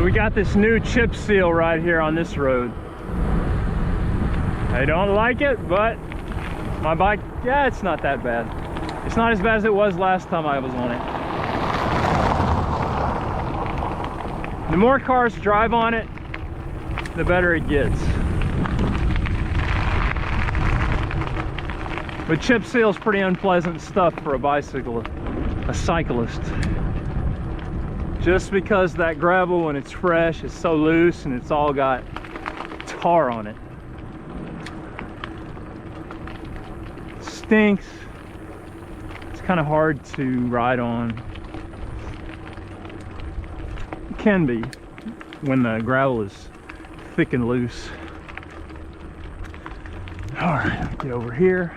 [SPEAKER 1] we got this new chip seal right here on this road. I don't like it, but my bike, yeah, it's not that bad. It's not as bad as it was last time I was on it. The more cars drive on it, the better it gets. But chip seal is pretty unpleasant stuff for a bicyclist, a cyclist. Just because that gravel, when it's fresh, is so loose and it's all got tar on it. It stinks. It's kind of hard to ride on. It can be when the gravel is thick and loose. All right, get over here.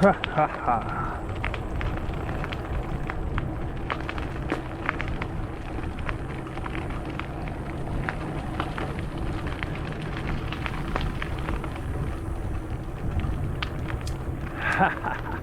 [SPEAKER 1] Ha ha ha. Ha ha ha.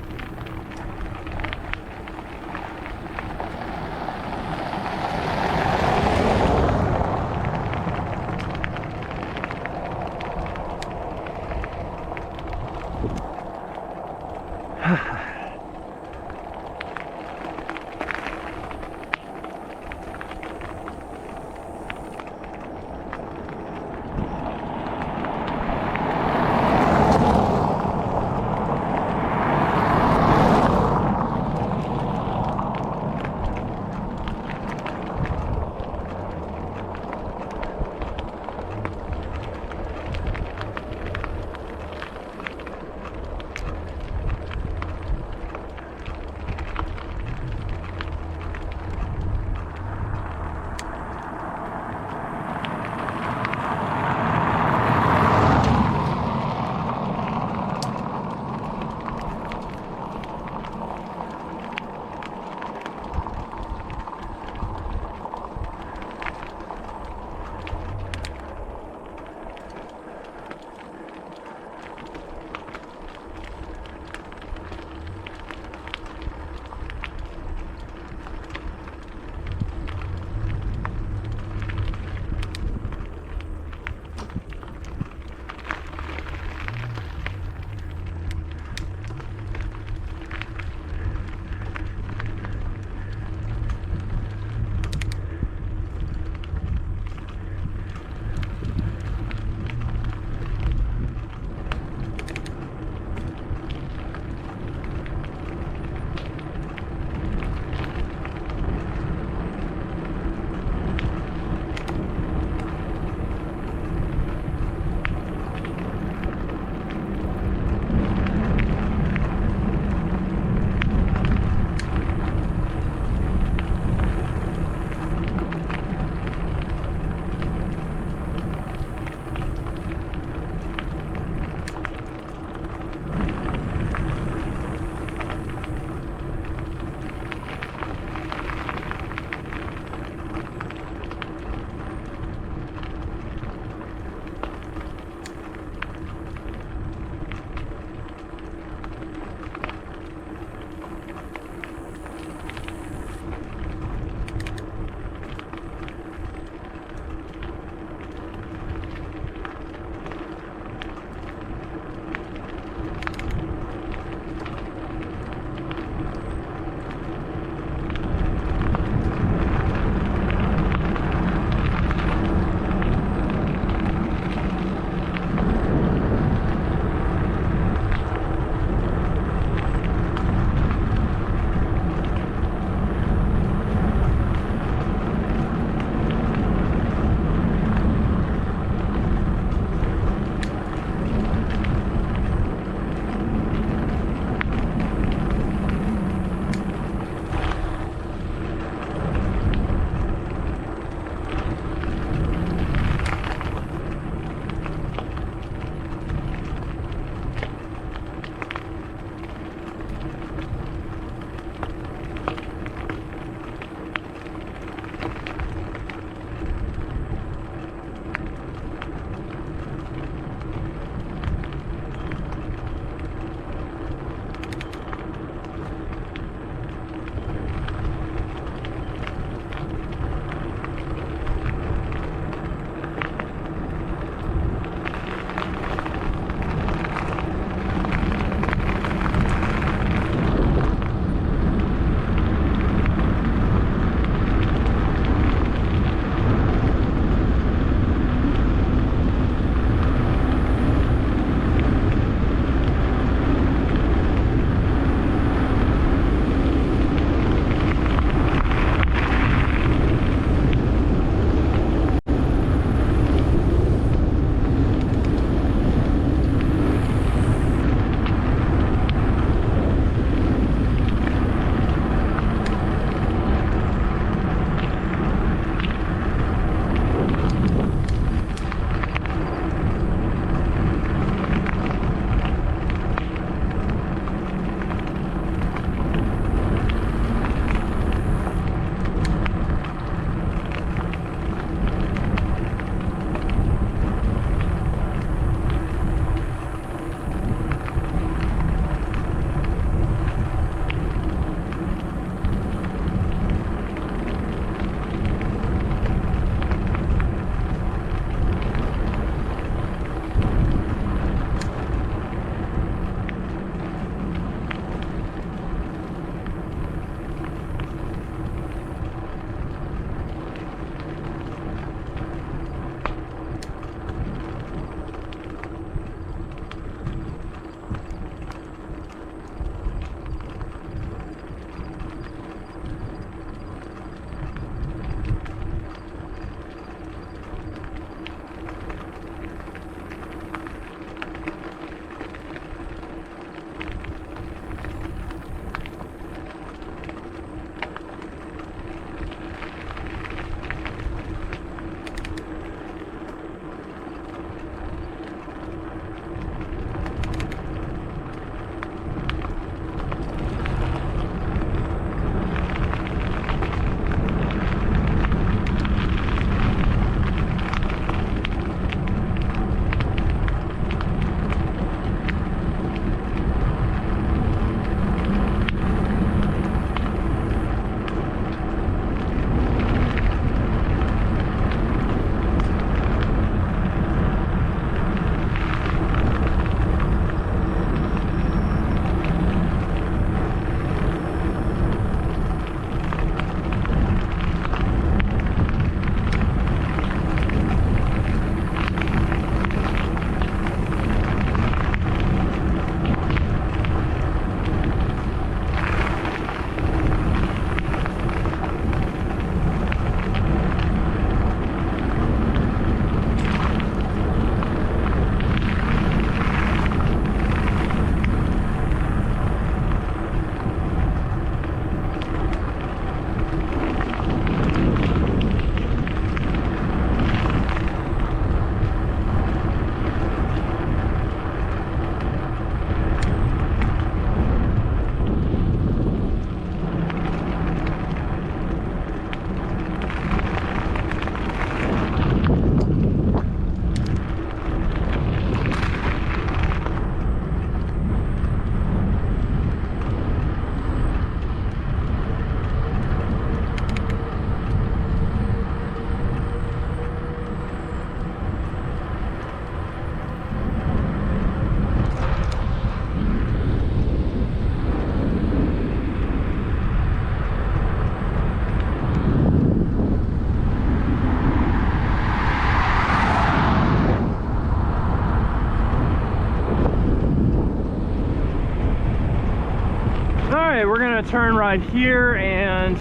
[SPEAKER 1] All right, we're gonna turn right here and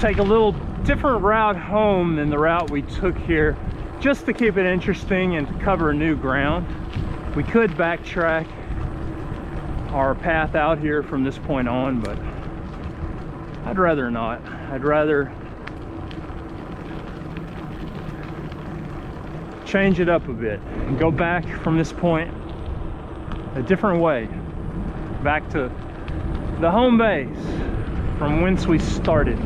[SPEAKER 1] take a little different route home than the route we took here, just to keep it interesting and to cover new ground. We could backtrack our path out here from this point on, but I'd rather not. I'd rather change it up a bit and go back from this point a different way, back to the home base from whence we started.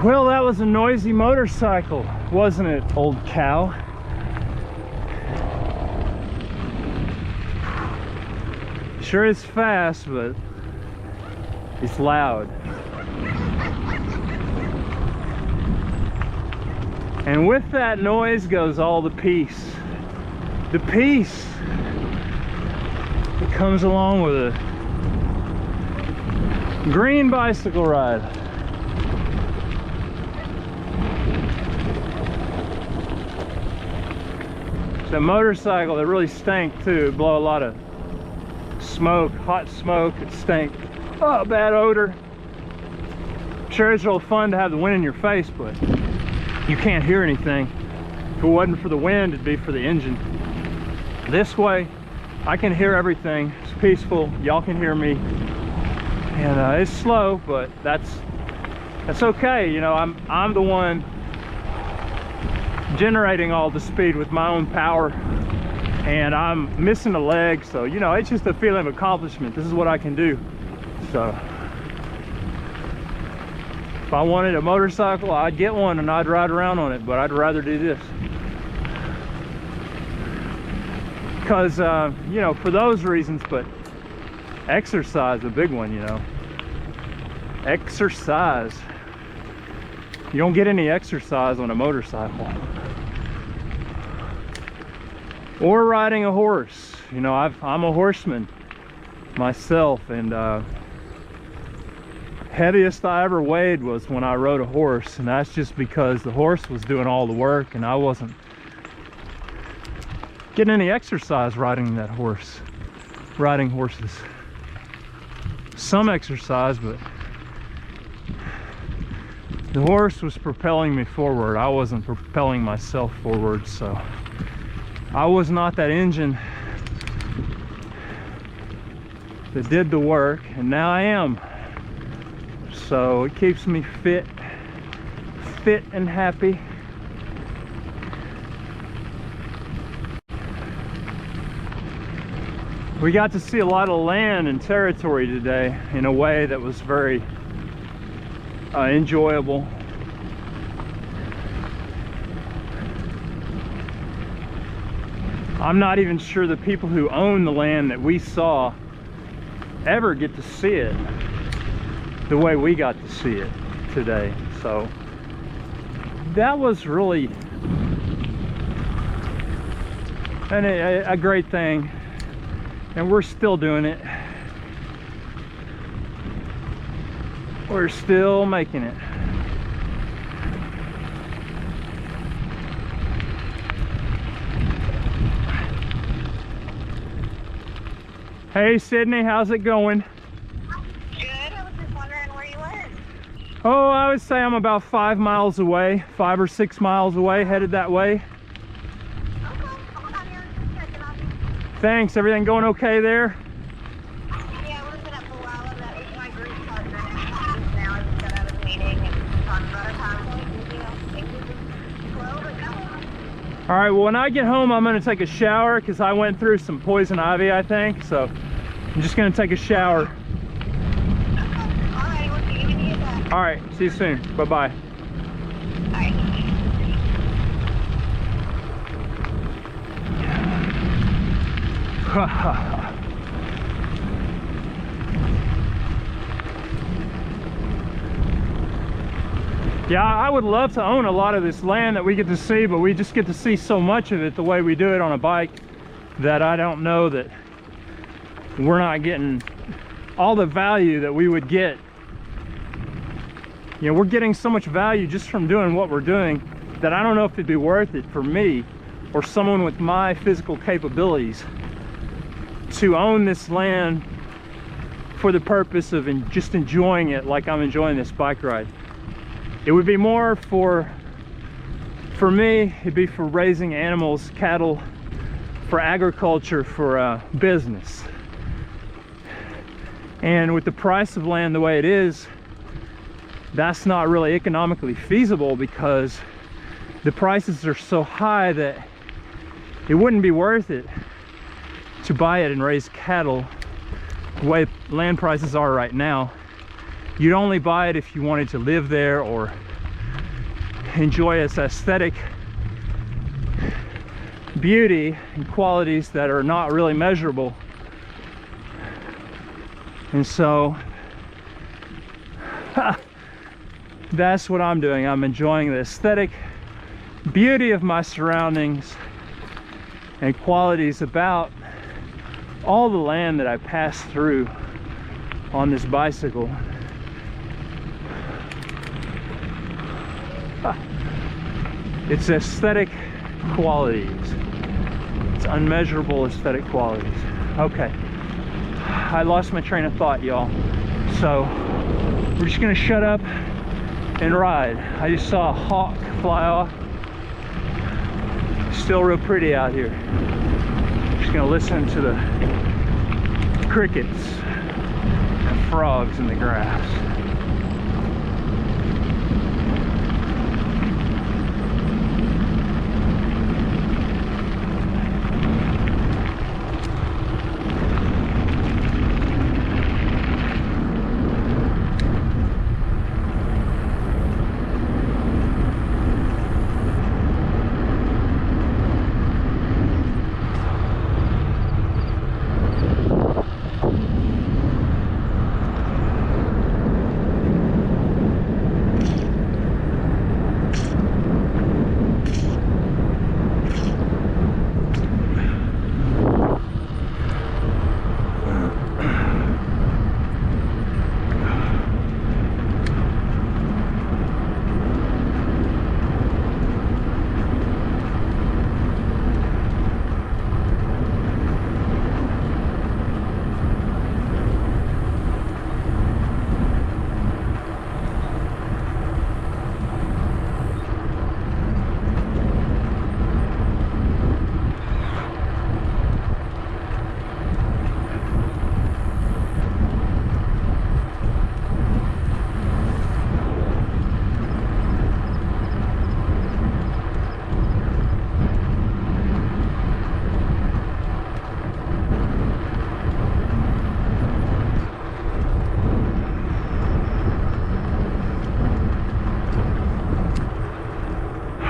[SPEAKER 1] Well, that was a noisy motorcycle, wasn't it, old cow? Sure is fast, but it's loud. And with that noise goes all the peace. The peace that comes along with a green bicycle ride. It's a motorcycle that really stank too. It'd blow a lot of smoke, hot smoke. It stank. Oh, bad odor. Sure, it's real fun to have the wind in your face, but you can't hear anything. If it wasn't for the wind, it'd be for the engine. This way, I can hear everything. It's peaceful. Y'all can hear me. And it's slow, but that's okay. You know, I'm the one generating all the speed with my own power, and I'm missing a leg, so you know, it's just a feeling of accomplishment. This is what I can do. So if I wanted a motorcycle, I'd get one and I'd ride around on it, but I'd rather do this because you know, for those reasons. But exercise, a big one, you know. Exercise. You don't get any exercise on a motorcycle or riding a horse. You know, I'm a horseman myself, and heaviest I ever weighed was when I rode a horse, and that's just because the horse was doing all the work and I wasn't getting any exercise riding that horse. Riding horses, some exercise, but the horse was propelling me forward. I wasn't propelling myself forward, so I was not that engine that did the work, and now I am. So it keeps me fit and happy. We got to see a lot of land and territory today in a way that was very enjoyable. I'm not even sure the people who own the land that we saw ever get to see it the way we got to see it today. So that was really a great thing, and we're still doing it. We're still making it. Hey Sydney, how's it going?
[SPEAKER 6] Good. I was just wondering where you were.
[SPEAKER 1] Oh, I would say I'm about 5 miles away, 5 or 6 miles away, headed that way.
[SPEAKER 6] Okay. Hold on here. Just checking on you.
[SPEAKER 1] Thanks. Everything going okay there?
[SPEAKER 6] Yeah, we've been up for a while. That was my group partner. Now I just got out of the meeting and talked about our PowerPoint. You know, things are just slow but going.
[SPEAKER 1] All right, well, when I get home, I'm going to take a shower because I went through some poison ivy, I think. So I'm just going to take a shower.
[SPEAKER 6] All right, we'll see you when you get back.
[SPEAKER 1] All right, see you soon. Bye-bye.
[SPEAKER 6] All right.
[SPEAKER 1] Yeah, I would love to own a lot of this land that we get to see, but we just get to see so much of it the way we do it on a bike that I don't know that we're not getting all the value that we would get. You know, we're getting so much value just from doing what we're doing that I don't know if it'd be worth it for me or someone with my physical capabilities to own this land for the purpose of just enjoying it like I'm enjoying this bike ride. It would be more for me, it'd be for raising animals, cattle, for agriculture, for business. And with the price of land the way it is, that's not really economically feasible because the prices are so high that it wouldn't be worth it to buy it and raise cattle the way land prices are right now. You'd only buy it if you wanted to live there or enjoy its aesthetic beauty and qualities that are not really measurable. And so that's what I'm doing. I'm enjoying the aesthetic beauty of my surroundings and qualities about all the land that I pass through on this bicycle. It's aesthetic qualities. It's unmeasurable aesthetic qualities. Okay, I lost my train of thought, y'all. So we're just gonna shut up and ride. I just saw a hawk fly off. Still real pretty out here. Just gonna listen to the crickets and frogs in the grass.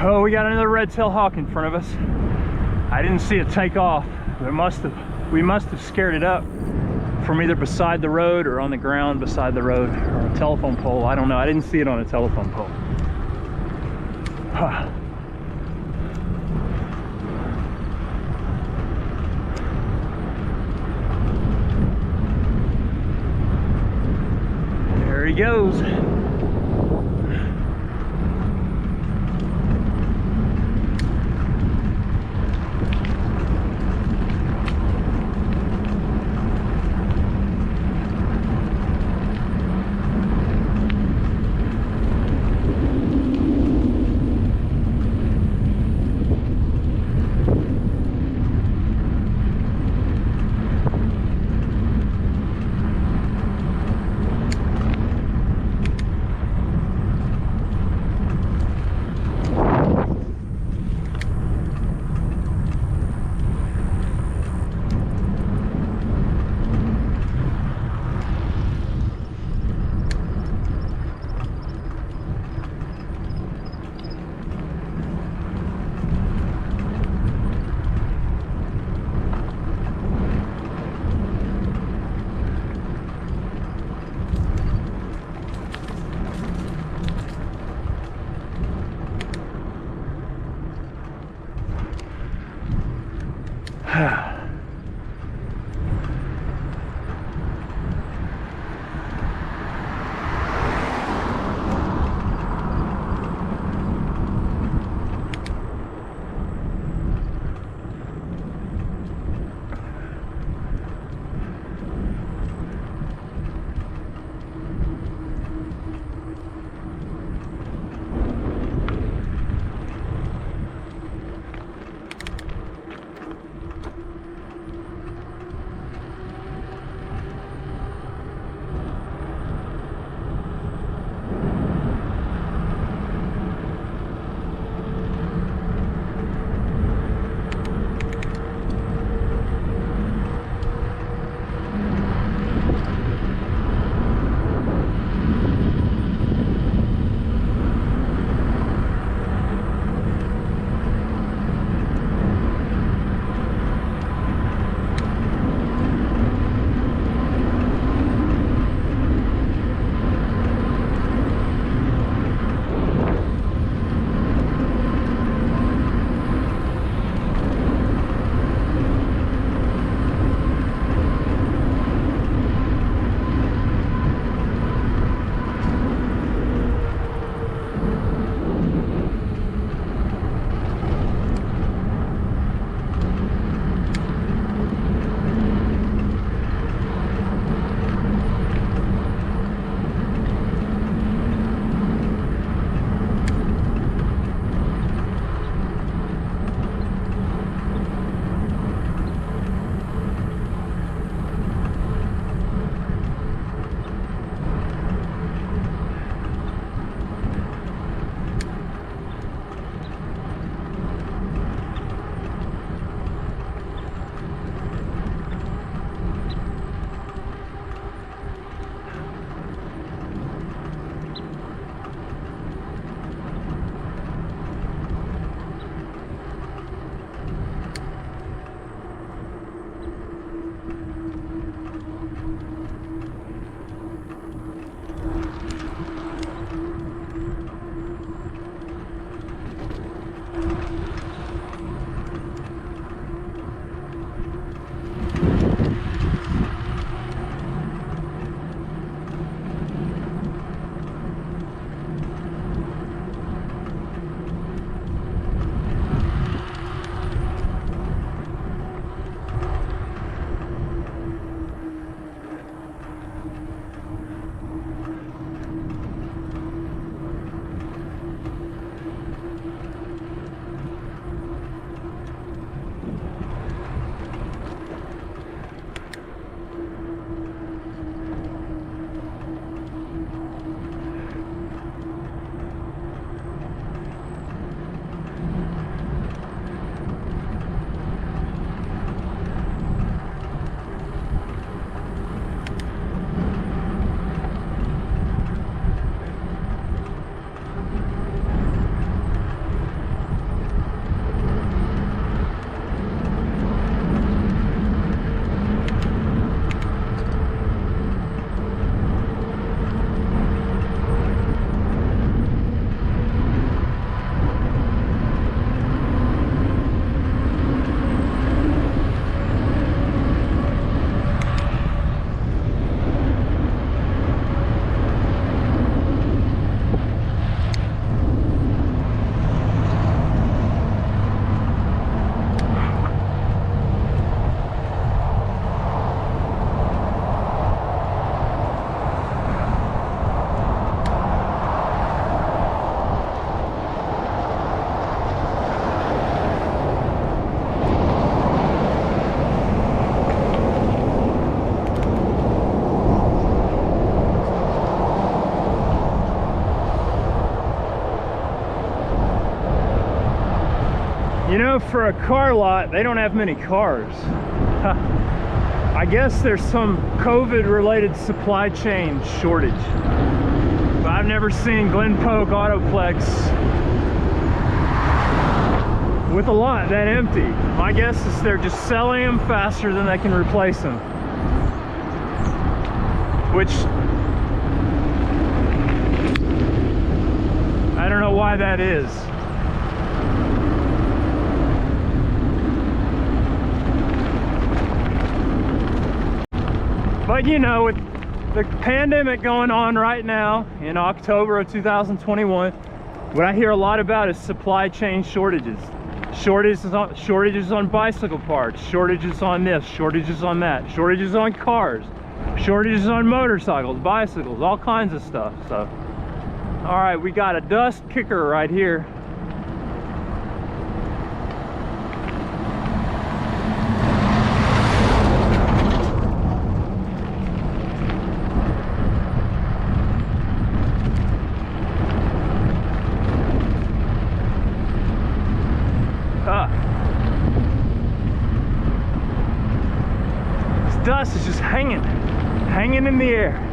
[SPEAKER 1] Oh, we got another red-tailed hawk in front of us. I didn't see it take off. We must have scared it up from either beside the road or on the ground beside the road or a telephone pole. I don't know. I didn't see it on a telephone pole. There he goes. You know, for a car lot, they don't have many cars. I guess there's some COVID-related supply chain shortage. But I've never seen Glen Polk Autoplex with a lot that empty. My guess is they're just selling them faster than they can replace them. Which, I don't know why that is. But you know, with the pandemic going on right now in October of 2021, what I hear a lot about is supply chain shortages. Shortages on bicycle parts, shortages on this, shortages on that, shortages on cars, shortages on motorcycles, bicycles, all kinds of stuff. So, all right, we got a dust kicker right here. This dust is just hanging in the air.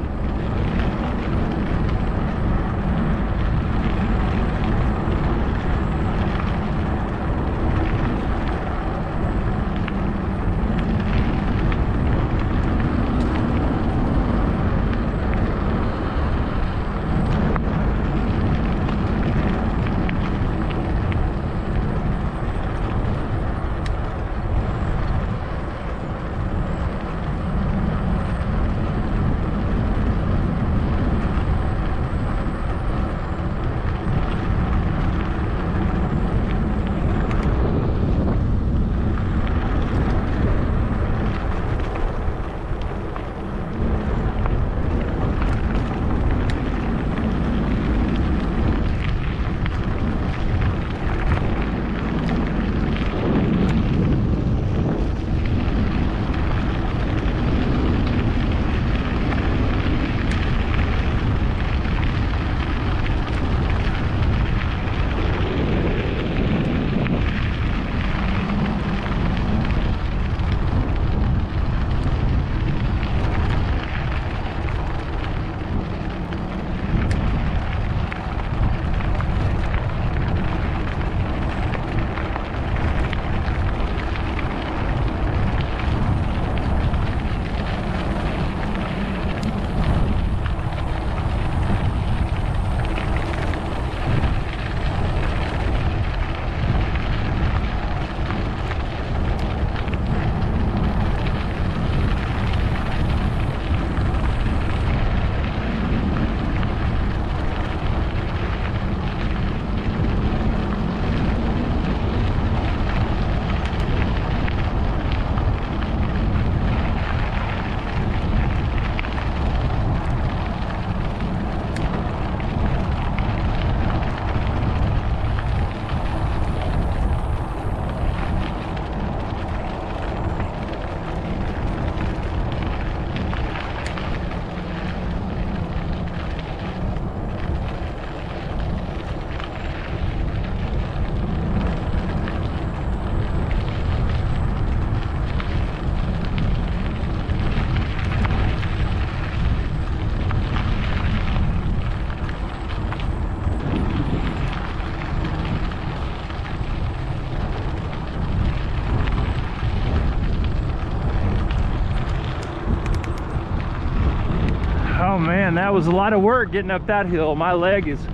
[SPEAKER 1] Oh man, that was a lot of work getting up that hill. My legs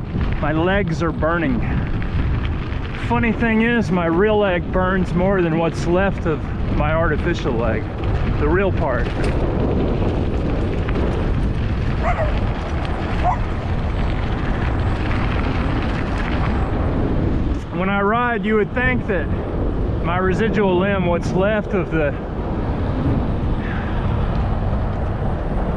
[SPEAKER 1] are burning. Funny thing is, my real leg burns more than what's left of my artificial leg, the real part. When I ride, you would think that my residual limb, what's left of the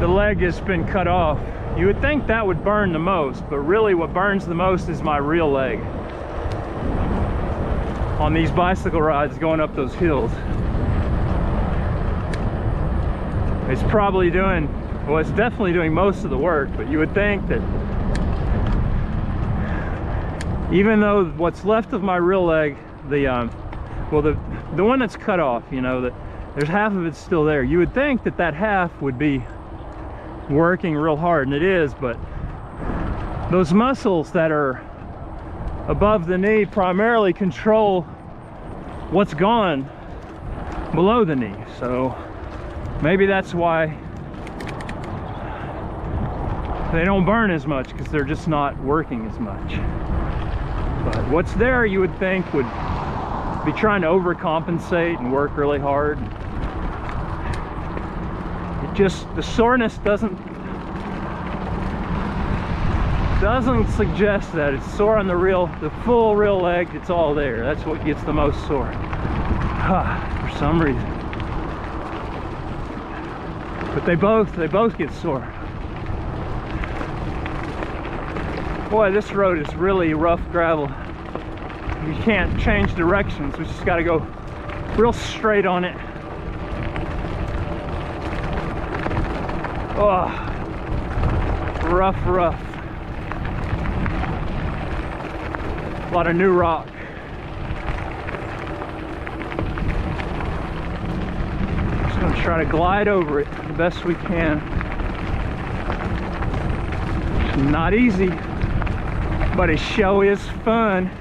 [SPEAKER 1] leg has been cut off. You would think that would burn the most, but really what burns the most is my real leg on these bicycle rides going up those hills. It's probably doing, well, it's definitely doing most of the work, but you would think that even though what's left of my real leg, the well, the one that's cut off, you know, that there's half of it's still there. You would think that that half would be working real hard, and it is, but those muscles that are above the knee primarily control what's gone below the knee. So maybe that's why they don't burn as much, because they're just not working as much. But what's there, you would think, would be trying to overcompensate and work really hard. It just, the soreness doesn't suggest that. It's sore on the full real leg. It's all there. That's what gets the most sore. For some reason. But they both get sore. Boy, this road is really rough gravel. You can't change directions. We just got to go real straight on it. Oh, rough. A lot of new rock. Just gonna try to glide over it the best we can. It's not easy, but it sure is fun.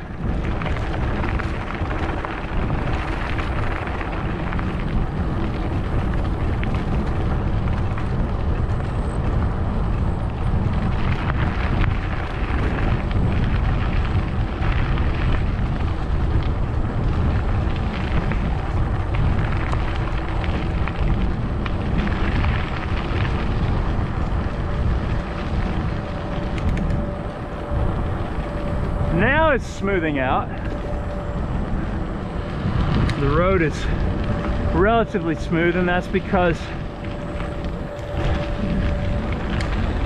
[SPEAKER 1] Now it's smoothing out. The road is relatively smooth, and that's because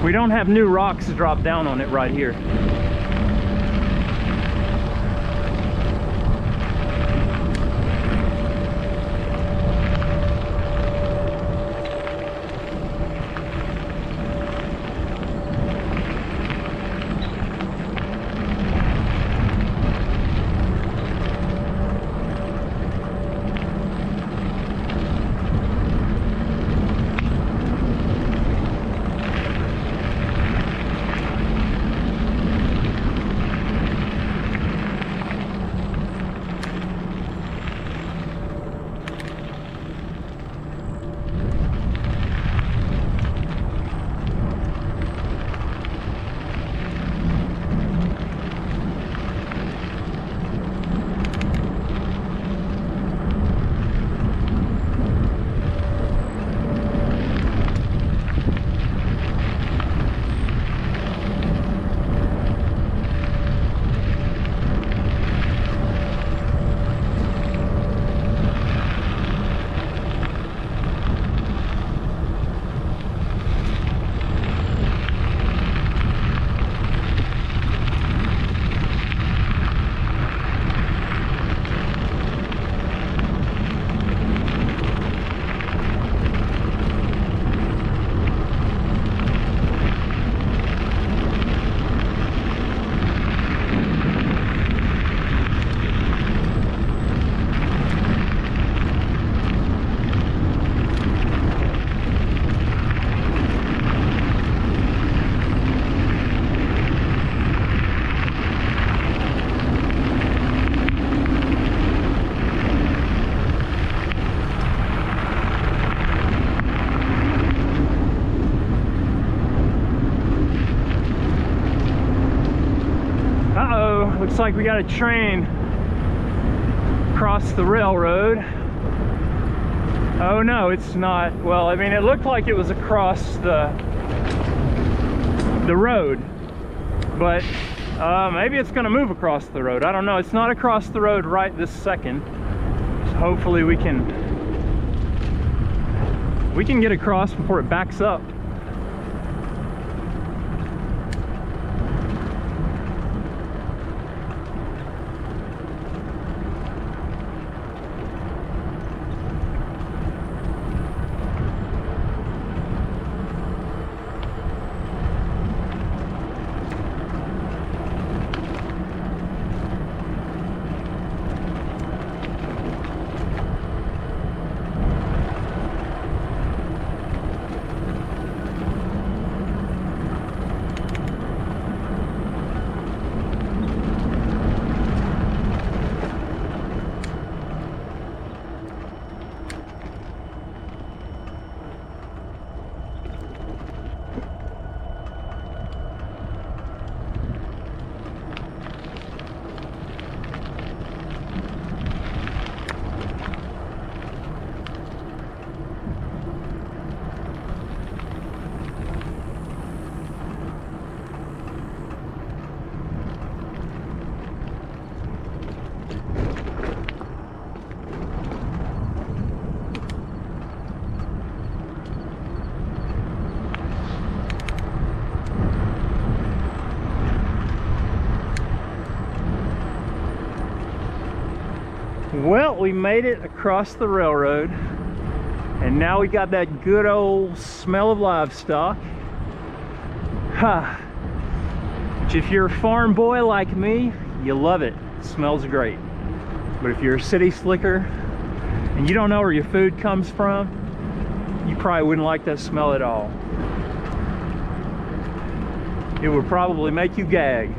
[SPEAKER 1] we don't have new rocks to drop down on it right here. Looks like we got a train across the railroad. Oh no, it's not. Well, I mean, it looked like it was across the road, but maybe it's gonna move across the road. I don't know. It's not across the road right this second. So hopefully we can get across before it backs up. Well, we made it across the railroad, and now we got that good old smell of livestock. Ha! Which, if you're a farm boy like me, you love it. It smells great. But if you're a city slicker and you don't know where your food comes from, you probably wouldn't like that smell at all. It would probably make you gag.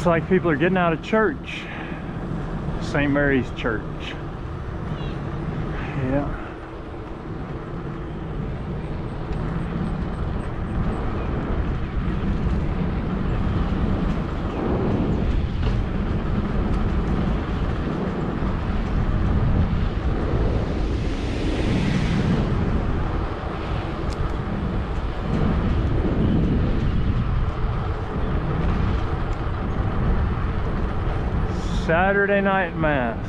[SPEAKER 1] Looks like people are getting out of church. St. Mary's Church. Yeah. Saturday night mass.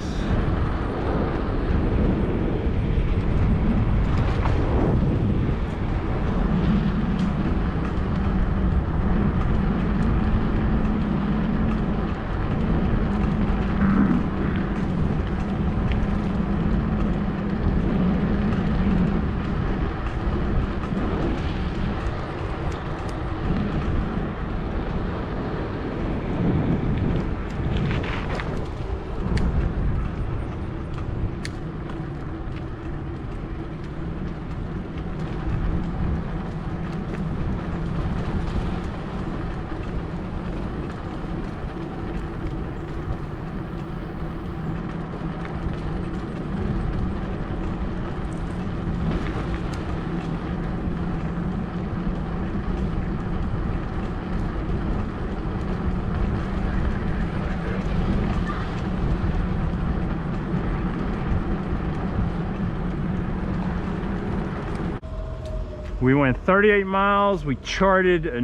[SPEAKER 1] We went 38 miles. We charted a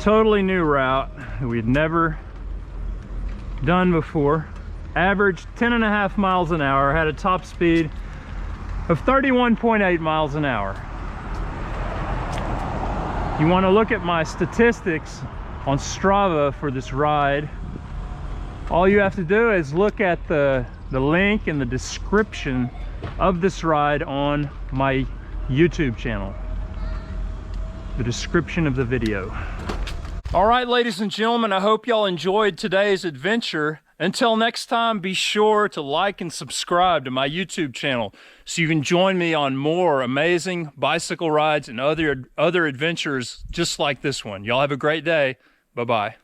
[SPEAKER 1] totally new route that we had never done before. Averaged 10.5 miles an hour, had a top speed of 31.8 miles an hour. You want to look at my statistics on Strava for this ride. All you have to do is look at the link in the description of this ride on my YouTube channel, the description of the video. All right, ladies and gentlemen, I hope y'all enjoyed today's adventure. Until next time, be sure to like and subscribe to my YouTube channel so you can join me on more amazing bicycle rides and other adventures just like this one. Y'all have a great day. Bye-bye.